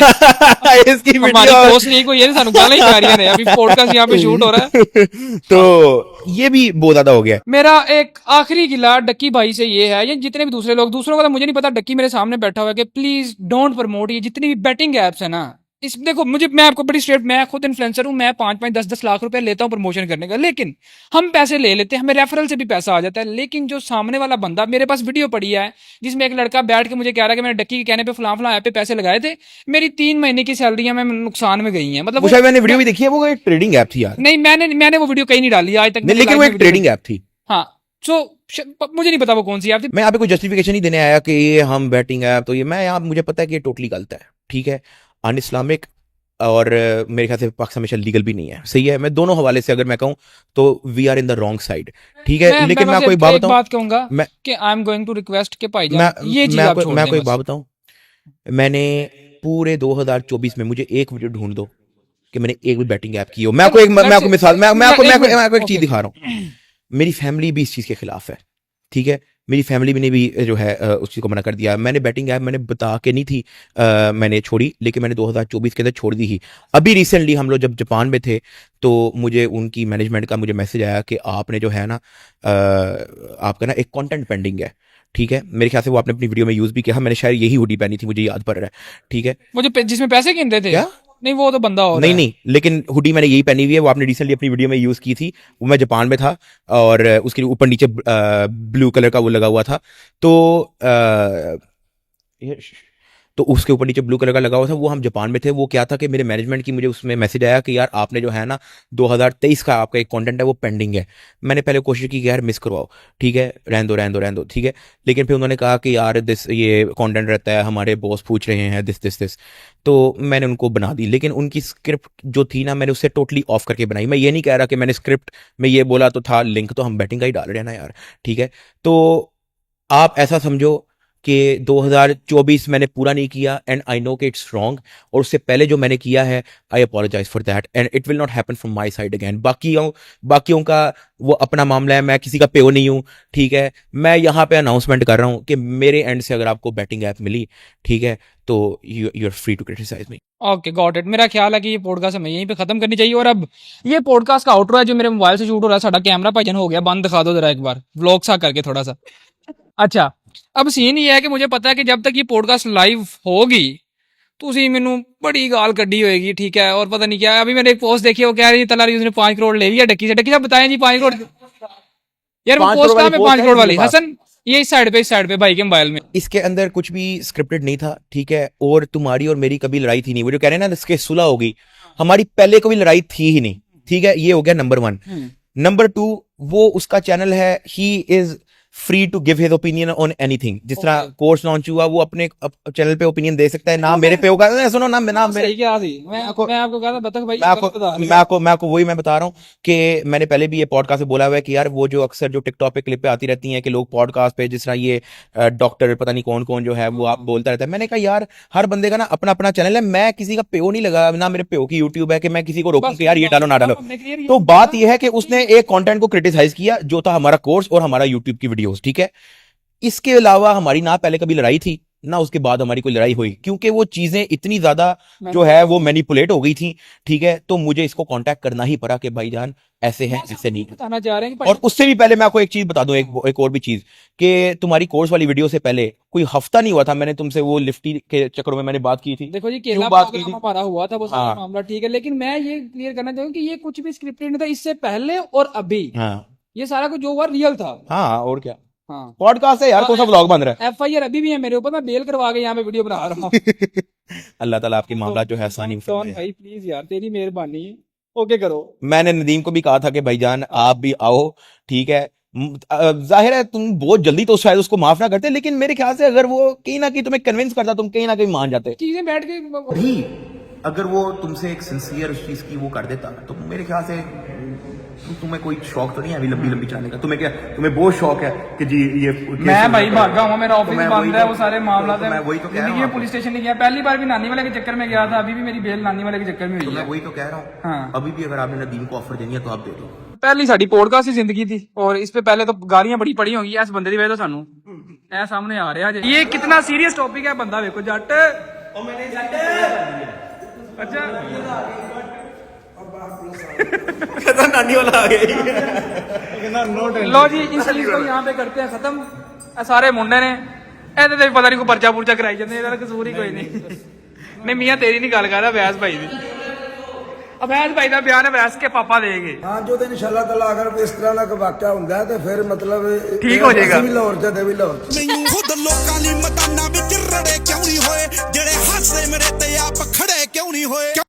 इसकी हमारी वीडियो पोस्ट नहीं कोई, ये सानू गाली ही रही है। अभी पॉडकास्ट यहाँ पे शूट हो रहा है। तो ये भी बहुत ज्यादा हो गया है। मेरा एक आखिरी गिला डक्की भाई से ये है, ये जितने भी दूसरे लोग, दूसरों का तो मुझे नहीं पता, डक्की मेरे सामने बैठा हुआ है, कि प्लीज डोंट प्रमोट ये जितनी भी बैटिंग एप्स है ना, इस देखो मुझे, मैं आपको बड़ी स्ट्रेट, मैं खुद इन्फ्लुएंसर हूं, मैं 5-5 10-10 लाख रुपए लेता हूं प्रमोशन करने का, लेकिन हम पैसे ले लेते हैं, हमें रेफरल से भी पैसा आ जाता है, लेकिन जो सामने वाला बंदा, मेरे पास वीडियो पड़ी है जिसमें एक लड़का बैठ के मुझे कह रहा है कि मैंने डक्की के कहने पे फलां ऐप पे पैसे लगाए थे, मेरी 3 महीने की सैलरियां मैं नुकसान में गई हैं, मतलब वो शायद मैंने वीडियो भी देखी है, वो एक ट्रेडिंग ऐप थी यार। नहीं, मैंने वो वीडियो कहीं नहीं डाली आज तक, नहीं, लेकिन वो एक ट्रेडिंग ऐप थी। हाँ, सो मुझे नहीं पता वो कौन सी ऐप थी। मैं यहाँ पे कोई जस्टिफिकेशन नहीं देने आया कि ये हम बैटिंग ऐप, तो ये मैं यहाँ, मुझे पता है कि ये टोटली गलत है, ठीक है, अन इस्लामिक, और मेरे ख्याल से पाकिस्तान में लीगल भी नहीं है, सही है। मैं दोनों हवाले से अगर मैं कहूँ तो we are in the wrong side, ठीक है। लेकिन मैं आपको एक बात बताऊं, कहूंगा मैं कि I am going to request के भाई मैं ये चीज आप छोड़ दें। मैं आपको एक बात बताऊं, मैंने पूरे 2024 में मुझे एक वीडियो ढूंढ दो कि मैंने एक भी बैटिंग ऐप की हो। मैं आपको मिसाल, मैं आपको एक चीज दिखा रहा हूँ। मेरी फैमिली भी इस चीज के खिलाफ है, ठीक है, मेरी फैमिली ने भी जो है उस चीज़ को मना कर दिया। मैंने बैटिंग ऐप मैंने बता के नहीं थी मैंने छोड़ी, लेकिन मैंने 2024 के अंदर छोड़ दी ही। अभी रिसेंटली हम लोग जब जापान में थे तो मुझे उनकी मैनेजमेंट का मुझे मैसेज आया कि आपने जो है ना आपका ना एक कंटेंट पेंडिंग है, ठीक है। मेरे ख्याल से वो आपने अपनी वीडियो में यूज़ भी किया, मैंने शायद यही हुडी पहनी थी, मुझे याद पड़ रहा है, ठीक है। वो जो जिसमें पैसे गिनते थे क्या? नहीं, वो तो बंदा हो रहा है। नहीं, लेकिन हुडी मैंने यही पहनी हुई है, वो आपने रिसेंटली अपनी वीडियो में यूज की थी। वो मैं जापान में था और उसके ऊपर नीचे ब्लू कलर का वो लगा हुआ था, तो उसके ऊपर नीचे ब्लू कलर का लगा हुआ था। वो हम जापान में थे। वो क्या था कि मेरे मैनेजमेंट की मुझे उसमें मैसेज आया कि यार आपने जो है ना 2023 का आपका एक कंटेंट है वो पेंडिंग है। मैंने पहले कोशिश की कि यार मिस करवाओ, ठीक है, रहने दो, ठीक है। लेकिन फिर उन्होंने कहा कि यार ये कंटेंट रहता है, हमारे बॉस पूछ रहे हैं दिस, तो मैंने उनको बना दी। लेकिन उनकी स्क्रिप्ट जो थी ना, मैंने उससे टोटली ऑफ करके बनाई। मैं ये नहीं कह रहा कि मैंने स्क्रिप्ट में ये बोला तो था, लिंक तो हम बैटिंग का ही डाल रहे हैं ना यार, ठीक है। तो आप ऐसा समझो कि 2024 मैंने पूरा नहीं किया एंड आई नो कि इट्स रॉन्ग, और उससे पहले जो मैंने किया है I apologise for that and it will not happen from my side again. बाकियों का वो अपना मामला है, मैं किसी का पेओ नहीं हूँ, ठीक है। मैं यहाँ पे अनाउंसमेंट कर रहा हूँ कि मेरे एंड से अगर आपको बैटिंग ऐप मिली, ठीक है, तो you are free to criticise me. Okay, got it. मेरा ख्याल है कि ये पॉडकास्ट हमें यहीं पे खत्म करनी चाहिए। और अब ये पॉडकास्ट का आउटरो है जो मेरे मोबाइल से शूट हो रहा है। साडा कैमरा भाईजान हो गया बंद, दिखा दो जरा एक बार व्लॉग सा करके थोड़ा सा। अच्छा, अब सीन ये है कि मुझे पता है कि जब तक ये पॉडकास्ट लाइव होगी ਤੁਸੀਂ ਮੈਨੂੰ बड़ी गाल कड्डी होएगी, ठीक है। और पता नहीं क्या, अभी मैंने एक पोस्ट देखी, वो कह रही है तला रही उसने 5 करोड़ ले लिया डक्की से। डक्की साहब बताएं जी 5 करोड़ यार वो पोस्ट कहाँ में 5 करोड़ वाली? हसन ये इस साइड पे भाई के मोबाइल में। इसके अंदर कुछ भी स्क्रिप्टेड नहीं था, ठीक है। और तुम्हारी और मेरी कभी लड़ाई थी नहीं। वो जो कह रहे हैं ना इसके सुलह होगी, हमारी पहले कभी लड़ाई थी ही नहीं, ठीक है। ये हो गया नंबर 1। नंबर 2, वो उसका चैनल है, he is free to give his opinion on anything. जिस तरह कोर्स लॉन्च हुआ, वो अपने चैनल पे ओपिनियन दे सकता है ना, मेरे पे होगा। सुनो ना, मैं आपको कहा था बता भाई, मैं आपको वही मैं बता रहा हूँ कि मैंने पहले भी ये पॉडकास्ट में बोला हुआ है कि यार वो जो अक्सर जो टिकटॉक पे क्लिपें आती रहती हैं कि लोग पॉडकास्ट पे जिस तरह ये डॉक्टर पता नहीं कौन कौन जो है वो आप बोलता रहता है। मैंने कहा यार हर बंदे का ना अपना अपना चैनल है, मैं किसी का पेओ नहीं लगा, ना मेरे पेओ की यूट्यूब है कि मैं किसी को रोकूं कि यार ये डालो ना डालो। तो बात यह है कि उसने एक कंटेंट को क्रिटिसाइज किया जो था हमारा कोर्स और हमारा यूट्यूब की वीडियोस, ठीक है। इसके अलावा हमारी ना पहले कभी लड़ाई थी ना उसके बाद हमारी कोई लड़ाई हुई, क्योंकि वो चीजें इतनी ज्यादा जो है वो मैनिपुलेट हो गई थी, ठीक है। तो मुझे इसको कांटेक्ट करना ही पड़ा कि भाईजान ऐसे हैं, ऐसे नहीं बताना चाह रहे हैं। और उससे भी पहले मैं आपको एक चीज बता दूं, एक और भी चीज कि तुम्हारी कोर्स वाली वीडियो से पहले कोई हफ्ता नहीं हुआ था मैंने तुमसे वो लिफ्टी के चक्करों में मैंने बात की थी। देखो जी, केला बात की थी हमारा हुआ था वो सारा मामला, ठीक है। लेकिन मैं ये क्लियर करना चाहूंगा कि ये कुछ भी स्क्रिप्टेड नहीं था। इससे पहले और अभी ये सारा कुछ जो हुआ रियल था। हाँ, और क्या। हाँ, पॉडकास्ट है यार, कौन सा व्लॉग बन रहा है। FIR अभी भी है मेरे ऊपर, मैं बेल करवा के यहाँ पे वीडियो बना रहा हूँ। अल्लाह ताला आपकी मामला जो है आसानी कौन भाई, प्लीज यार तेरी मेहरबानी है, ओके करो। मैंने नदीम को भी कहा था कि भाईजान आप भी आओ, ठीक है। जाहिर है तुम बहुत जल्दी तो शायद उसको माफ ना करते, लेकिन मेरे ख्याल से अगर वो कहीं ना कहीं तुम्हें कन्विंस करता, तुम कहीं ना कहीं मान जाते। चीजें बैठ के भी अगर वो तुमसे एक सिंसियर उस चीज की वो कर देता, तो मेरे ख्याल से तुम्हें कोई शौक तो नहीं है अभी लंबी लंबी चलाने का। तुम्हें बहुत शौक है कि जी ये मैं भाई भागा हूँ, मेरा ऑफिस बंद है, वो सारे मामला मैं वही तो कह रहा हूँ। पुलिस स्टेशन नहीं गया, पहली बार भी नानी वाले के चक्कर में गया था, अभी भी मेरी बेल नानी वाले के चक्कर में हुई है। मैं वही तो कह रहा हूँ, अभी भी अगर आपने नदीम को ऑफर देनी है तो आप दे दो। पहली साड़ी पॉडकास्ट की जिंदगी थी और इस पे पहले तो गालियां बड़ी पड़ी होंगी इस बंदे दी वजह तो सानू ए सामने आ रहा है। ये कितना सीरियस टॉपिक है, बंदा देखो जट। अच्छा नानी वाला आ गया। लो जी, इस चीज को यहाँ पे करते हैं खत्म। सारे मुंडे ने ਇਹਦੇ ਤੇ ਪਤਾ ਨਹੀਂ ਕੋਈ ਪਰਚਾ ਪੁਰਚਾ ਕਰਾਈ ਜਾਂਦੇ, ਇਹਦਾ ਕਸੂਰ ਹੀ ਕੋਈ ਨਹੀਂ। नहीं मियाँ तेरी नहीं गल कर रहा, अवैस भाई दी। अवैस भाई का बयान अवैस के पापा देंगे। हाँ जो तो इंशाल्लाह ताला अगर इस तरह का वाकया होता है तो फिर मतलब ठीक हो जाएगा। भी लाहौर ते भी लाहौर ਮੈਨੂੰ ਖੁਦ ਲੋਕਾਂ ਲਈ ਮਦਾਨਾਂ ਵਿੱਚ ਰੜੇ ਕਿਉਂ ਨਹੀਂ ਹੋਏ ਜਿਹੜੇ ਹਾਸੇ ਮੇਰੇ ਤੇ ਆਪ ਖੜੇ ਕਿਉਂ ਨਹੀਂ ਹੋਏ